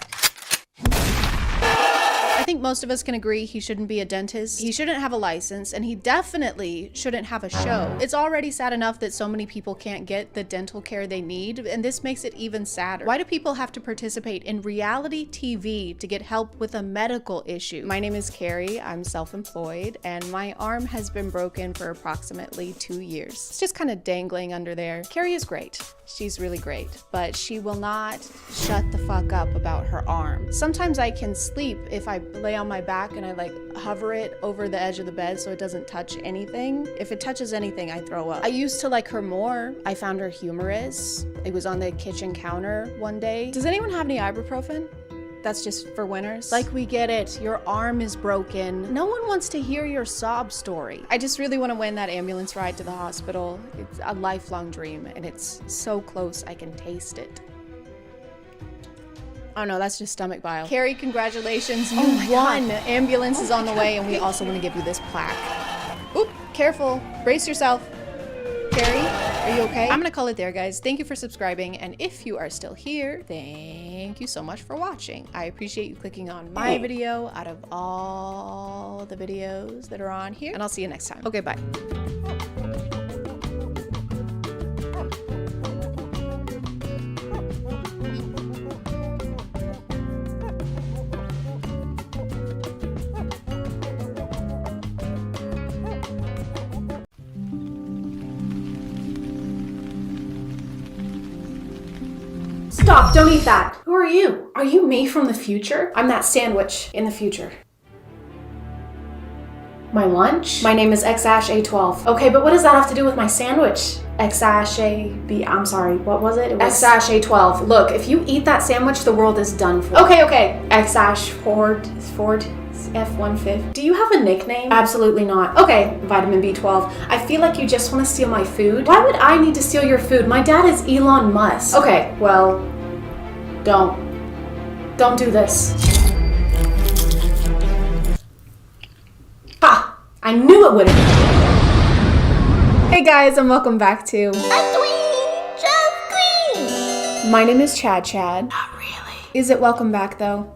I think most of us can agree he shouldn't be a dentist, he shouldn't have a license, and he definitely shouldn't have a show. It's already sad enough that so many people can't get the dental care they need, and this makes it even sadder. Why do people have to participate in reality TV to get help with a medical issue? My name is Carrie, I'm self-employed, and my arm has been broken for approximately 2 years. It's just kind of dangling under there. Carrie is great. She's really great, but she will not shut the fuck up about her arm. Sometimes I can sleep if I lay on my back and I like hover it over the edge of the bed so it doesn't touch anything. If it touches anything, I throw up. I used to like her more. I found her humorous. It was on the kitchen counter one day. Does anyone have any ibuprofen? That's just for winners. Like, we get it. Your arm is broken. No one wants to hear your sob story. I just really want to win that ambulance ride to the hospital. It's a lifelong dream, and it's so close I can taste it. Oh no, that's just stomach bile. Carrie, congratulations. You won. Ambulance is on the way, and we also want to give you this plaque. Oop, careful. Brace yourself. Carrie, are you okay? I'm gonna call it there, guys. Thank you for subscribing, and if you are still here, thank you so much for watching. I appreciate you clicking on my video out of all the videos that are on here, and I'll see you next time. Okay, bye. Stop, don't eat that. Who are you? Are you me from the future? I'm that sandwich in the future. My lunch? My name is X-A12. Okay, but what does that have to do with my sandwich? X-A-B, I'm sorry, what was it? It was X-A12. Look, if you eat that sandwich, the world is done for. Okay. X-Ford, F-150. Do you have a nickname? Absolutely not. Okay, vitamin B12. I feel like you just want to steal my food. Why would I need to steal your food? My dad is Elon Musk. Okay, well, don't do this. Ha! I knew it wouldn't. Hey guys, and welcome back to My name is ChadChad. Not really. Is it welcome back though?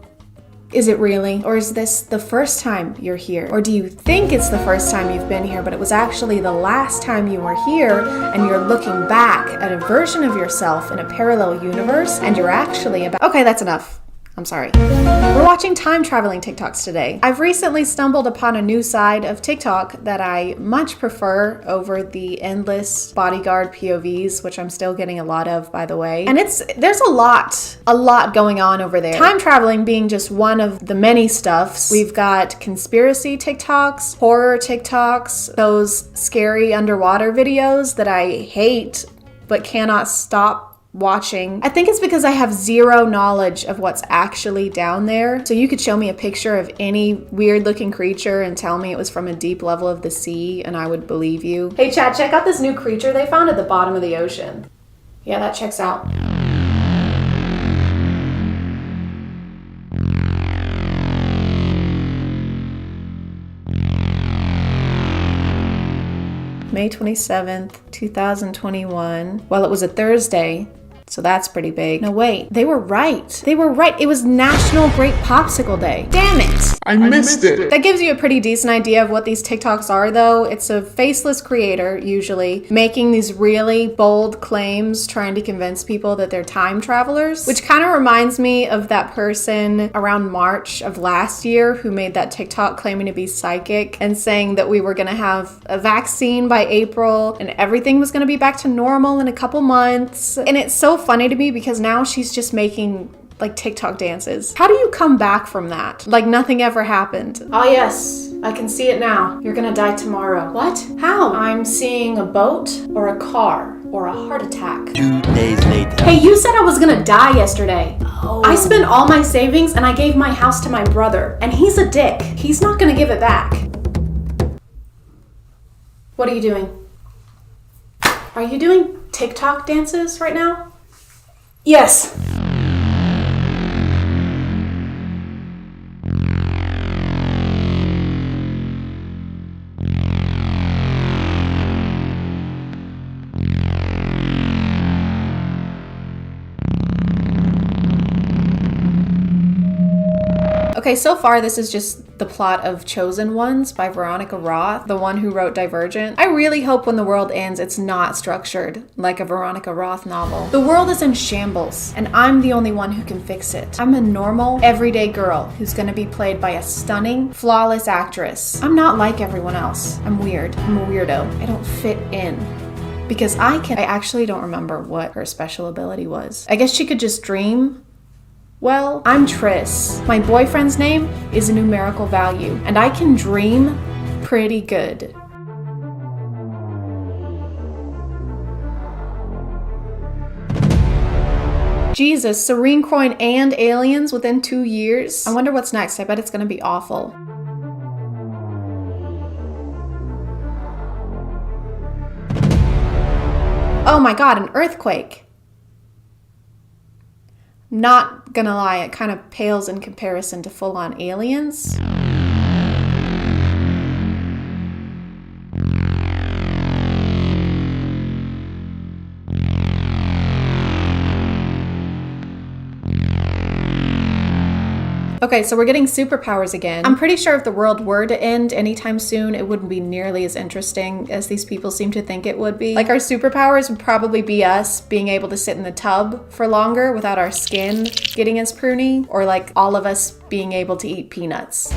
Is it really? Or is this the first time you're here? Or do you think it's the first time you've been here, but it was actually the last time you were here, and you're looking back at a version of yourself in a parallel universe, and you're actually about— Okay, that's enough. I'm sorry. We're watching time traveling TikToks today. I've recently stumbled upon a new side of TikTok that I much prefer over the endless bodyguard POVs, which I'm still getting a lot of, by the way. And there's a lot going on over there. Time traveling being just one of the many stuffs. We've got conspiracy TikToks, horror TikToks, those scary underwater videos that I hate but cannot stop watching. I think it's because I have zero knowledge of what's actually down there. So you could show me a picture of any weird looking creature and tell me it was from a deep level of the sea and I would believe you. Hey Chad, check out this new creature they found at the bottom of the ocean. Yeah, that checks out. May 27th, 2021. Well, it was a Thursday, so that's pretty big. No, wait, they were right. They were right. It was National Grape Popsicle Day. Damn it! I missed it. That gives you a pretty decent idea of what these TikToks are, though. It's a faceless creator, usually, making these really bold claims, trying to convince people that they're time travelers, which kind of reminds me of that person around March of last year who made that TikTok claiming to be psychic and saying that we were going to have a vaccine by April and everything was going to be back to normal in a couple months. And it's so funny to me because now she's just making like TikTok dances. How do you come back from that? Like nothing ever happened. Oh yes, I can see it now. You're gonna die tomorrow. What? How? I'm seeing a boat or a car or a heart attack. 2 days later. Hey, you said I was gonna die yesterday. Oh. I spent all my savings and I gave my house to my brother, and he's a dick. He's not gonna give it back. What are you doing? Are you doing TikTok dances right now? Yes. Okay, so far this is just the plot of Chosen Ones by Veronica Roth, the one who wrote Divergent. I really hope when the world ends it's not structured like a Veronica Roth novel. The world is in shambles, and I'm the only one who can fix it. I'm a normal, everyday girl who's gonna be played by a stunning, flawless actress. I'm not like everyone else. I'm weird. I'm a weirdo. I don't fit in. Because I actually don't remember what her special ability was. I guess she could just dream. Well, I'm Triss. My boyfriend's name is a numerical value, and I can dream pretty good. Jesus, Serene Coin and aliens within 2 years? I wonder what's next. I bet it's gonna be awful. Oh my god, an earthquake. Not gonna lie, it kind of pales in comparison to full-on aliens. Okay, so we're getting superpowers again. I'm pretty sure if the world were to end anytime soon, it wouldn't be nearly as interesting as these people seem to think it would be. Like, our superpowers would probably be us being able to sit in the tub for longer without our skin getting as pruny, or like all of us being able to eat peanuts.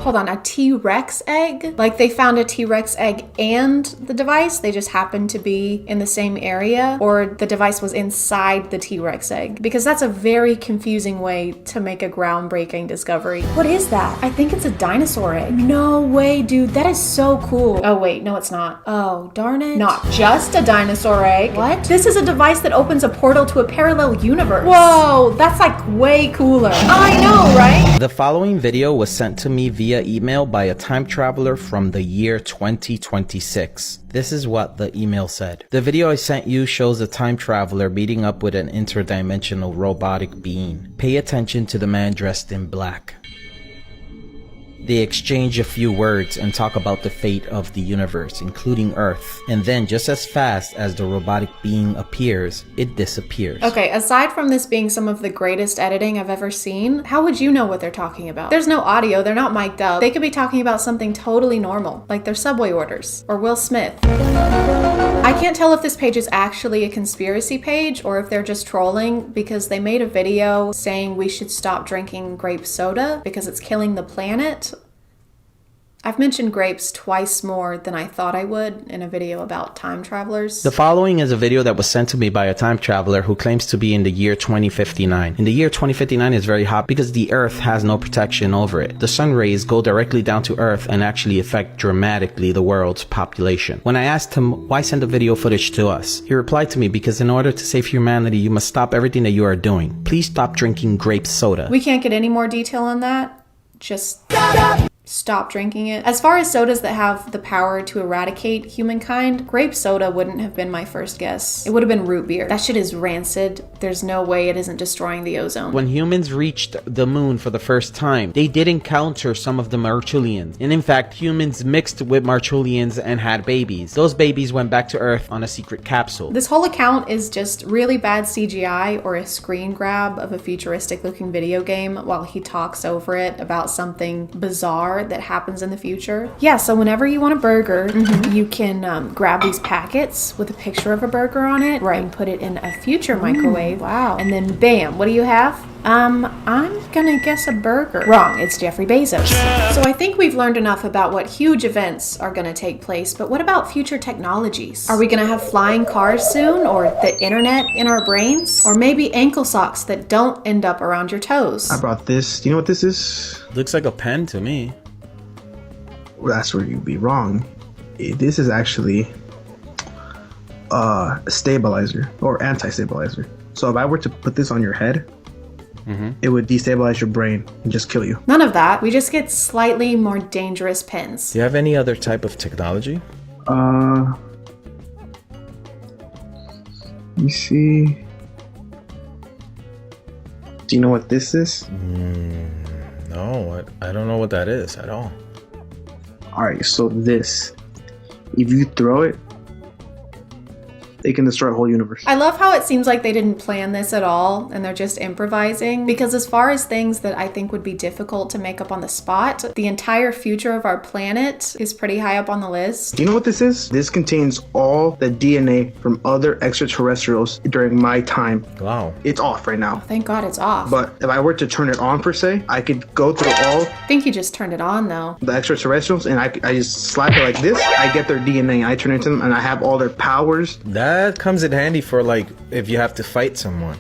Hold on, a T-Rex egg? Like they found a T-Rex egg and the device, they just happened to be in the same area, or the device was inside the T-Rex egg? Because that's a very confusing way to make a groundbreaking discovery. What is that? I think it's a dinosaur egg. No way, dude, that is so cool. Oh wait, no it's not. Oh, darn it. Not just a dinosaur egg. What? This is a device that opens a portal to a parallel universe. Whoa, that's like way cooler. I know, right? The following video was sent to me via email by a time traveler from the year 2026. This is what the email said. The video I sent you shows a time traveler meeting up with an interdimensional robotic being. Pay attention to the man dressed in black. They exchange a few words and talk about the fate of the universe, including Earth. And then, just as fast as the robotic being appears, it disappears. Okay, aside from this being some of the greatest editing I've ever seen, how would you know what they're talking about? There's no audio, they're not mic'd up. They could be talking about something totally normal, like their Subway orders, or Will Smith. I can't tell if this page is actually a conspiracy page or if they're just trolling, because they made a video saying we should stop drinking grape soda because it's killing the planet. I've mentioned grapes twice more than I thought I would in a video about time travelers. The following is a video that was sent to me by a time traveler who claims to be in the year 2059. In the year 2059 is very hot because the Earth has no protection over it. The sun rays go directly down to Earth and actually affect dramatically the world's population. When I asked him why send the video footage to us, he replied to me, because in order to save humanity, you must stop everything that you are doing. Please stop drinking grape soda. We can't get any more detail on that? Just... stop drinking it. As far as sodas that have the power to eradicate humankind, grape soda wouldn't have been my first guess. It would have been root beer. That shit is rancid. There's no way it isn't destroying the ozone. When humans reached the moon for the first time, they did encounter some of the Marchulians. And in fact, humans mixed with Marchulians and had babies. Those babies went back to Earth on a secret capsule. This whole account is just really bad CGI or a screen grab of a futuristic looking video game while he talks over it about something bizarre that happens in the future. Yeah, so whenever you want a burger, you can grab these packets with a picture of a burger on it, and put it in a future microwave. Wow. And then bam, what do you have? I'm gonna guess a burger. Wrong, it's Jeffrey Bezos. So I think we've learned enough about what huge events are gonna take place, but what about future technologies? Are we gonna have flying cars soon, or the internet in our brains? Or maybe ankle socks that don't end up around your toes? I brought this. Do you know what this is? Looks like a pen to me. Well, that's where you'd be wrong. This is actually a stabilizer or anti-stabilizer. So if I were to put this on your head, it would destabilize your brain and just kill you. None of that. We just get slightly more dangerous pens. Do you have any other type of technology? You see. Do you know what this is? No, I don't know what that is at all. Alright, so this. If you throw it, they can destroy a whole universe. I love how it seems like they didn't plan this at all and they're just improvising, because as far as things that I think would be difficult to make up on the spot, the entire future of our planet is pretty high up on the list. Do you know what this is? This contains all the DNA from other extraterrestrials during my time. Wow. It's off right now. Thank God it's off. But if I were to turn it on per se, I could go through all I think you just turned it on though. the extraterrestrials and I just slap it like this. I get their DNA, I turn it into them, and I have all their powers. That comes in handy for like if you have to fight someone.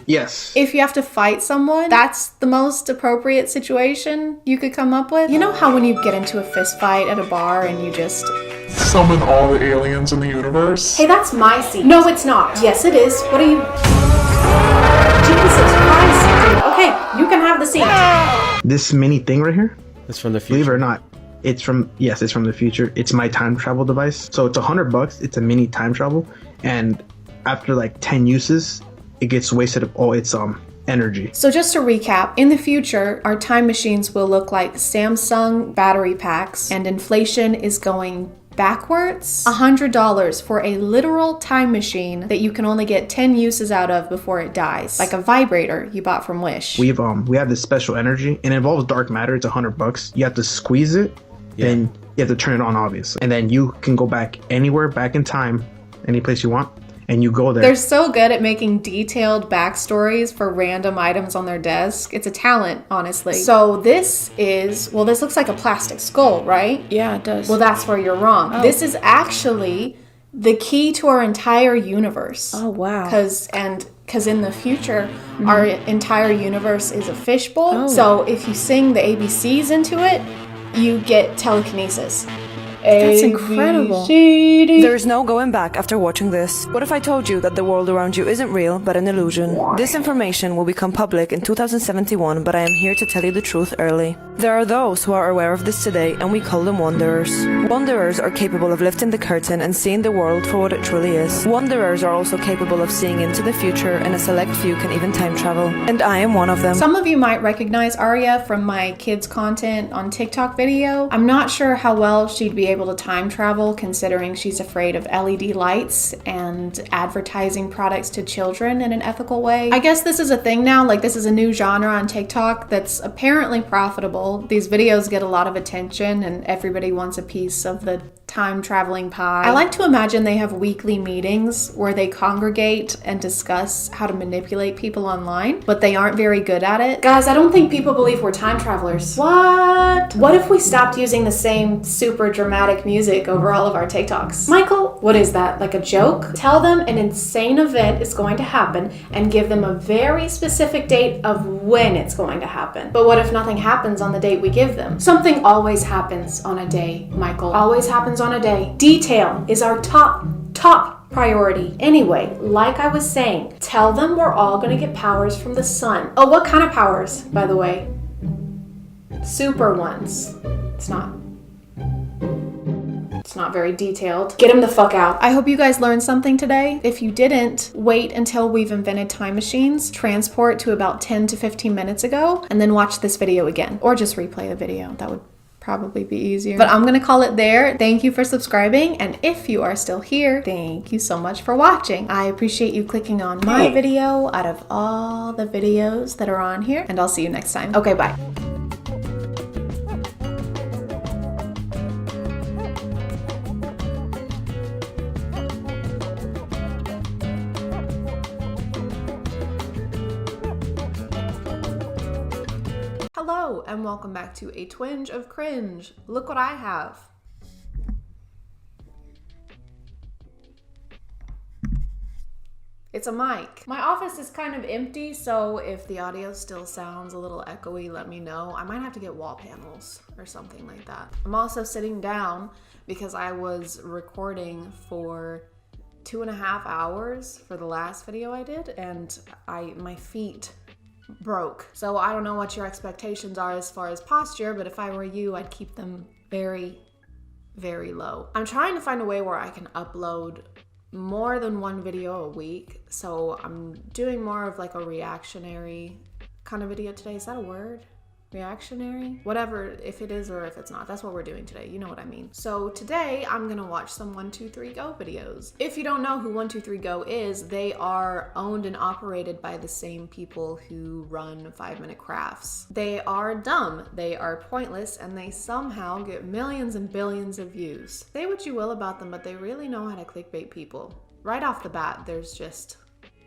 Yes. If you have to fight someone, that's the most appropriate situation you could come up with. You know how when you get into a fist fight at a bar and you just summon all the aliens in the universe? Hey, that's my seat. No, it's not. Yes, it is. What are you? Jesus Christ. Okay, you can have the seat. This mini thing right here? It's from the future. Believe it or not, it's from the future. It's my time travel device. So it's $100. It's a mini time travel, and after like 10 uses, it gets wasted of all its energy. So just to recap, in the future, our time machines will look like Samsung battery packs, and inflation is going backwards. $100 for a literal time machine that you can only get 10 uses out of before it dies, like a vibrator you bought from Wish. We have this special energy, and it involves dark matter. It's $100. You have to squeeze it, then you have to turn it on, obviously, and then you can go back anywhere, back in time, any place you want. And you go there. They're so good at making detailed backstories for random items on their desk. It's a talent, honestly. So this looks like a plastic skull, right? Yeah, it does. Well, that's where you're wrong. Oh. This is actually the key to our entire universe. Oh, wow. Because in the future, our entire universe is a fishbowl. Oh. So if you sing the ABCs into it, you get telekinesis. That's incredible. There is no going back after watching this. What if I told you that the world around you isn't real, but an illusion? This information will become public in 2071, but I am here to tell you the truth early. There are those who are aware of this today, and we call them wanderers. Wanderers are capable of lifting the curtain and seeing the world for what it truly is. Wanderers are also capable of seeing into the future, and a select few can even time travel. And I am one of them. Some of you might recognize Arya from my kids' content on TikTok video. I'm not sure how well she'd be able to time travel, considering she's afraid of LED lights and advertising products to children in an ethical way. I guess this is a thing now, like this is a new genre on TikTok that's apparently profitable. These videos get a lot of attention and everybody wants a piece of the time traveling pie. I like to imagine they have weekly meetings where they congregate and discuss how to manipulate people online, but they aren't very good at it. Guys, I don't think people believe we're time travelers. What? What if we stopped using the same super dramatic music over all of our TikToks? Michael, what is that? Like a joke? Tell them an insane event is going to happen and give them a very specific date of when it's going to happen. But what if nothing happens on the date we give them? Something always happens on a day, Michael. Always happens on a day. Detail is our top priority. Anyway, like I was saying, tell them we're all gonna get powers from the sun. Oh, what kind of powers, by the way? super ones. It's not very detailed. Get him the fuck out. I hope you guys learned something today. If you didn't, wait until we've invented time machines, transport to about 10 to 15 minutes ago, and then watch this video again. Or just replay the video. That would probably be easier. But I'm gonna call it there. Thank you for subscribing, and if you are still here, thank you so much for watching. I appreciate you clicking on my video out of all the videos that are on here, and I'll see you next time. Okay, bye. Hello, and welcome back to A Twinge of Cringe. Look what I have. It's a mic. My office is kind of empty, so if the audio still sounds a little echoey, let me know. I might have to get wall panels or something like that. I'm also sitting down because I was recording for 2.5 hours for the last video I did, and my feet broke. So I don't know what your expectations are as far as posture, but if I were you, I'd keep them very, very low. I'm trying to find a way where I can upload more than one video a week. So I'm doing more of like a reactionary kind of video today. Is that a word? Reactionary? Whatever, if it is or if it's not. That's what we're doing today. You know what I mean. So today I'm gonna watch some 123Go videos. If you don't know who 123Go is, they are owned and operated by the same people who run 5 Minute Crafts. They are dumb, they are pointless, and they somehow get millions and billions of views. Say what you will about them, but they really know how to clickbait people. Right off the bat, there's just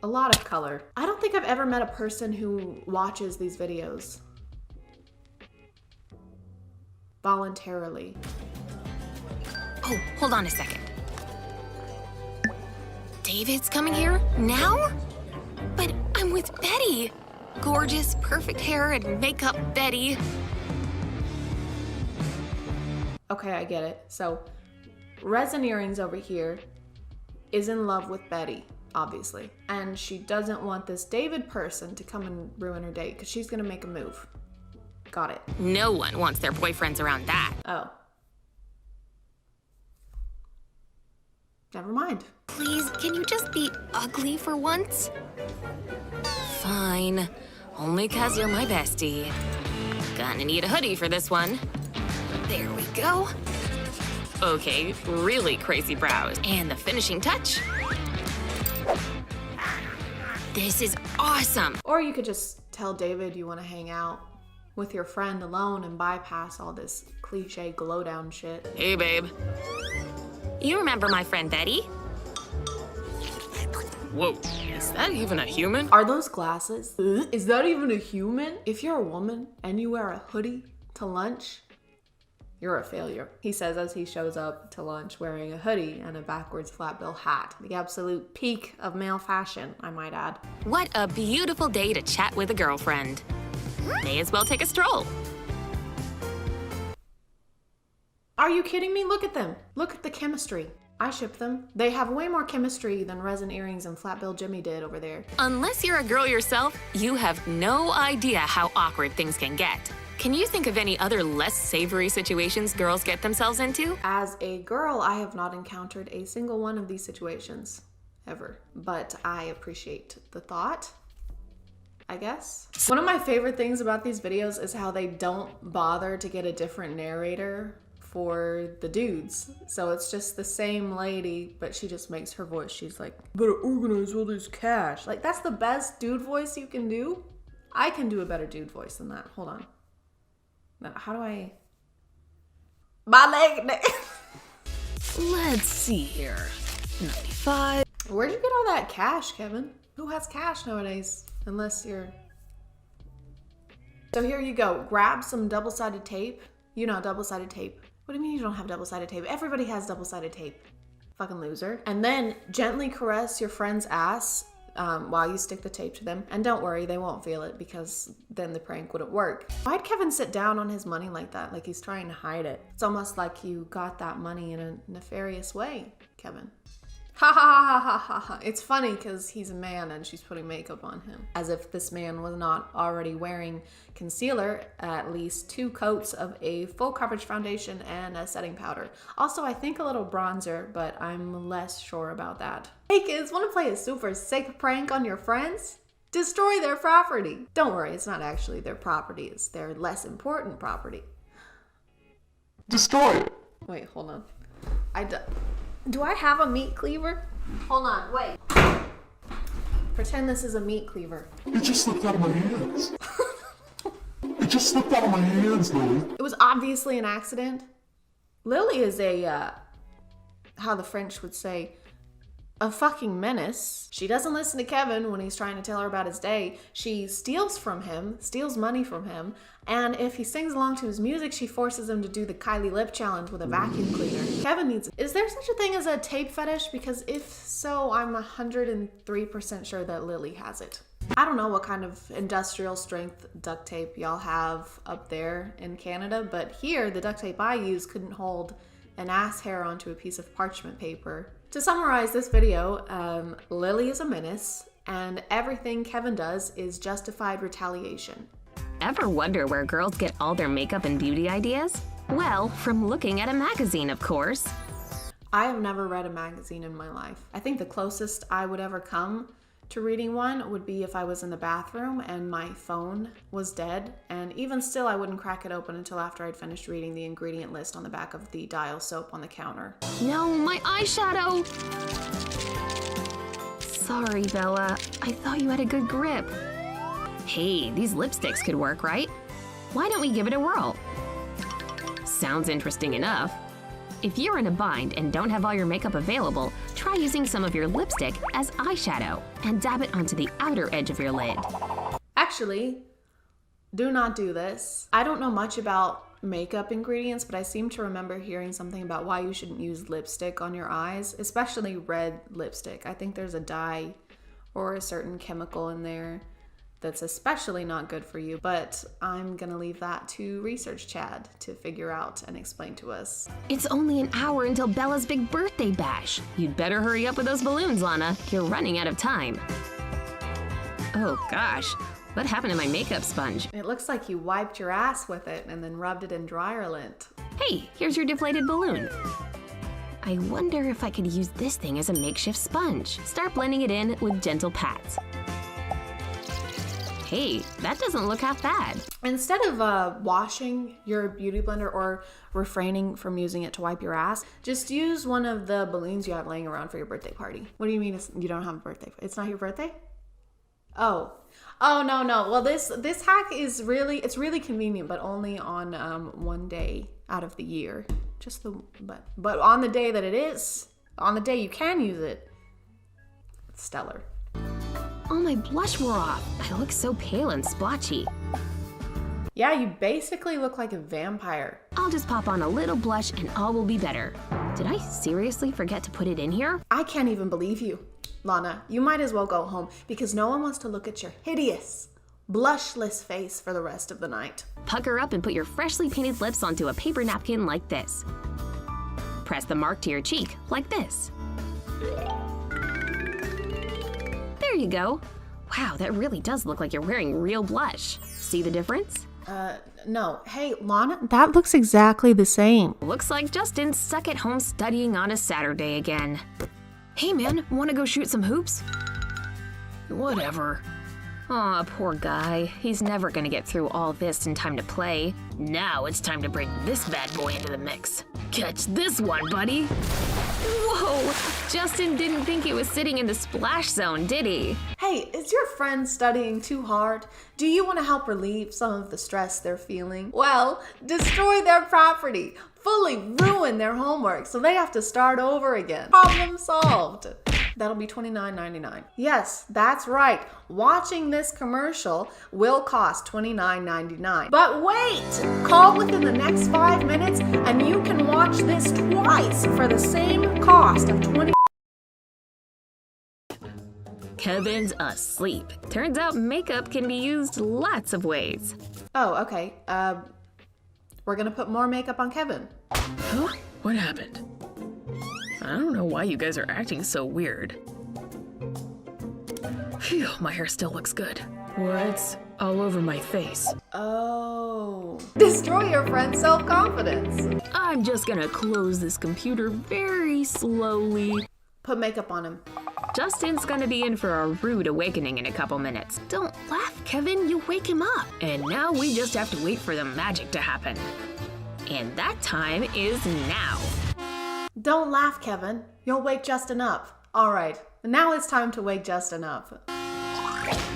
a lot of color. I don't think I've ever met a person who watches these videos voluntarily. Oh, hold on a second. David's coming here now? But I'm with Betty. Gorgeous, perfect hair and makeup Betty. Okay, I get it. So, Resin Earrings over here is in love with Betty, obviously. And she doesn't want this David person to come and ruin her date because she's gonna make a move. Got it. No one wants their boyfriends around that. Oh. Never mind. Please, can you just be ugly for once? Fine. Only 'cause you're my bestie. Gonna need a hoodie for this one. There we go. Okay, really crazy brows. And the finishing touch. This is awesome. Or you could just tell David you want to hang out with your friend alone and bypass all this cliche glow down shit. Hey, babe. You remember my friend Betty? Whoa, is that even a human? Are those glasses? Is that even a human? If you're a woman and you wear a hoodie to lunch, you're a failure, he says as he shows up to lunch wearing a hoodie and a backwards flat bill hat. The absolute peak of male fashion, I might add. What a beautiful day to chat with a girlfriend. May as well take a stroll. Are you kidding me? Look at them. Look at the chemistry. I ship them. They have way more chemistry than Resin Earrings and Flat Bill Jimmy did over there. Unless you're a girl yourself, you have no idea how awkward things can get. Can you think of any other less savory situations girls get themselves into? As a girl, I have not encountered a single one of these situations, ever. But I appreciate the thought, I guess. One of my favorite things about these videos is how they don't bother to get a different narrator for the dudes. So it's just the same lady, but she just makes her voice. She's like, better organize all this cash. Like, that's the best dude voice you can do. I can do a better dude voice than that. Hold on. Now, how do I... My leg. Let's see here. 95. Where'd you get all that cash, Kevin? Who has cash nowadays? Unless you're... So here you go. Grab some double-sided tape. You know, double-sided tape. What do you mean you don't have double-sided tape? Everybody has double-sided tape. Fucking loser. And then gently caress your friend's ass while you stick the tape to them. And don't worry, they won't feel it because then the prank wouldn't work. Why'd Kevin sit down on his money like that? Like he's trying to hide it. It's almost like you got that money in a nefarious way, Kevin. Ha ha ha ha ha ha. It's funny because he's a man and she's putting makeup on him. As if this man was not already wearing concealer, at least 2 coats of a full coverage foundation and a setting powder. Also, I think a little bronzer, but I'm less sure about that. Hey kids, want to play a super sick prank on your friends? Destroy their property. Don't worry, it's not actually their property, it's their less important property. Destroy it. Wait, hold on. Do I have a meat cleaver? Hold on, wait. Pretend this is a meat cleaver. It just slipped out of my hands. It just slipped out of my hands, Lily. It was obviously an accident. Lily is a, how the French would say, a fucking menace. She doesn't listen to Kevin when he's trying to tell her about his day. She steals from him, steals money from him, and if he sings along to his music, she forces him to do the Kylie lip challenge with a vacuum cleaner. Kevin needs... Is there such a thing as a tape fetish? Because if so, I'm 103% sure that Lily has it. I don't know what kind of industrial strength duct tape y'all have up there in Canada, but here, the duct tape I use couldn't hold an ass hair onto a piece of parchment paper. To summarize this video, Lily is a menace, and everything Kevin does is justified retaliation. Ever wonder where girls get all their makeup and beauty ideas? Well, from looking at a magazine, of course. I have never read a magazine in my life. I think the closest I would ever come to reading one would be if I was in the bathroom and my phone was dead, and even still I wouldn't crack it open until after I'd finished reading the ingredient list on the back of the Dial soap on the counter. No, my eyeshadow! Sorry, Bella. I thought you had a good grip. Hey, these lipsticks could work, right? Why don't we give it a whirl? Sounds interesting enough. If you're in a bind and don't have all your makeup available, try using some of your lipstick as eyeshadow and dab it onto the outer edge of your lid. Actually, do not do this. I don't know much about makeup ingredients, but I seem to remember hearing something about why you shouldn't use lipstick on your eyes, especially red lipstick. I think there's a dye or a certain chemical in there that's especially not good for you, but I'm gonna leave that to Research Chad to figure out and explain to us. It's only an hour until Bella's big birthday bash. You'd better hurry up with those balloons, Lana. You're running out of time. Oh gosh, what happened to my makeup sponge? It looks like you wiped your ass with it and then rubbed it in dryer lint. Hey, here's your deflated balloon. I wonder if I could use this thing as a makeshift sponge. Start blending it in with gentle pats. Hey, that doesn't look half bad. Instead of washing your beauty blender or refraining from using it to wipe your ass, just use one of the balloons you have laying around for your birthday party. What do you mean you don't have a birthday? It's not your birthday? Oh no. Well, this hack is really convenient, but only on one day out of the year. But on the day that it is, on the day you can use it, it's stellar. Oh, my blush wore off. I look so pale and splotchy. Yeah, you basically look like a vampire. I'll just pop on a little blush and all will be better. Did I seriously forget to put it in here? I can't even believe you. Lana, you might as well go home because no one wants to look at your hideous, blushless face for the rest of the night. Pucker up and put your freshly painted lips onto a paper napkin like this. Press the mark to your cheek like this. There you go. Wow, that really does look like you're wearing real blush. See the difference? No. Hey, Lana, that looks exactly the same. Looks like Justin's stuck at home studying on a Saturday again. Hey man, wanna go shoot some hoops? Whatever. Aw, poor guy. He's never gonna get through all this in time to play. Now it's time to bring this bad boy into the mix. Catch this one, buddy. Whoa! Justin didn't think he was sitting in the splash zone, did he? Hey, is your friend studying too hard? Do you want to help relieve some of the stress they're feeling? Well, destroy their property. Fully ruin their homework so they have to start over again. Problem solved. That'll be $29.99. Yes, that's right. Watching this commercial will cost $29.99. But wait! Call within the next 5 minutes and you can watch this twice for the same cost of $20. Kevin's asleep. Turns out makeup can be used lots of ways. Oh, okay. We're gonna put more makeup on Kevin. Huh? What happened? I don't know why you guys are acting so weird. Phew, my hair still looks good. What's all over my face? Oh. Destroy your friend's self-confidence. I'm just gonna close this computer very slowly. Put makeup on him. Justin's gonna be in for a rude awakening in a couple minutes. Don't laugh, Kevin, you wake him up. And now we just have to wait for the magic to happen. And that time is now. Don't laugh, Kevin. You'll wake Justin up. All right, now it's time to wake Justin up.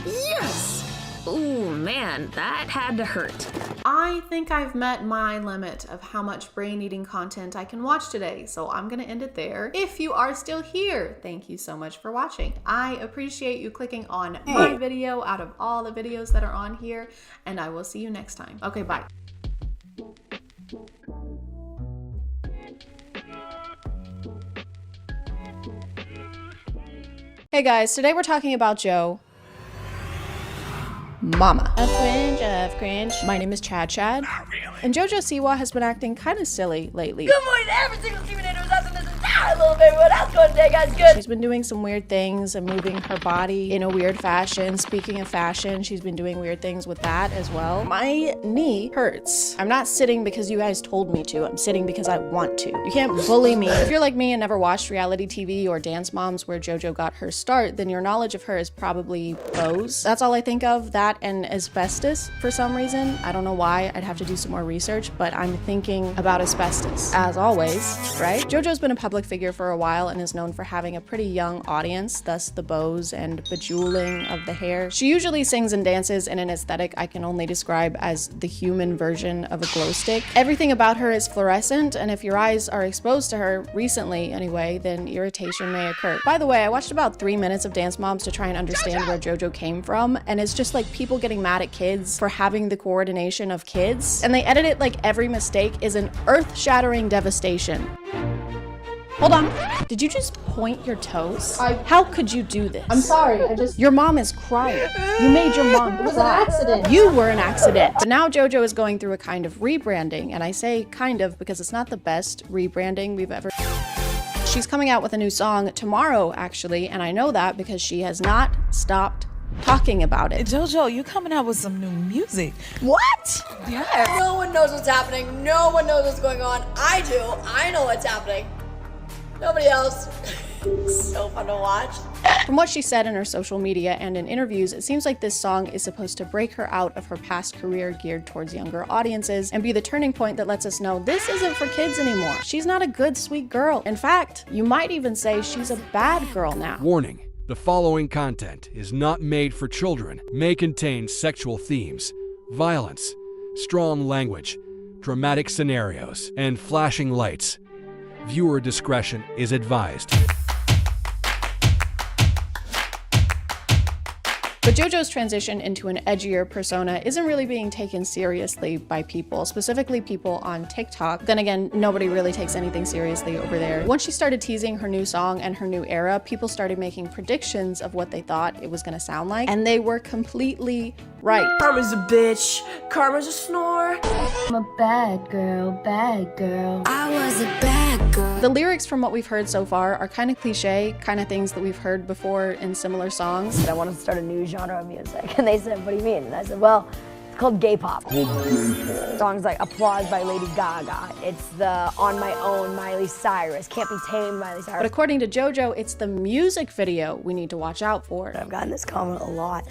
Yes! Ooh, man, that had to hurt. I think I've met my limit of how much brain-eating content I can watch today, so I'm gonna end it there. If you are still here, thank you so much for watching. I appreciate you clicking on my video out of all the videos that are on here, and I will see you next time. Okay, bye. Hey guys, today we're talking about Joe. Mama. A twinge of cringe. My name is ChadChad. And JoJo Siwa has been acting kind of silly lately. Good morning to every single human in us in this entire little bit. What else going today, guys? Good. She's been doing some weird things and moving her body in a weird fashion. Speaking of fashion, she's been doing weird things with that as well. My knee hurts. I'm not sitting because you guys told me to. I'm sitting because I want to. You can't bully me. If you're like me and never watched reality TV or Dance Moms where JoJo got her start, then your knowledge of her is probably bows. That's all I think of, that and asbestos for some reason. I don't know why. I'd have to do some more research, but I'm thinking about asbestos as always, right? JoJo's been a public figure for a while and is known for having a pretty young audience, thus the bows and bejeweling of the hair. She usually sings and dances in an aesthetic I can only describe as the human version of a glow stick. Everything about her is fluorescent, and if your eyes are exposed to her, recently anyway, then irritation may occur. By the way, I watched about 3 minutes of Dance Moms to try and understand where JoJo came from, and it's just like people getting mad at kids for having the coordination of kids, and they edit it like every mistake is an earth-shattering devastation. Hold on. Did you just point your toes? How could you do this? I'm sorry, Your mom is crying. You made your mom cry. It was an accident. You were an accident. But now JoJo is going through a kind of rebranding, and I say kind of because it's not the best rebranding we've ever... She's coming out with a new song tomorrow, actually, and I know that because she has not stopped talking about it. JoJo, you coming out with some new music. What? Yes. No one knows what's happening. No one knows what's going on. I do. I know what's happening. Nobody else. So fun to watch. From what she said in her social media and in interviews, it seems like this song is supposed to break her out of her past career geared towards younger audiences and be the turning point that lets us know this isn't for kids anymore. She's not a good, sweet girl. In fact, you might even say she's a bad girl now. Warning. The following content is not made for children, may contain sexual themes, violence, strong language, dramatic scenarios, and flashing lights. Viewer discretion is advised. But JoJo's transition into an edgier persona isn't really being taken seriously by people, specifically people on TikTok. Then again, nobody really takes anything seriously over there. Once she started teasing her new song and her new era, people started making predictions of what they thought it was gonna sound like, and they were completely right. Karma's a bitch. Karma's a snore. I'm a bad girl, bad girl. I was a bad girl. The lyrics from what we've heard so far are kind of cliche, kind of things that we've heard before in similar songs. I wanted to start a new genre of music. And they said, what do you mean? And I said, well, it's called gay pop. Songs like Applause by Lady Gaga. It's the On My Own Miley Cyrus. Can't Be Tamed Miley Cyrus. But according to JoJo, it's the music video we need to watch out for. I've gotten this comment a lot.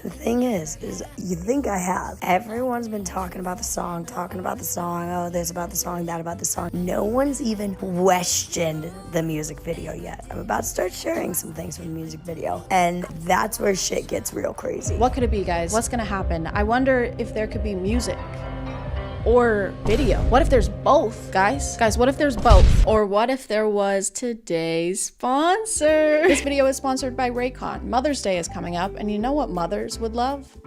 The thing is you think I have. Everyone's been talking about the song, oh, this about the song, that about the song. No one's even questioned the music video yet. I'm about to start sharing some things from the music video, and that's where shit gets real crazy. What could it be, guys? What's gonna happen? I wonder if there could be music or video. What if there's both, guys? Guys, what if there's both? Or what if there was today's sponsor? This video is sponsored by Raycon. Mother's Day is coming up, and you know what mothers would love?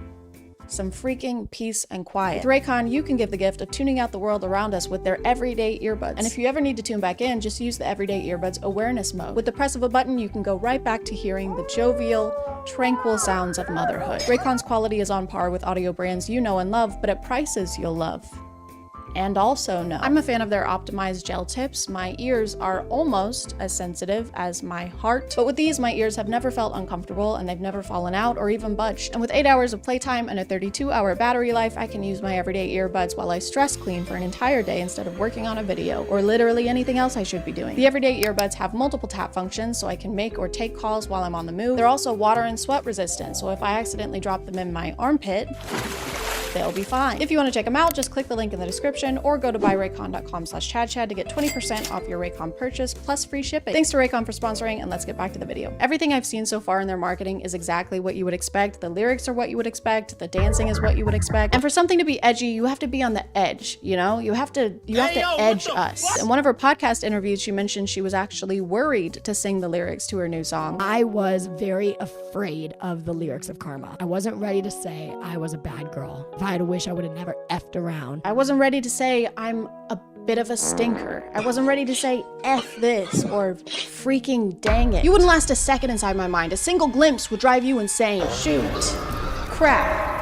Some freaking peace and quiet. With Raycon, you can give the gift of tuning out the world around us with their everyday earbuds. And if you ever need to tune back in, just use the everyday earbuds awareness mode. With the press of a button, you can go right back to hearing the jovial, tranquil sounds of motherhood. Raycon's quality is on par with audio brands you know and love, but at prices you'll love. and also no. I'm a fan of their optimized gel tips. My ears are almost as sensitive as my heart, but with these, my ears have never felt uncomfortable and they've never fallen out or even budged. And with 8 hours of playtime and a 32-hour battery life, I can use my everyday earbuds while I stress clean for an entire day instead of working on a video or literally anything else I should be doing. The everyday earbuds have multiple tap functions, so I can make or take calls while I'm on the move. They're also water and sweat resistant, so if I accidentally drop them in my armpit, they'll be fine. If you want to check them out, just click the link in the description or go to buyraycon.com/ChadChad to get 20% off your Raycon purchase plus free shipping. Thanks to Raycon for sponsoring, and let's get back to the video. Everything I've seen so far in their marketing is exactly what you would expect. The lyrics are what you would expect. The dancing is what you would expect. And for something to be edgy, you have to be on the edge, you know? You have to edge us. In one of her podcast interviews, she mentioned she was actually worried to sing the lyrics to her new song. I was very afraid of the lyrics of Karma. I wasn't ready to say I was a bad girl. If I had a wish, I would have never effed around. I wasn't ready to say I'm a bit of a stinker. I wasn't ready to say F this or freaking dang it. You wouldn't last a second inside my mind. A single glimpse would drive you insane. Shoot. Crap.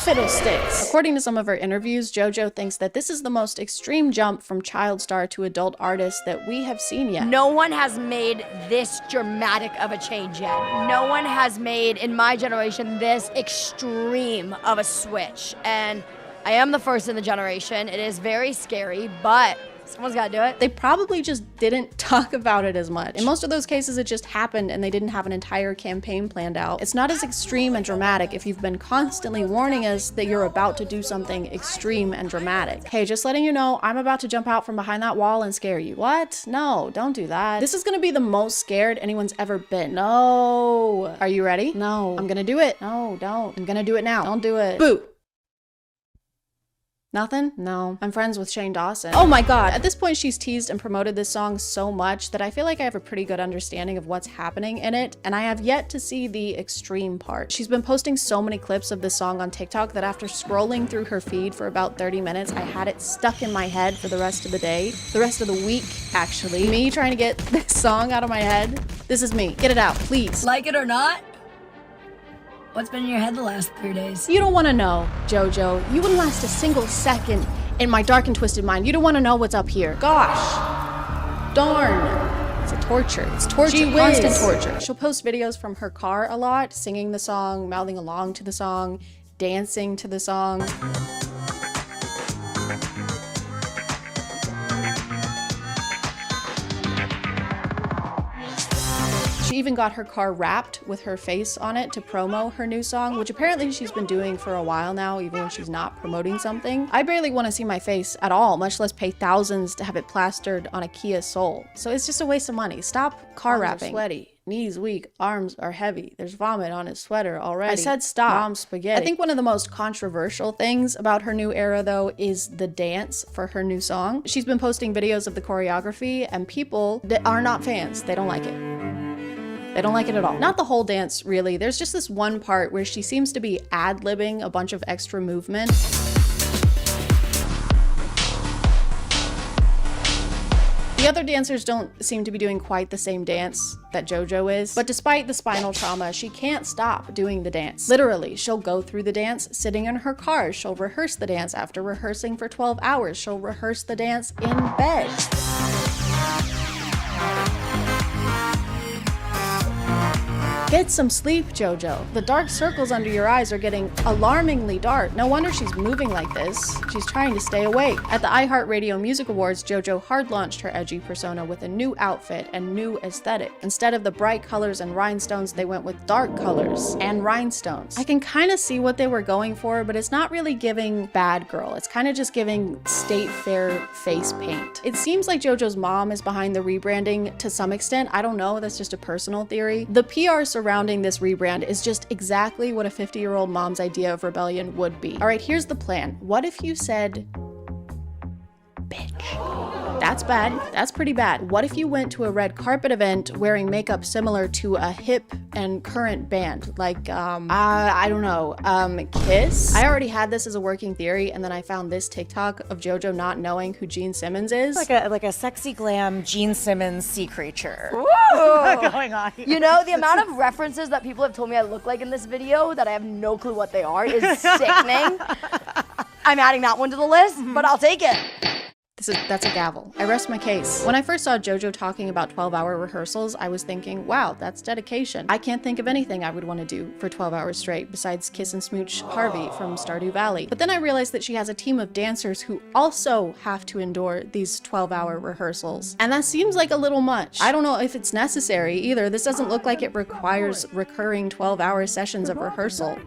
Fiddlesticks. According to some of her interviews, JoJo thinks that this is the most extreme jump from child star to adult artist that we have seen yet. No one has made this dramatic of a change yet. No one has made, in my generation, this extreme of a switch. And I am the first in the generation. It is very scary, but someone's gotta do it. They probably just didn't talk about it as much. In most of those cases, it just happened and they didn't have an entire campaign planned out. It's not as extreme and dramatic if you've been constantly warning us that you're about to do something extreme and dramatic. Hey, just letting you know, I'm about to jump out from behind that wall and scare you. What? No, don't do that. This is gonna be the most scared anyone's ever been. No. Are you ready? No. I'm gonna do it. No, don't. I'm gonna do it now. Don't do it. Boo. Nothing? No. I'm friends with Shane Dawson. Oh my god. At this point, she's teased and promoted this song so much that I feel like I have a pretty good understanding of what's happening in it, and I have yet to see the extreme part. She's been posting so many clips of this song on TikTok that after scrolling through her feed for about 30 minutes, I had it stuck in my head for the rest of the day. The rest of the week, actually. Me trying to get this song out of my head. This is me. Get it out, please. Like it or not, what's been in your head the last 3 days? You don't want to know, JoJo. You wouldn't last a single second in my dark and twisted mind. You don't want to know what's up here. Gosh. Darn. It's a torture. It's torture. Constant torture. She'll post videos from her car a lot, singing the song, mouthing along to the song, dancing to the song. She even got her car wrapped with her face on it to promo her new song, which apparently she's been doing for a while now, even when she's not promoting something. I barely want to see my face at all, much less pay thousands to have it plastered on a Kia Soul. So it's just a waste of money. Stop car wrapping. Sweaty. Knees weak, arms are heavy. There's vomit on his sweater already. I said stop. Mom's spaghetti. I think one of the most controversial things about her new era, though, is the dance for her new song. She's been posting videos of the choreography, and people that are not fans, they don't like it. They don't like it at all. Not the whole dance, really. There's just this one part where she seems to be ad-libbing a bunch of extra movement. The other dancers don't seem to be doing quite the same dance that JoJo is, but despite the spinal trauma, she can't stop doing the dance. Literally, she'll go through the dance sitting in her car. She'll rehearse the dance after rehearsing for 12 hours. She'll rehearse the dance in bed. Get some sleep, JoJo. The dark circles under your eyes are getting alarmingly dark. No wonder she's moving like this. She's trying to stay awake. At the iHeartRadio Music Awards, JoJo hard launched her edgy persona with a new outfit and new aesthetic. Instead of the bright colors and rhinestones, they went with dark colors and rhinestones. I can kind of see what they were going for, but it's not really giving bad girl. It's kind of just giving state fair face paint. It seems like JoJo's mom is behind the rebranding to some extent. I don't know, that's just a personal theory. The PR surrounding this rebrand is just exactly what a 50-year-old mom's idea of rebellion would be. All right, here's the plan. What if you said, bitch? That's bad. That's pretty bad. What if you went to a red carpet event wearing makeup similar to a hip and current band? Like, I don't know, Kiss? I already had this as a working theory, and then I found this TikTok of JoJo not knowing who Gene Simmons is. Like a sexy glam Gene Simmons sea creature. What's going on here? You know, the amount of references that people have told me I look like in this video that I have no clue what they are is sickening. I'm adding that one to the list, but I'll take it. That's a gavel. I rest my case. When I first saw JoJo talking about 12-hour rehearsals, I was thinking, wow, that's dedication. I can't think of anything I would want to do for 12 hours straight besides kiss and smooch Harvey from Stardew Valley. But then I realized that she has a team of dancers who also have to endure these 12-hour rehearsals. And that seems like a little much. I don't know if it's necessary either. This doesn't look like it requires recurring 12-hour sessions of rehearsal.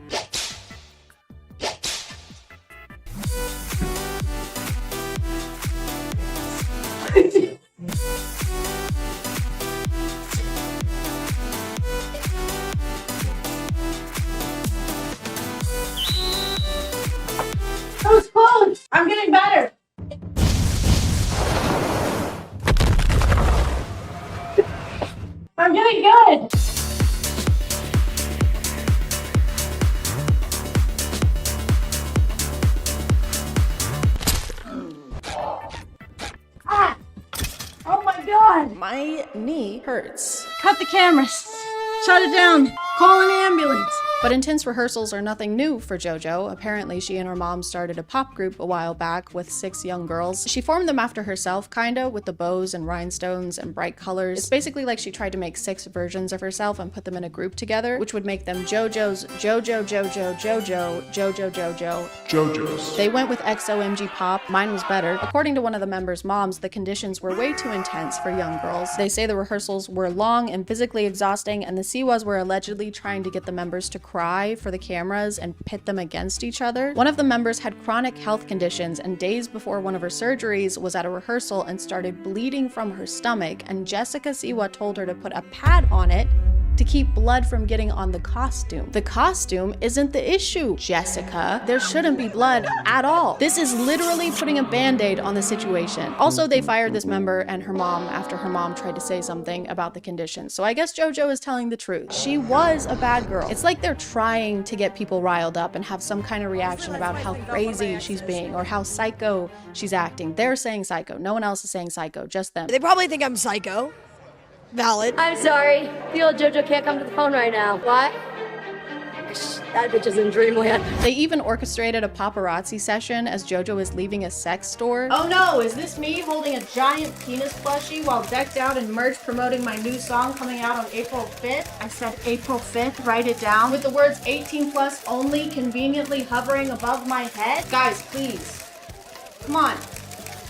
That was close. I'm getting better. I'm getting good. Ah! Oh my God. My knee hurts. Cut the cameras. Shut it down. Call an ambulance. But intense rehearsals are nothing new for JoJo. Apparently, she and her mom started a pop group a while back with 6 young girls. She formed them after herself, kinda, with the bows and rhinestones and bright colors. It's basically like she tried to make 6 versions of herself and put them in a group together, which would make them JoJo's JoJo's. They went with XOMG Pop. Mine was better. According to one of the members' moms, the conditions were way too intense for young girls. They say the rehearsals were long and physically exhausting, and the Siwas were allegedly trying to get the members to cry for the cameras and pit them against each other. One of the members had chronic health conditions, and days before one of her surgeries was at a rehearsal and started bleeding from her stomach, and Jessica Siwa told her to put a pad on it to keep blood from getting on the costume. The costume isn't the issue, Jessica. There shouldn't be blood at all. This is literally putting a band-aid on the situation. Also, they fired this member and her mom after her mom tried to say something about the conditions. So I guess JoJo is telling the truth. She was a bad girl. It's like they're trying to get people riled up and have some kind of reaction about how crazy she's being or how psycho she's acting. They're saying psycho. No one else is saying psycho, just them. They probably think I'm psycho. Valid. I'm sorry. The old JoJo can't come to the phone right now. Why? That bitch is in dreamland. They even orchestrated a paparazzi session as JoJo is leaving a sex store. Oh no, is this me holding a giant penis plushie while decked out in merch promoting my new song coming out on April 5th? I said April 5th, write it down. With the words 18 plus only conveniently hovering above my head? Guys, please. Come on.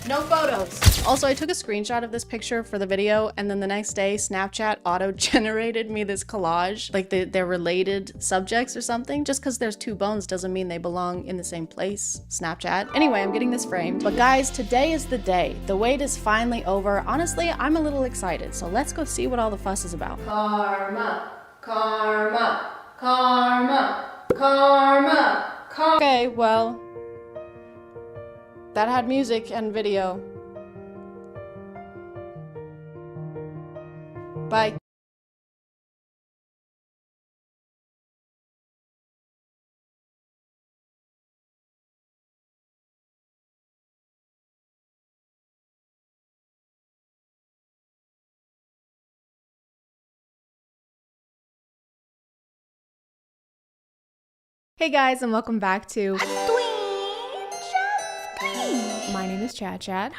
No photos. Also, I took a screenshot of this picture for the video, and then the next day, Snapchat auto-generated me this collage, like they're related subjects or something. Just because there's 2 bones doesn't mean they belong in the same place, Snapchat. Anyway, I'm getting this framed. But guys, today is the day. The wait is finally over. Honestly, I'm a little excited, so let's go see what all the fuss is about. Karma, karma, karma, karma, karma. Okay, well, that had music and video. Bye. Hey guys, and welcome back to My name is ChadChad.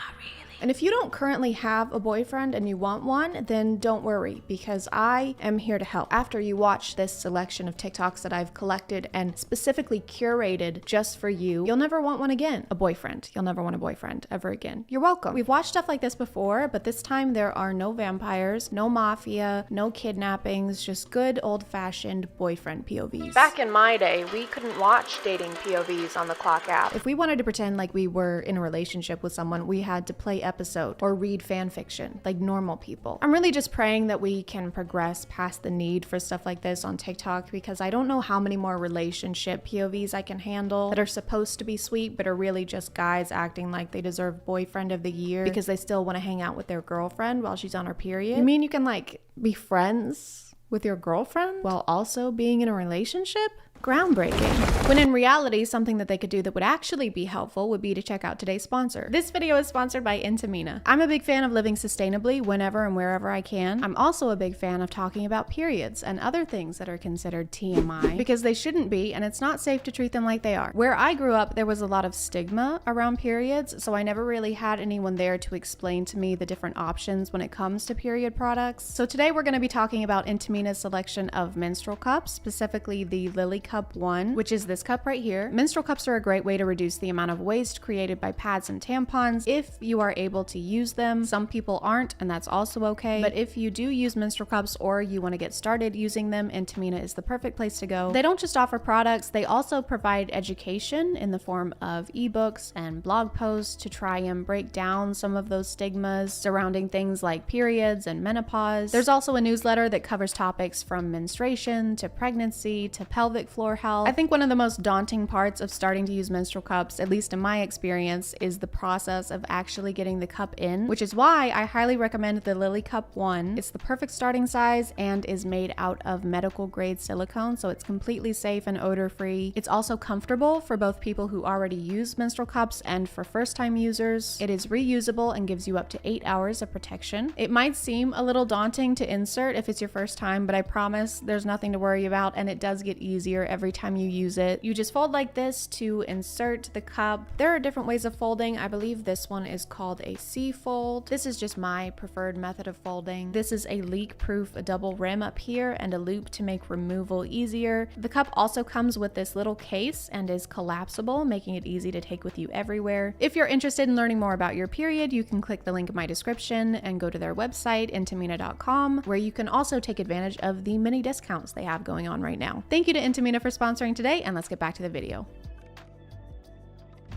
And if you don't currently have a boyfriend and you want one, then don't worry, because I am here to help. After you watch this selection of TikToks that I've collected and specifically curated just for you, you'll never want one again. A boyfriend. You'll never want a boyfriend ever again. You're welcome. We've watched stuff like this before, but this time there are no vampires, no mafia, no kidnappings, just good old-fashioned boyfriend POVs. Back in my day, we couldn't watch dating POVs on the Clock app. If we wanted to pretend like we were in a relationship with someone, we had to play episode or read fan fiction like normal people. I'm really just praying that we can progress past the need for stuff like this on TikTok, because I don't know how many more relationship POVs I can handle that are supposed to be sweet but are really just guys acting like they deserve boyfriend of the year because they still want to hang out with their girlfriend while she's on her period. You mean you can like be friends with your girlfriend while also being in a relationship? groundbreaking. When in reality, something that they could do that would actually be helpful would be to check out today's sponsor. This video is sponsored by Intimina. I'm a big fan of living sustainably whenever and wherever I can. I'm also a big fan of talking about periods and other things that are considered TMI because they shouldn't be, and it's not safe to treat them like they are. Where I grew up, there was a lot of stigma around periods, so I never really had anyone there to explain to me the different options when it comes to period products. So today we're going to be talking about Intimina's selection of menstrual cups, specifically the Lily Cup 1, which is this cup right here. Menstrual cups are a great way to reduce the amount of waste created by pads and tampons if you are able to use them. Some people aren't, and that's also okay. But if you do use menstrual cups or you want to get started using them, Intimina is the perfect place to go. They don't just offer products, they also provide education in the form of ebooks and blog posts to try and break down some of those stigmas surrounding things like periods and menopause. There's also a newsletter that covers topics from menstruation to pregnancy to pelvic floor health. I think one of the most daunting parts of starting to use menstrual cups, at least in my experience, is the process of actually getting the cup in, which is why I highly recommend the Lily Cup 1. It's the perfect starting size and is made out of medical grade silicone, so it's completely safe and odor free. It's also comfortable for both people who already use menstrual cups and for first time users. It is reusable and gives you up to 8 hours of protection. It might seem a little daunting to insert if it's your first time, but I promise there's nothing to worry about, and it does get easier every time you use it. You just fold like this to insert the cup. There are different ways of folding. I believe this one is called a C-fold. This is just my preferred method of folding. This is a leak-proof double rim up here and a loop to make removal easier. The cup also comes with this little case and is collapsible, making it easy to take with you everywhere. If you're interested in learning more about your period, you can click the link in my description and go to their website, intimina.com, where you can also take advantage of the many discounts they have going on right now. Thank you to Intimina for sponsoring today, and let's get back to the video.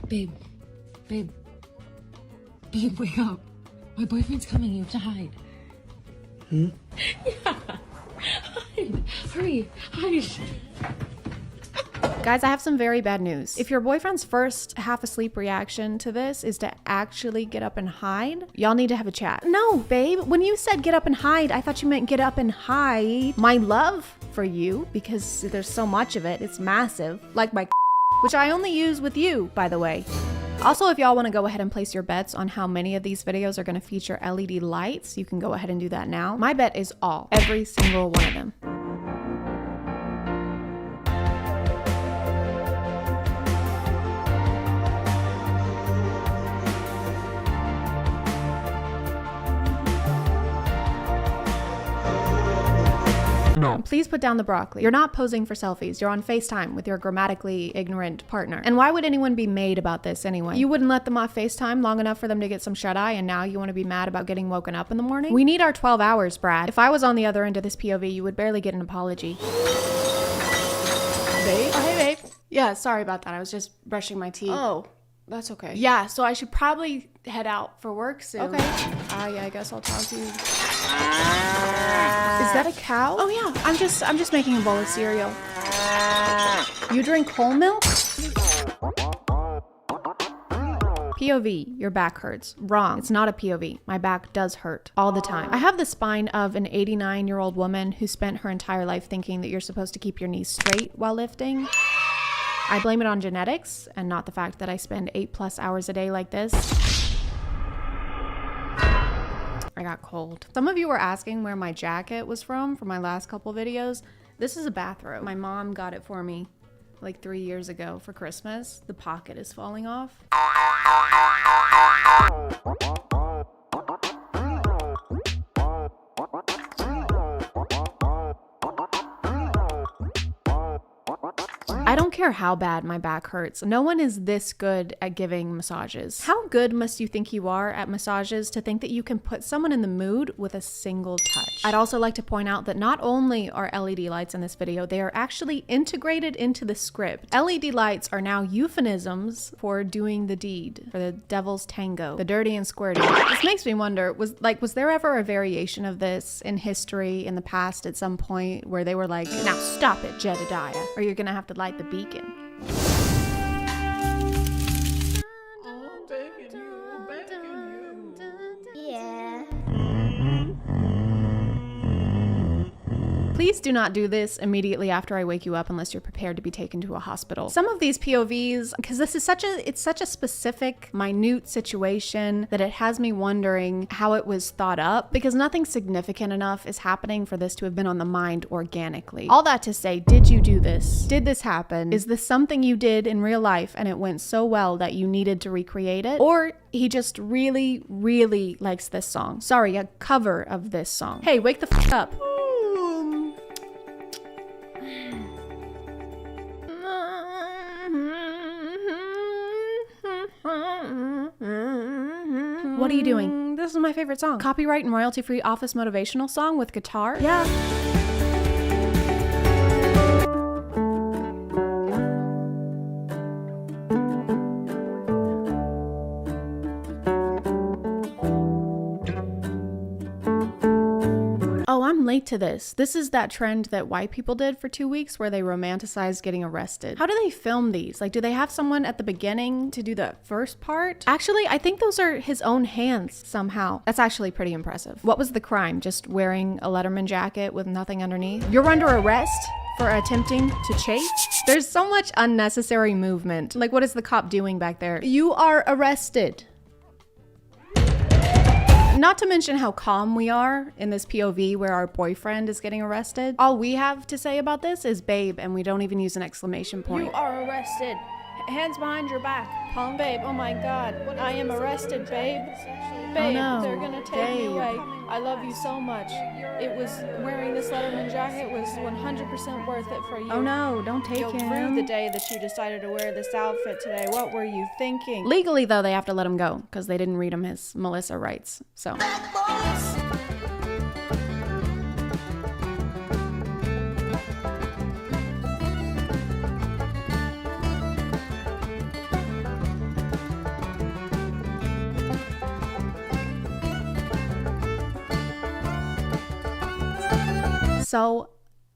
Babe, wake up. My boyfriend's coming, you have to hide. Hmm? Yeah, hide, hurry, hide. Guys, I have some very bad news. If your boyfriend's first half asleep reaction to this is to actually get up and hide, y'all need to have a chat. No, babe, when you said get up and hide, I thought you meant get up and hide my love for you, because there's so much of it, it's massive, like my which I only use with you, by the way. Also, if y'all want to go ahead and place your bets on how many of these videos are going to feature LED lights, you can go ahead and do that now. My bet is all, every single one of them. No. Please put down the broccoli. You're not posing for selfies. You're on FaceTime with your grammatically ignorant partner. And why would anyone be made about this anyway? You wouldn't let them off FaceTime long enough for them to get some shut-eye, and now you want to be mad about getting woken up in the morning? We need our 12 hours, Brad. If I was on the other end of this POV, you would barely get an apology. Babe? Oh, hey, babe. Yeah, sorry about that. I was just brushing my teeth. Oh, that's okay. Yeah, so I should probably head out for work soon. Okay. Yeah, I guess I'll talk to you. Is that a cow? Oh yeah, I'm just making a bowl of cereal. You drink whole milk? POV, your back hurts. Wrong. It's not a POV. My back does hurt all the time. I have the spine of an 89-year-old woman who spent her entire life thinking that you're supposed to keep your knees straight while lifting. I blame it on genetics and not the fact that I spend 8+ hours a day like this. I got cold. Some of you were asking where my jacket was from my last couple videos. This is a bathrobe. My mom got it for me like 3 years ago for Christmas. The pocket is falling off. I don't care how bad my back hurts. No one is this good at giving massages. How good must you think you are at massages to think that you can put someone in the mood with a single touch? I'd also like to point out that not only are LED lights in this video, they are actually integrated into the script. LED lights are now euphemisms for doing the deed, for the devil's tango, the dirty and squirty. This makes me wonder, was there ever a variation of this in history in the past at some point where they were like, now stop it, Jedediah, or you're gonna have to light the beacon. Please do not do this immediately after I wake you up unless you're prepared to be taken to a hospital. Some of these POVs, because this is such a specific, minute situation that it has me wondering how it was thought up, because nothing significant enough is happening for this to have been on the mind organically. All that to say, did you do this? Did this happen? Is this something you did in real life and it went so well that you needed to recreate it? Or he just really, really likes this song. Sorry, a cover of this song. Hey, wake the f up. What are you doing? This is my favorite song. Copyright and royalty-free office motivational song with guitar? Yeah. Oh, I'm late to this. This is that trend that white people did for 2 weeks where they romanticized getting arrested. How do they film these? Like, do they have someone at the beginning to do the first part? Actually, I think those are his own hands somehow. That's actually pretty impressive. What was the crime? Just wearing a Letterman jacket with nothing underneath? You're under arrest for attempting to chase? There's so much unnecessary movement. Like, what is the cop doing back there? You are arrested. Not to mention how calm we are in this POV where our boyfriend is getting arrested. All we have to say about this is babe, and we don't even use an exclamation point. You are arrested. Hands behind your back. Palm babe, oh my god. I am arrested, babe. Babe, oh no. They're gonna take me away. I love you so much. It was wearing this Letterman jacket was 100% worth it for you. Oh no, don't take him. You'll rue the day that you decided to wear this outfit today. What were you thinking? Legally though, they have to let him go because they didn't read him his Melissa rights. So. So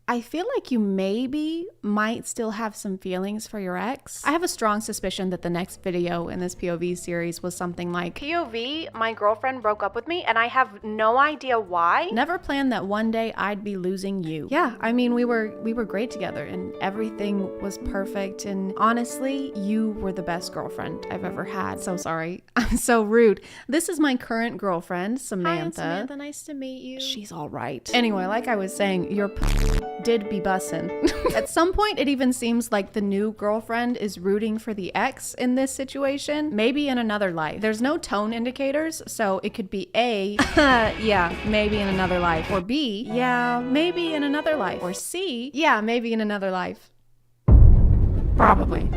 I feel like you might still have some feelings for your ex. I have a strong suspicion that the next video in this POV series was something like, POV, my girlfriend broke up with me and I have no idea why. Never planned that one day I'd be losing you. Yeah, I mean, we were great together and everything was perfect, and honestly, you were the best girlfriend I've ever had. So sorry, I'm so rude. This is my current girlfriend, Samantha. Hi, Samantha, nice to meet you. She's all right. Anyway, like I was saying, your did be bussin'. At some point, it even seems like the new girlfriend is rooting for the ex in this situation, maybe in another life. There's no tone indicators, so it could be A, yeah, maybe in another life, or B, yeah, maybe in another life, or C, yeah, maybe in another life. Probably.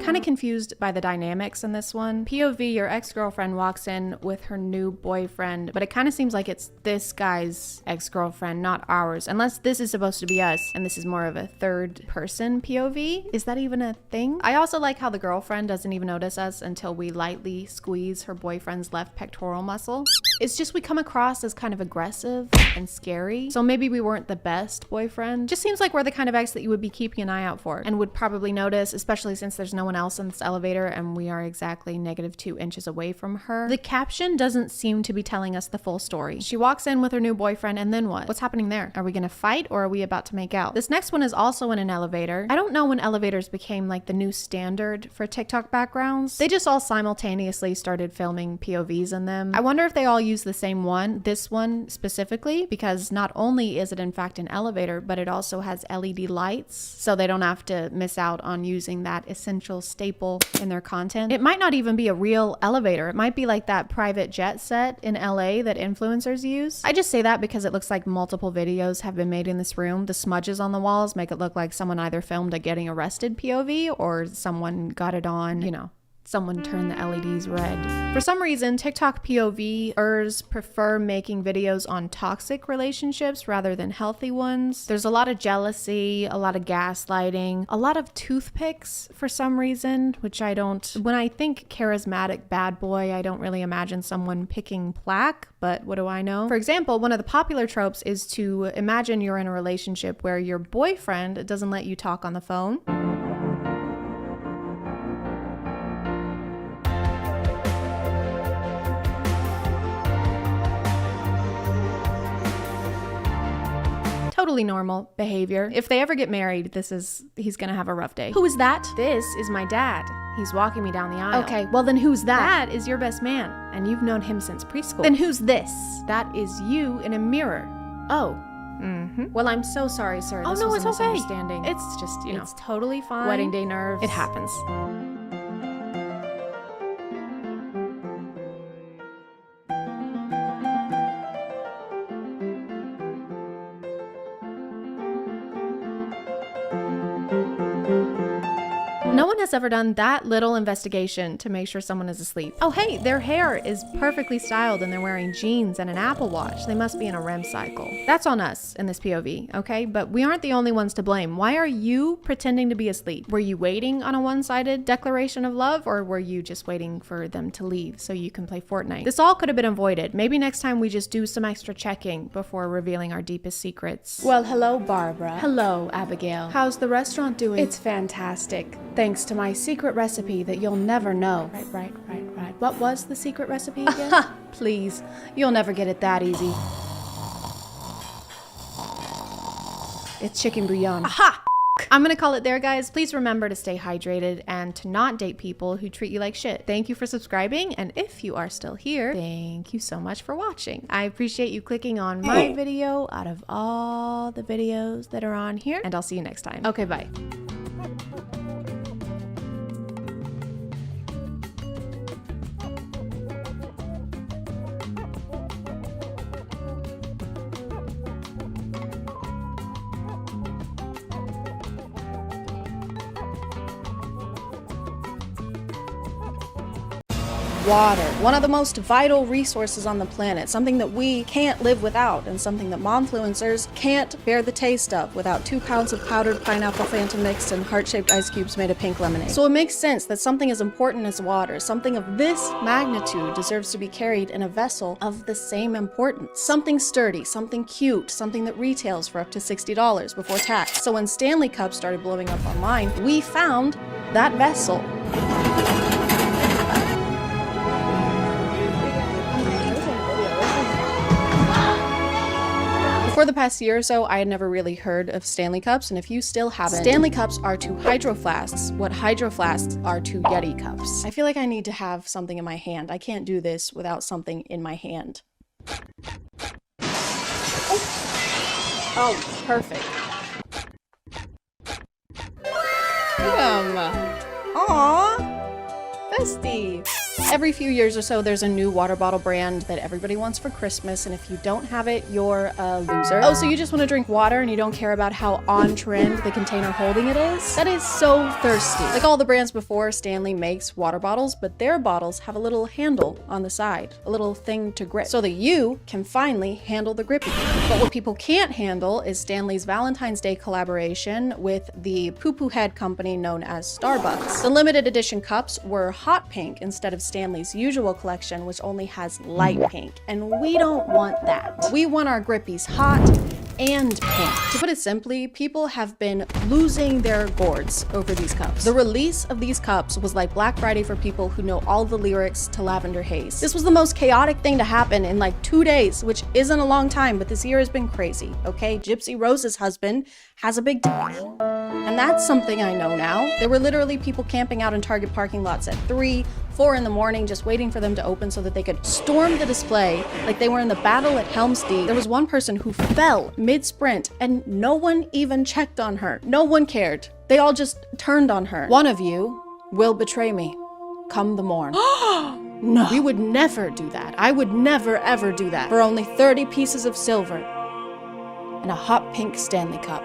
Kind of confused by the dynamics in this one. POV, your ex-girlfriend walks in with her new boyfriend, but it kind of seems like it's this guy's ex-girlfriend, not ours, unless this is supposed to be us and this is more of a third person POV. Is that even a thing? I also like how the girlfriend doesn't even notice us until we lightly squeeze her boyfriend's left pectoral muscle. It's just we come across as kind of aggressive and scary, so maybe we weren't the best boyfriend. Just seems like we're the kind of ex that you would be keeping an eye out for and would probably notice, especially since there's no one else in this elevator and we are exactly -2 inches away from her. The caption doesn't seem to be telling us the full story. She walks in with her new boyfriend and then what? What's happening there? Are we gonna fight or are we about to make out? This next one is also in an elevator. I don't know when elevators became like the new standard for TikTok backgrounds. They just all simultaneously started filming POVs in them. I wonder if they all use the same one, this one specifically, because not only is it in fact an elevator, but it also has LED lights, so they don't have to miss out on using that essential staple in their content. It might not even be a real elevator. It might be like that private jet set in LA that influencers use. I just say that because it looks like multiple videos have been made in this room. The smudges on the walls make it look like someone either filmed a getting arrested POV or someone got it on, you know, someone turned the LEDs red. For some reason, TikTok POVers prefer making videos on toxic relationships rather than healthy ones. There's a lot of jealousy, a lot of gaslighting, a lot of toothpicks for some reason, which I don't, when I think charismatic bad boy, I don't really imagine someone picking plaque, but what do I know? For example, one of the popular tropes is to imagine you're in a relationship where your boyfriend doesn't let you talk on the phone. Totally normal behavior. If they ever get married, he's gonna have a rough day. Who is that? This is my dad. He's walking me down the aisle. Okay, well then who's that? That is your best man, and you've known him since preschool. Then who's this? That is you in a mirror. Oh. Mm-hmm. Well, I'm so sorry, sir. Oh, This no, was it's a okay. misunderstanding. It's just, you know. It's totally fine. Wedding day nerves. It happens. No one has ever done that little investigation to make sure someone is asleep. Oh hey, their hair is perfectly styled and they're wearing jeans and an Apple Watch. They must be in a REM cycle. That's on us in this POV, okay? But we aren't the only ones to blame. Why are you pretending to be asleep? Were you waiting on a one-sided declaration of love, or were you just waiting for them to leave so you can play Fortnite? This all could have been avoided. Maybe next time we just do some extra checking before revealing our deepest secrets. Well, hello, Barbara. Hello, Abigail. How's the restaurant doing? It's fantastic. Thanks to my secret recipe that you'll never know. Right. What was the secret recipe again? Please, you'll never get it that easy. It's chicken bouillon. Aha! I'm gonna call it there, guys. Please remember to stay hydrated and to not date people who treat you like shit. Thank you for subscribing, and if you are still here, thank you so much for watching. I appreciate you clicking on my video out of all the videos that are on here, and I'll see you next time. Okay, bye. Water, one of the most vital resources on the planet, something that we can't live without, and something that momfluencers can't bear the taste of without 2 pounds of powdered pineapple Fanta mix and heart-shaped ice cubes made of pink lemonade. So it makes sense that something as important as water, something of this magnitude, deserves to be carried in a vessel of the same importance. Something sturdy, something cute, something that retails for up to $60 before tax. So when Stanley Cups started blowing up online, we found that vessel. For the past year or so, I had never really heard of Stanley Cups, and if you still haven't, Stanley Cups are to Hydro Flasks what Hydro Flasks are to Yeti Cups. I feel like I need to have something in my hand. I can't do this without something in my hand. Oh, perfect. Aww, festive. Every few years or so, there's a new water bottle brand that everybody wants for Christmas, and if you don't have it, you're a loser. Oh, so you just want to drink water and you don't care about how on trend the container holding it is? That is so thirsty. Like all the brands before, Stanley makes water bottles, but their bottles have a little handle on the side, a little thing to grip, so that you can finally handle the grippy. But what people can't handle is Stanley's Valentine's Day collaboration with the poo-poo head company known as Starbucks. The limited edition cups were hot pink instead of Stanley's usual collection, which only has light pink, and we don't want that. We want our grippies hot and pink. To put it simply, people have been losing their gourds over these cups. The release of these cups was like Black Friday for people who know all the lyrics to Lavender Haze. This was the most chaotic thing to happen in like 2 days, which isn't a long time, but this year has been crazy, okay? Gypsy Rose's husband has a big dick. And that's something I know now. There were literally people camping out in Target parking lots at 3, 4 in the morning just waiting for them to open so that they could storm the display like they were in the battle at Helm's Deep. There was one person who fell mid-sprint and no one even checked on her. No one cared. They all just turned on her. One of you will betray me come the morn. No. We would never do that. I would never ever do that for only 30 pieces of silver and a hot pink Stanley Cup.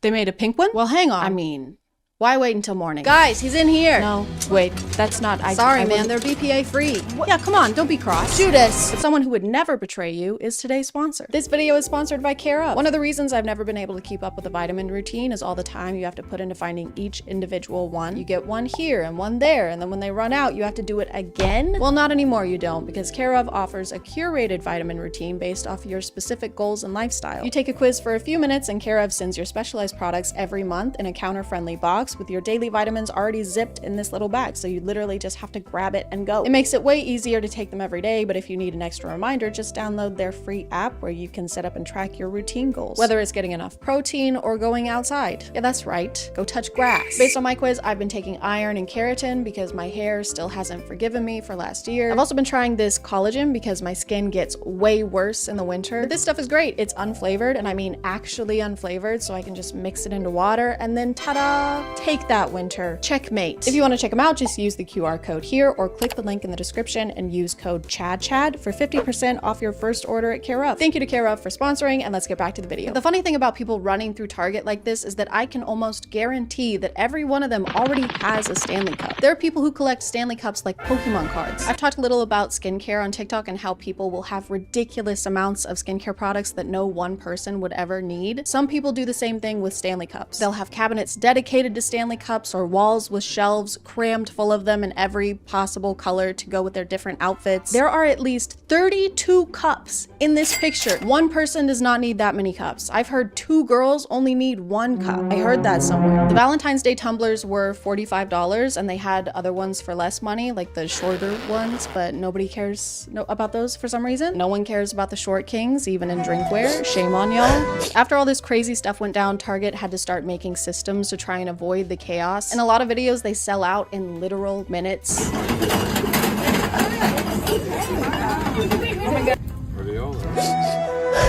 They made a pink one? Well, hang on. I mean, why wait until morning? Guys, he's in here. No, wait, that's not. Sorry, man, they're BPA free. Yeah, come on, don't be cross. Judas. But someone who would never betray you is today's sponsor. This video is sponsored by Care Of. One of the reasons I've never been able to keep up with a vitamin routine is all the time you have to put into finding each individual one. You get one here and one there, and then when they run out, you have to do it again. Well, not anymore, you don't, because Care Of offers a curated vitamin routine based off your specific goals and lifestyle. You take a quiz for a few minutes, and Care Of sends your specialized products every month in a counter-friendly box box with your daily vitamins already zipped in this little bag, so you literally just have to grab it and go. It makes it way easier to take them every day, but if you need an extra reminder, just download their free app where you can set up and track your routine goals, whether it's getting enough protein or going outside. Yeah, that's right, go touch grass. Based on my quiz, I've been taking iron and keratin because my hair still hasn't forgiven me for last year. I've also been trying this collagen because my skin gets way worse in the winter. But this stuff is great. It's unflavored, and I mean actually unflavored, so I can just mix it into water and then ta-da! Take that, winter. Checkmate. If you want to check them out, just use the QR code here or click the link in the description and use code ChadChad for 50% off your first order at Care Of. Thank you to Care Of for sponsoring, and let's get back to the video. The funny thing about people running through Target like this is that I can almost guarantee that every one of them already has a Stanley Cup. There are people who collect Stanley Cups like Pokemon cards. I've talked a little about skincare on TikTok and how people will have ridiculous amounts of skincare products that no one person would ever need. Some people do the same thing with Stanley Cups. They'll have cabinets dedicated to Stanley Cups or walls with shelves crammed full of them in every possible color to go with their different outfits. There are at least 32 cups in this picture. One person does not need that many cups. I've heard 2 girls only need 1 cup. I heard that somewhere. The Valentine's Day tumblers were $45, and they had other ones for less money, like the shorter ones, but nobody cares about those for some reason. No one cares about the short kings, even in drinkware. Shame on y'all. After all this crazy stuff went down, Target had to start making systems to try and avoid the chaos. In a lot of videos, they sell out in literal minutes.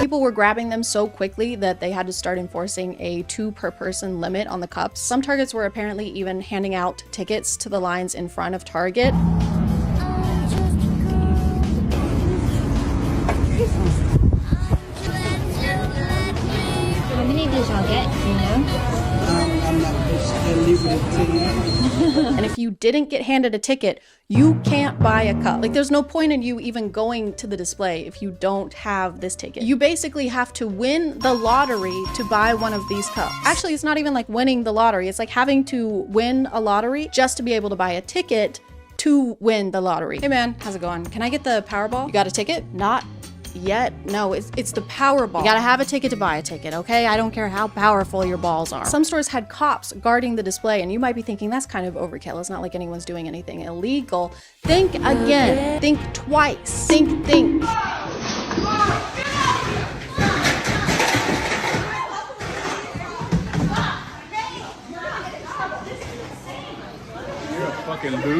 People were grabbing them so quickly that they had to start enforcing a 2 per person limit on the cups. Some Targets were apparently even handing out tickets to the lines in front of Target. And if you didn't get handed a ticket, you can't buy a cup. Like, there's no point in you even going to the display if you don't have this ticket. You basically have to win the lottery to buy one of these cups. Actually, it's not even like winning the lottery. It's like having to win a lottery just to be able to buy a ticket to win the lottery. Hey man, how's it going? Can I get the Powerball? You got a ticket? Not yet. No, it's the Powerball. You gotta have a ticket to buy a ticket, okay? I don't care how powerful your balls are. Some stores had cops guarding the display, and you might be thinking that's kind of overkill. It's not like anyone's doing anything illegal. Think again. Think twice. Think.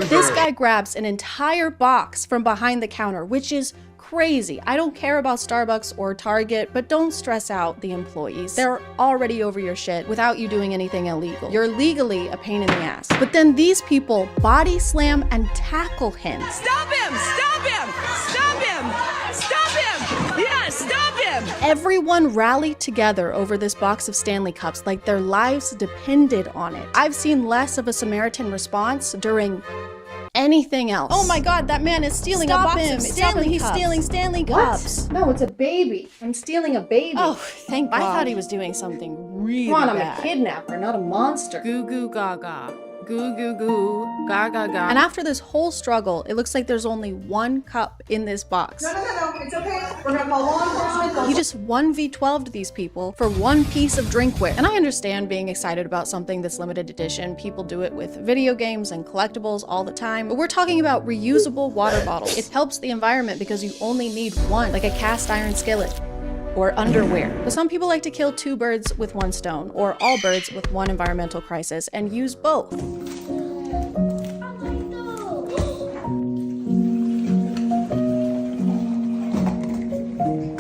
This guy grabs an entire box from behind the counter, which is crazy. I don't care about Starbucks or Target, but don't stress out the employees. They're already over your shit without you doing anything illegal. You're legally a pain in the ass. But then these people body slam and tackle him. Stop him! Stop him! Stop him! Stop him! Yeah, stop him! Everyone rallied together over this box of Stanley Cups like their lives depended on it. I've seen less of a Samaritan response during anything else. Oh my god, that man is stealing a box of Stanley Cups. He's stealing Stanley Cups. No, it's a baby. I'm stealing a baby. Oh, thank God. I thought he was doing something really Come on, bad. I'm a kidnapper, not a monster. Goo goo gaga. Goo goo goo. Gaga gaga. And after this whole struggle, it looks like there's only 1 cup in this box. No, it's okay. We're gonna call law enforcement. He just 1v12'd these people for 1 piece of drinkware. And I understand being excited about something that's limited edition. People do it with video games and collectibles all the time. But we're talking about reusable water bottles. It helps the environment because you only need 1, like a cast iron skillet or underwear. But some people like to kill 2 birds with 1 stone, or all birds with 1 environmental crisis, and use both.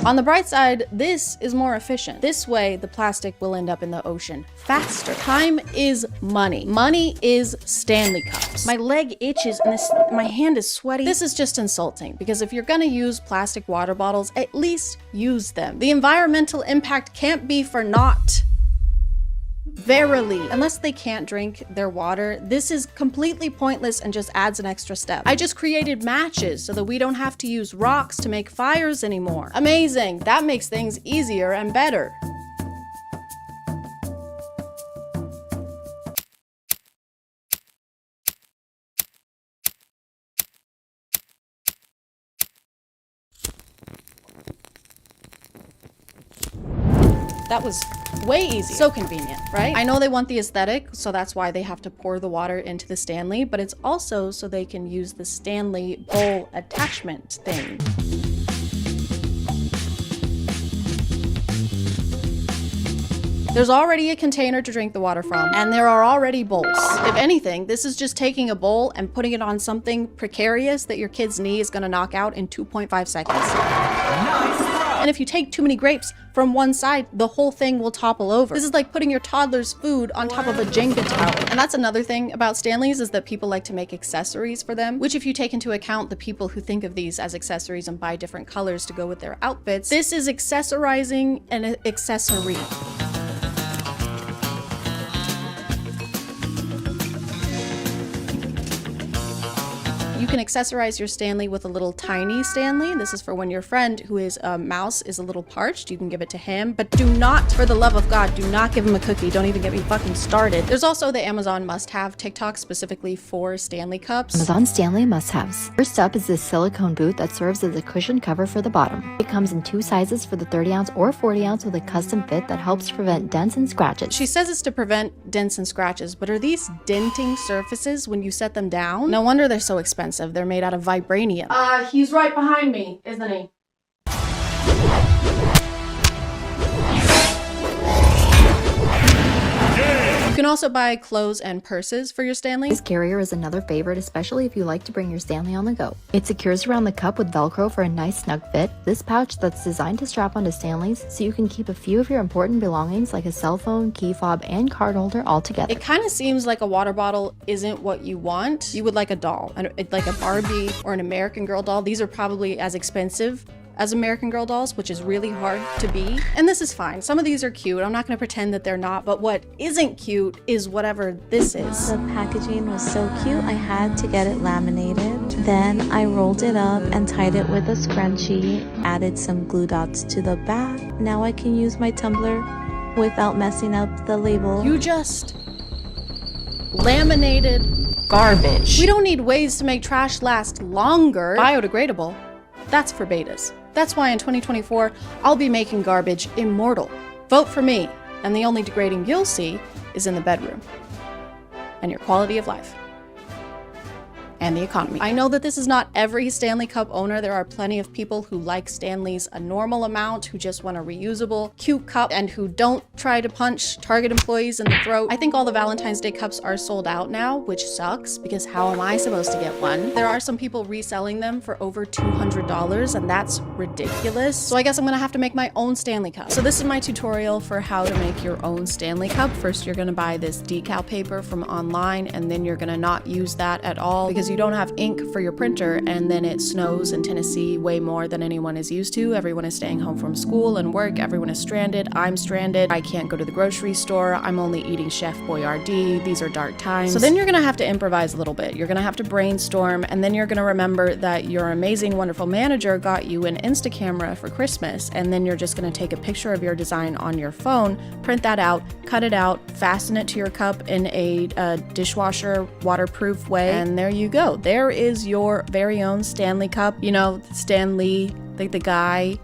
On the bright side, this is more efficient. This way, the plastic will end up in the ocean faster. Time is money. Money is Stanley Cups. My leg itches and my hand is sweaty. This is just insulting, because if you're gonna use plastic water bottles, at least use them. The environmental impact can't be for naught. Verily, unless they can't drink their water, this is completely pointless and just adds an extra step. I just created matches so that we don't have to use rocks to make fires anymore. Amazing, that makes things easier and better. That was Way easy. So convenient, right? I know they want the aesthetic, so that's why they have to pour the water into the Stanley, but it's also so they can use the Stanley bowl attachment thing. There's already a container to drink the water from, and there are already bowls. If anything, this is just taking a bowl and putting it on something precarious that your kid's knee is gonna knock out in 2.5 seconds. And if you take too many grapes from one side, the whole thing will topple over. This is like putting your toddler's food on top of a Jenga tower. And that's another thing about Stanleys, is that people like to make accessories for them, which if you take into account the people who think of these as accessories and buy different colors to go with their outfits, this is accessorizing an accessory. You can accessorize your Stanley with a little tiny Stanley. This is for when your friend who is a mouse is a little parched. You can give it to him, but do not, for the love of God, do not give him a cookie. Don't even get me fucking started. There's also the Amazon must-have TikTok specifically for Stanley cups. Amazon Stanley must-haves. First up is this silicone boot that serves as a cushion cover for the bottom. It comes in 2 sizes for the 30-ounce or 40-ounce with a custom fit that helps prevent dents and scratches. She says it's to prevent dents and scratches, but are these denting surfaces when you set them down? No wonder they're so expensive. They're made out of vibranium. He's right behind me, isn't he? You can also buy clothes and purses for your Stanley. This carrier is another favorite, especially if you like to bring your Stanley on the go. It secures around the cup with Velcro for a nice snug fit. This pouch that's designed to strap onto Stanleys so you can keep a few of your important belongings like a cell phone, key fob, and card holder all together. It kind of seems like a water bottle isn't what you want. You would like a doll, like a Barbie or an American Girl doll. These are probably as expensive as American Girl dolls, which is really hard to be. And this is fine. Some of these are cute. I'm not gonna pretend that they're not, but what isn't cute is whatever this is. The packaging was so cute, I had to get it laminated. Then I rolled it up and tied it with a scrunchie, added some glue dots to the back. Now I can use my tumbler without messing up the label. You just laminated garbage. We don't need ways to make trash last longer. Biodegradable. That's for betas. That's why in 2024, I'll be making garbage immortal. Vote for me, and the only degrading you'll see is in the bedroom. And your quality of life. And the economy. I know that this is not every Stanley Cup owner. There are plenty of people who like Stanleys a normal amount, who just want a reusable, cute cup, and who don't try to punch Target employees in the throat. I think all the Valentine's Day cups are sold out now, which sucks, because how am I supposed to get one? There are some people reselling them for over $200, and that's ridiculous. So I guess I'm gonna have to make my own Stanley Cup. So this is my tutorial for how to make your own Stanley Cup. First, you're gonna buy this decal paper from online, and then you're gonna not use that at all because you don't have ink for your printer, and then it snows in Tennessee way more than anyone is used to. Everyone is staying home from school and work. Everyone is stranded. I'm stranded. I can't go to the grocery store. I'm only eating Chef Boyardee. These are dark times. So then you're gonna have to improvise a little bit. You're gonna have to brainstorm, and then you're gonna remember that your amazing, wonderful manager got you an Insta camera for Christmas, and then you're just gonna take a picture of your design on your phone, print that out, cut it out, fasten it to your cup in a dishwasher waterproof way, and there you go. There is your very own Stanley Cup. You know, Stanley, like the guy,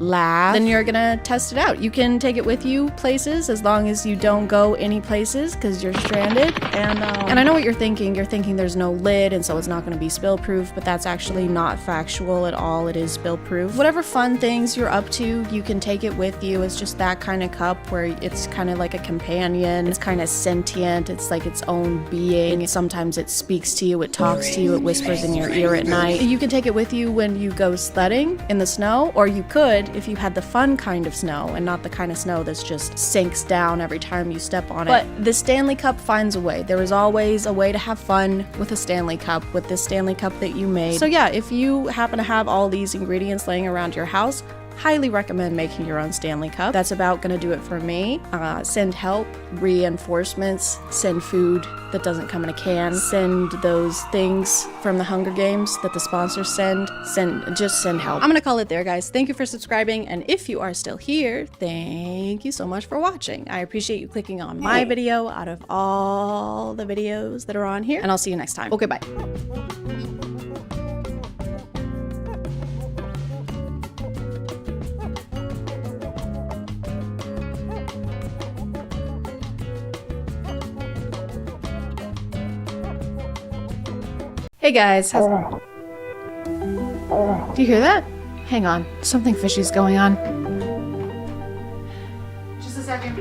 laugh. Then you're gonna test it out. You can take it with you places as long as you don't go any places because you're stranded. And I know what you're thinking. You're thinking there's no lid and so it's not gonna be spill proof, but that's actually not factual at all. It is spill proof. Whatever fun things you're up to, you can take it with you. It's just that kind of cup where it's kind of like a companion. It's kind of sentient. It's like its own being. Sometimes it speaks to you, it talks to you, it whispers in your ear at night. You can take it with you when you go sledding in the snow, or you could if you had the fun kind of snow and not the kind of snow that's just sinks down every time you step on it. But the Stanley Cup finds a way. There is always a way to have fun with a Stanley Cup, with this Stanley Cup that you made. So yeah, if you happen to have all these ingredients laying around your house, highly recommend making your own Stanley Cup. That's about gonna do it for me. Send help, reinforcements, send food that doesn't come in a can, send those things from the Hunger Games that the sponsors send, just send help. I'm gonna call it there, guys. Thank you for subscribing, and if you are still here, thank you so much for watching. I appreciate you clicking on my video out of all the videos that are on here, and I'll see you next time. Okay, bye. Hey guys, do you hear that? Hang on, something fishy's going on. Just a second.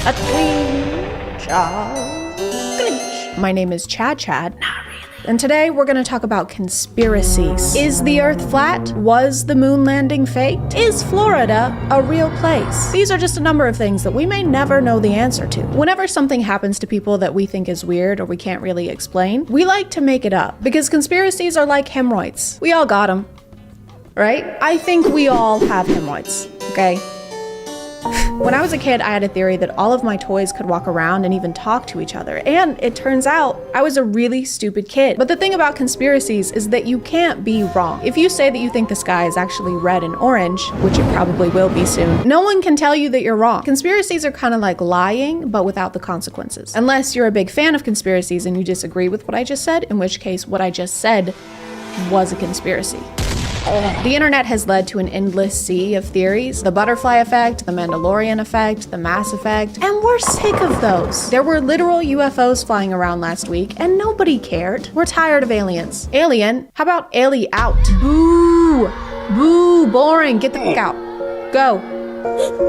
A tween child. My name is ChadChad. And today we're going to talk about conspiracies. Is the Earth flat? Was the moon landing faked? Is Florida a real place? These are just a number of things that we may never know the answer to. Whenever something happens to people that we think is weird or we can't really explain, we like to make it up because conspiracies are like hemorrhoids. We all got them, right? I think we all have hemorrhoids, okay? When I was a kid, I had a theory that all of my toys could walk around and even talk to each other. And it turns out I was a really stupid kid. But the thing about conspiracies is that you can't be wrong. If you say that you think the sky is actually red and orange, which it probably will be soon, no one can tell you that you're wrong. Conspiracies are kind of like lying, but without the consequences. Unless you're a big fan of conspiracies and you disagree with what I just said, in which case what I just said was a conspiracy. The internet has led to an endless sea of theories. The butterfly effect, the Mandalorian effect, the Mass effect, and we're sick of those. There were literal UFOs flying around last week and nobody cared. We're tired of aliens. Alien? How about Ali out? Boo! Boo, boring, get the fuck out. Go.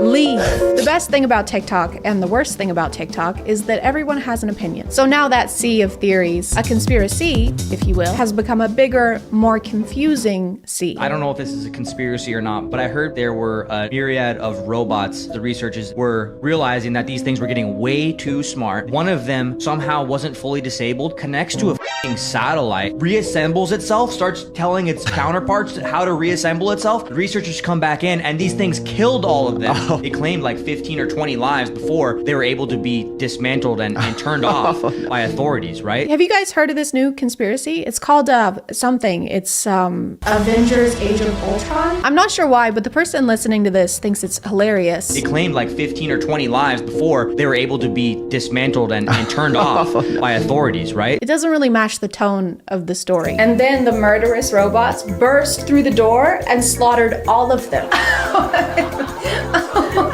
Leave. The best thing about TikTok and the worst thing about TikTok is that everyone has an opinion. So now that sea of theories, a conspiracy, if you will, has become a bigger, more confusing sea. I don't know if this is a conspiracy or not, but I heard there were a myriad of robots. The researchers were realizing that these things were getting way too smart. One of them somehow wasn't fully disabled, connects to a f***ing satellite, reassembles itself, starts telling its counterparts how to reassemble itself. The researchers come back in and these things killed all of them. It claimed like 15 or 20 lives before they were able to be dismantled and turned off by authorities, right? Have you guys heard of this new conspiracy? It's called something. It's Avengers Age of Ultron. I'm not sure why, but the person listening to this thinks it's hilarious. It claimed like 15 or 20 lives before they were able to be dismantled and turned off by authorities, right? It doesn't really match the tone of the story. And then the murderous robots burst through the door and slaughtered all of them.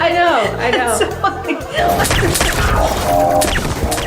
I know.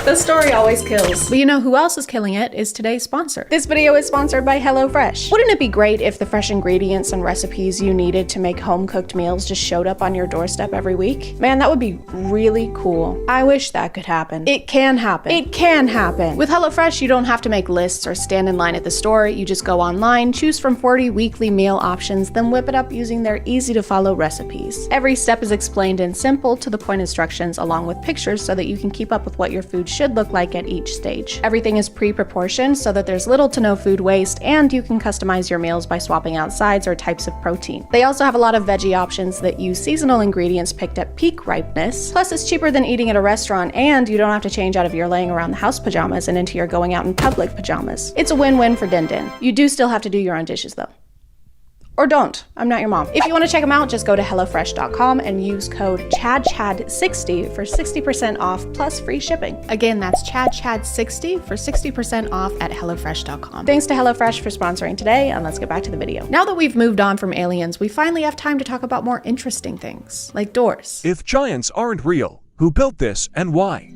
The story always kills. But you know who else is killing it is today's sponsor. This video is sponsored by HelloFresh. Wouldn't it be great if the fresh ingredients and recipes you needed to make home-cooked meals just showed up on your doorstep every week? Man, that would be really cool. I wish that could happen. It can happen. It can happen. With HelloFresh, you don't have to make lists or stand in line at the store. You just go online, choose from 40 weekly meal options, then whip it up using their easy-to-follow recipes. Every step is explained in simple, to-the-point instructions along with pictures so that you can keep up with what your food should look like at each stage. Everything is pre-proportioned so that there's little to no food waste, and you can customize your meals by swapping out sides or types of protein. They also have a lot of veggie options that use seasonal ingredients picked at peak ripeness. Plus, it's cheaper than eating at a restaurant, and you don't have to change out of your laying around the house pajamas and into your going out in public pajamas. It's a win-win for Din Din. You do still have to do your own dishes though. Or don't. I'm not your mom. If you want to check them out, just go to HelloFresh.com and use code ChadChad60 for 60% off plus free shipping. Again, that's ChadChad60 for 60% off at HelloFresh.com. Thanks to HelloFresh for sponsoring today, and let's get back to the video. Now that we've moved on from aliens, we finally have time to talk about more interesting things, like doors. If giants aren't real, who built this and why?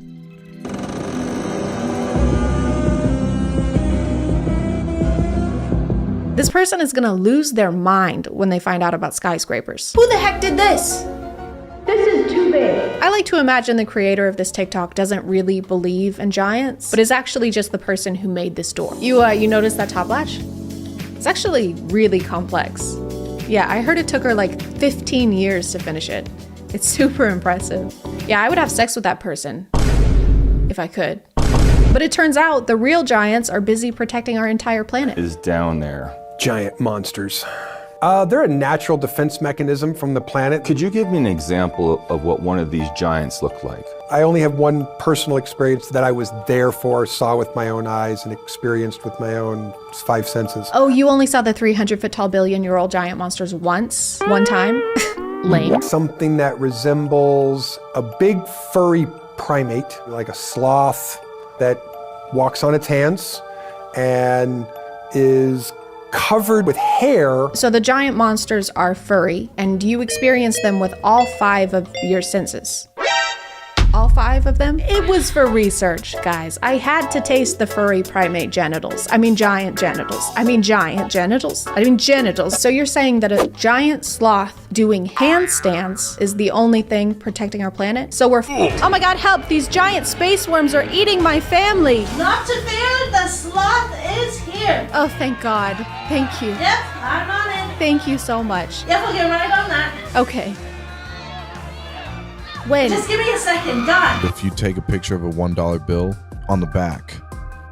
This person is gonna lose their mind when they find out about skyscrapers. Who the heck did this? This is too big. I like to imagine the creator of this TikTok doesn't really believe in giants, but is actually just the person who made this door. You notice that top latch? It's actually really complex. Yeah, I heard it took her like 15 years to finish it. It's super impressive. Yeah, I would have sex with that person if I could. But it turns out the real giants are busy protecting our entire planet. Is down there. Giant monsters. They're a natural defense mechanism from the planet. Could you give me an example of what one of these giants looked like? I only have one personal experience that I was there for, saw with my own eyes, and experienced with my own 5 senses. Oh, you only saw the 300-foot-tall billion-year-old giant monsters once? One time? Lame. Something that resembles a big furry primate, like a sloth that walks on its hands and is covered with hair. So the giant monsters are furry, and you experience them with all 5 of your senses. All 5 of them? It was for research, guys. I had to taste the furry primate genitals. I mean giant genitals. I mean giant genitals. I mean genitals. So you're saying that a giant sloth doing handstands is the only thing protecting our planet? So we're oh my god, help! These giant space worms are eating my family! Not to fear, the sloth is here. Oh, thank God. Thank you. Yep, I'm on it. Thank you so much. Yep, we'll get right on that. Okay. When? Just give me a second, done. If you take a picture of a $1 bill, on the back,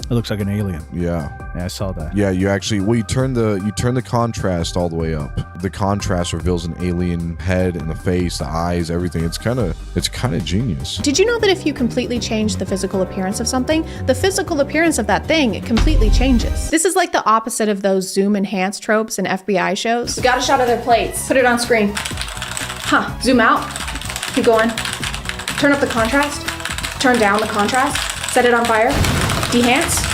it looks like an alien. Yeah. Yeah, I saw that. Yeah, you actually, well, you turn the contrast all the way up. The contrast reveals an alien head and the face, the eyes, everything. It's kind of genius. Did you know that if you completely change the physical appearance of something, the physical appearance of that thing completely changes? This is like the opposite of those zoom enhanced tropes in FBI shows. We got a shot of their plates. Put it on screen. Huh, zoom out. Keep going. Turn up the contrast. Turn down the contrast. Set it on fire. Dehance.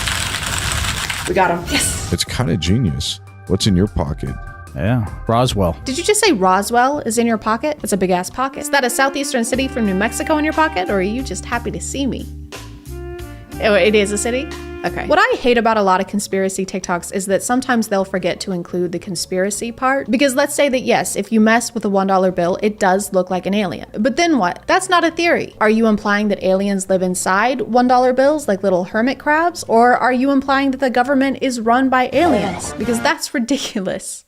We got him. Yes. It's kind of genius. What's in your pocket? Yeah, Roswell. Did you just say Roswell is in your pocket? It's a big ass pocket. Is that a southeastern city from New Mexico in your pocket, or are you just happy to see me? Oh, it is a city? Okay. What I hate about a lot of conspiracy TikToks is that sometimes they'll forget to include the conspiracy part. Because let's say that yes, if you mess with a $1 bill, it does look like an alien. But then what? That's not a theory. Are you implying that aliens live inside $1 bills like little hermit crabs? Or are you implying that the government is run by aliens? Because that's ridiculous.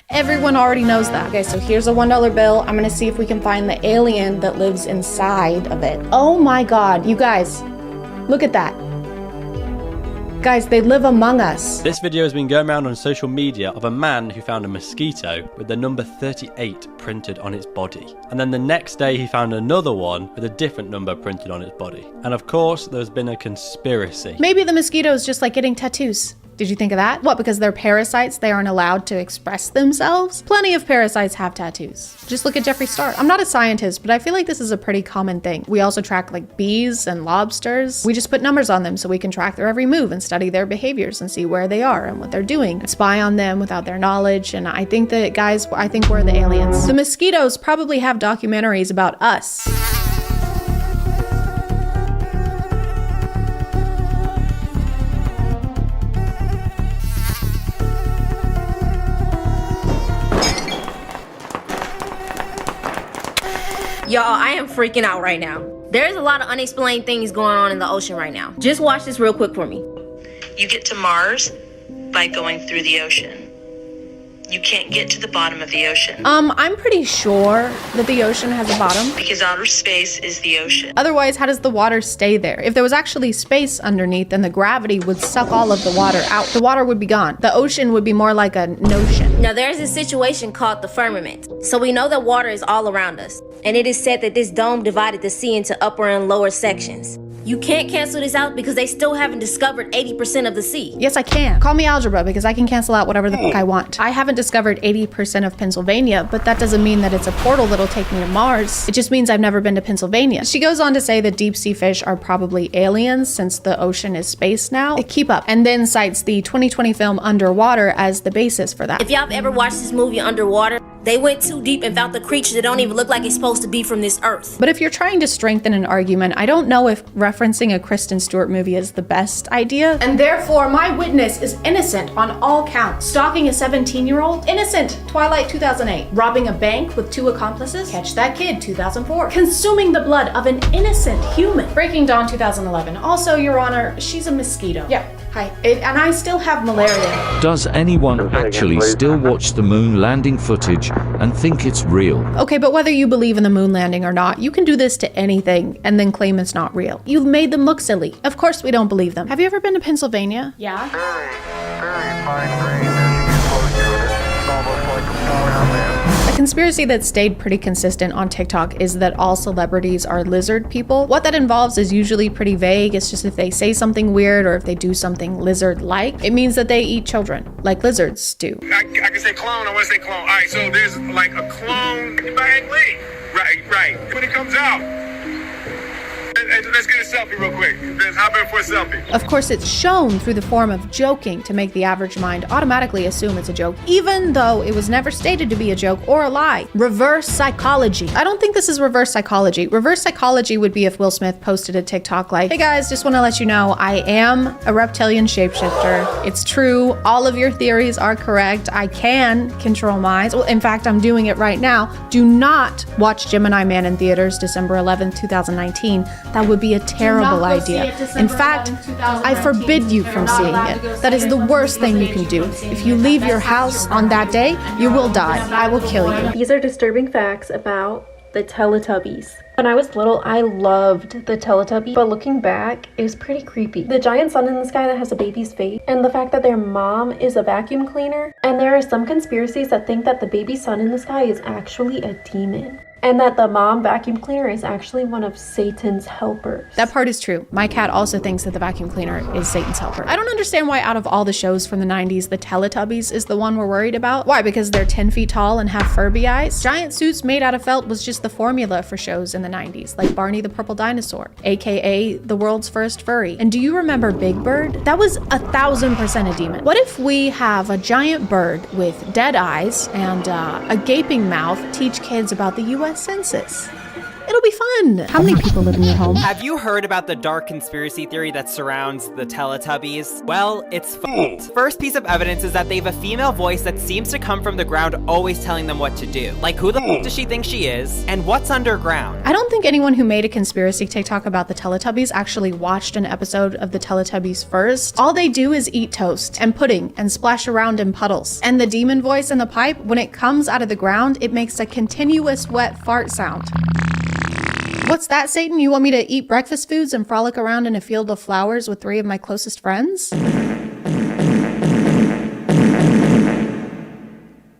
Everyone already knows that. Okay, so here's a $1 bill. I'm gonna see if we can find the alien that lives inside of it. Oh my God, you guys, look at that. Guys, they live among us. This video has been going around on social media of a man who found a mosquito with the number 38 printed on its body. And then the next day he found another one with a different number printed on its body. And of course, there's been a conspiracy. Maybe the mosquito is just like getting tattoos. Did you think of that? What, because they're parasites, they aren't allowed to express themselves? Plenty of parasites have tattoos. Just look at Jeffree Star. I'm not a scientist, but I feel like this is a pretty common thing. We also track like bees and lobsters. We just put numbers on them so we can track their every move and study their behaviors and see where they are and what they're doing. And spy on them without their knowledge. And I think that, guys, I think we're the aliens. The mosquitoes probably have documentaries about us. Y'all, I am freaking out right now. There's a lot of unexplained things going on in the ocean right now. Just watch this real quick for me. You get to Mars by going through the ocean. You can't get to the bottom of the ocean. I'm pretty sure that the ocean has a bottom. Because outer space is the ocean. Otherwise, how does the water stay there? If there was actually space underneath, then the gravity would suck all of the water out. The water would be gone. The ocean would be more like a notion. Now, there's a situation called the firmament. So we know that water is all around us. And it is said that this dome divided the sea into upper and lower sections. You can't cancel this out because they still haven't discovered 80% of the sea. Yes, I can. Call me algebra because I can cancel out whatever the fuck I want. I haven't discovered 80% of Pennsylvania, but that doesn't mean that it's a portal that'll take me to Mars. It just means I've never been to Pennsylvania. She goes on to say that deep sea fish are probably aliens since the ocean is space now. Keep up. And then cites the 2020 film Underwater as the basis for that. If y'all have ever watched this movie Underwater, they went too deep and found the creature that don't even look like it's supposed to be from this earth. But if you're trying to strengthen an argument, I don't know if referencing a Kristen Stewart movie is the best idea. And therefore, my witness is innocent on all counts. Stalking a 17-year-old? Innocent. Twilight 2008. Robbing a bank with 2 accomplices? Catch That Kid 2004. Consuming the blood of an innocent human? Breaking Dawn 2011. Also, Your Honor, she's a mosquito. Yeah. Hi. And I still have malaria. Does anyone actually still watch the moon landing footage and think it's real? Okay, but whether you believe in the moon landing or not, you can do this to anything and then claim it's not real. You've made them look silly. Of course we don't believe them. Have you ever been to Pennsylvania? Yeah. A conspiracy that stayed pretty consistent on TikTok is that all celebrities are lizard people. What that involves is usually pretty vague. It's just if they say something weird or if they do something lizard-like, it means that they eat children, like lizards do. I can say clone, I want to say clone. All right, so there's like a clone by Ang Lee. Right. When it comes out, let's get a selfie real quick. Let's hop in for a selfie. Of course, it's shown through the form of joking to make the average mind automatically assume it's a joke, even though it was never stated to be a joke or a lie. Reverse psychology. I don't think this is reverse psychology. Reverse psychology would be if Will Smith posted a TikTok like, hey guys, just want to let you know I am a reptilian shapeshifter. It's true. All of your theories are correct. I can control minds. Well, in fact, I'm doing it right now. Do not watch Gemini Man in theaters December 11th, 2019. That would be a terrible idea. In fact, I forbid you from seeing it. That is the worst thing you can do. If you leave your house on that day, you will die. I will kill you. These are disturbing facts about the Teletubbies. When I was little, I loved the Teletubbies, but looking back, it was pretty creepy. The giant sun in the sky that has a baby's face, and the fact that their mom is a vacuum cleaner, and there are some conspiracies that think that the baby sun in the sky is actually a demon. And that the mom vacuum cleaner is actually one of Satan's helpers. That part is true. My cat also thinks that the vacuum cleaner is Satan's helper. I don't understand why out of all the shows from the 90s, the Teletubbies is the one we're worried about. Why? Because they're 10 feet tall and have Furby eyes? Giant suits made out of felt was just the formula for shows in the 90s, like Barney the Purple Dinosaur, aka the world's first furry. And do you remember Big Bird? That was 1000% a demon. What if we have a giant bird with dead eyes and a gaping mouth teach kids about the US Census? It'll be fun. How many people live in your home? Have you heard about the dark conspiracy theory that surrounds the Teletubbies? Well, it's f***ed. First piece of evidence is that they have a female voice that seems to come from the ground, always telling them what to do. Like, who the f*** does she think she is? And what's underground? I don't think anyone who made a conspiracy TikTok about the Teletubbies actually watched an episode of the Teletubbies first. All they do is eat toast and pudding and splash around in puddles. And the demon voice in the pipe, when it comes out of the ground, it makes a continuous wet fart sound. What's that, Satan? You want me to eat breakfast foods and frolic around in a field of flowers with 3 of my closest friends?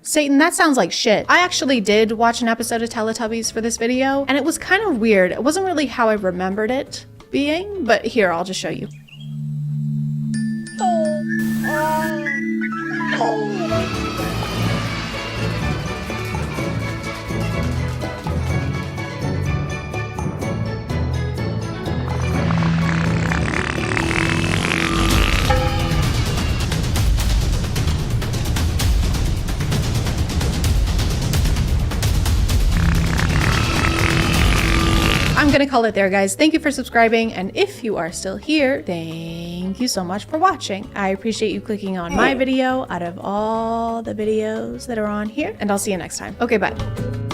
Satan, that sounds like shit. I actually did watch an episode of Teletubbies for this video, and it was kind of weird. It wasn't really how I remembered it being, but here, I'll just show you. I'm gonna call it there, guys. Thank you for subscribing, and if you are still here, thank you so much for watching. I appreciate you clicking on my video out of all the videos that are on here, and I'll see you next time. Okay, bye.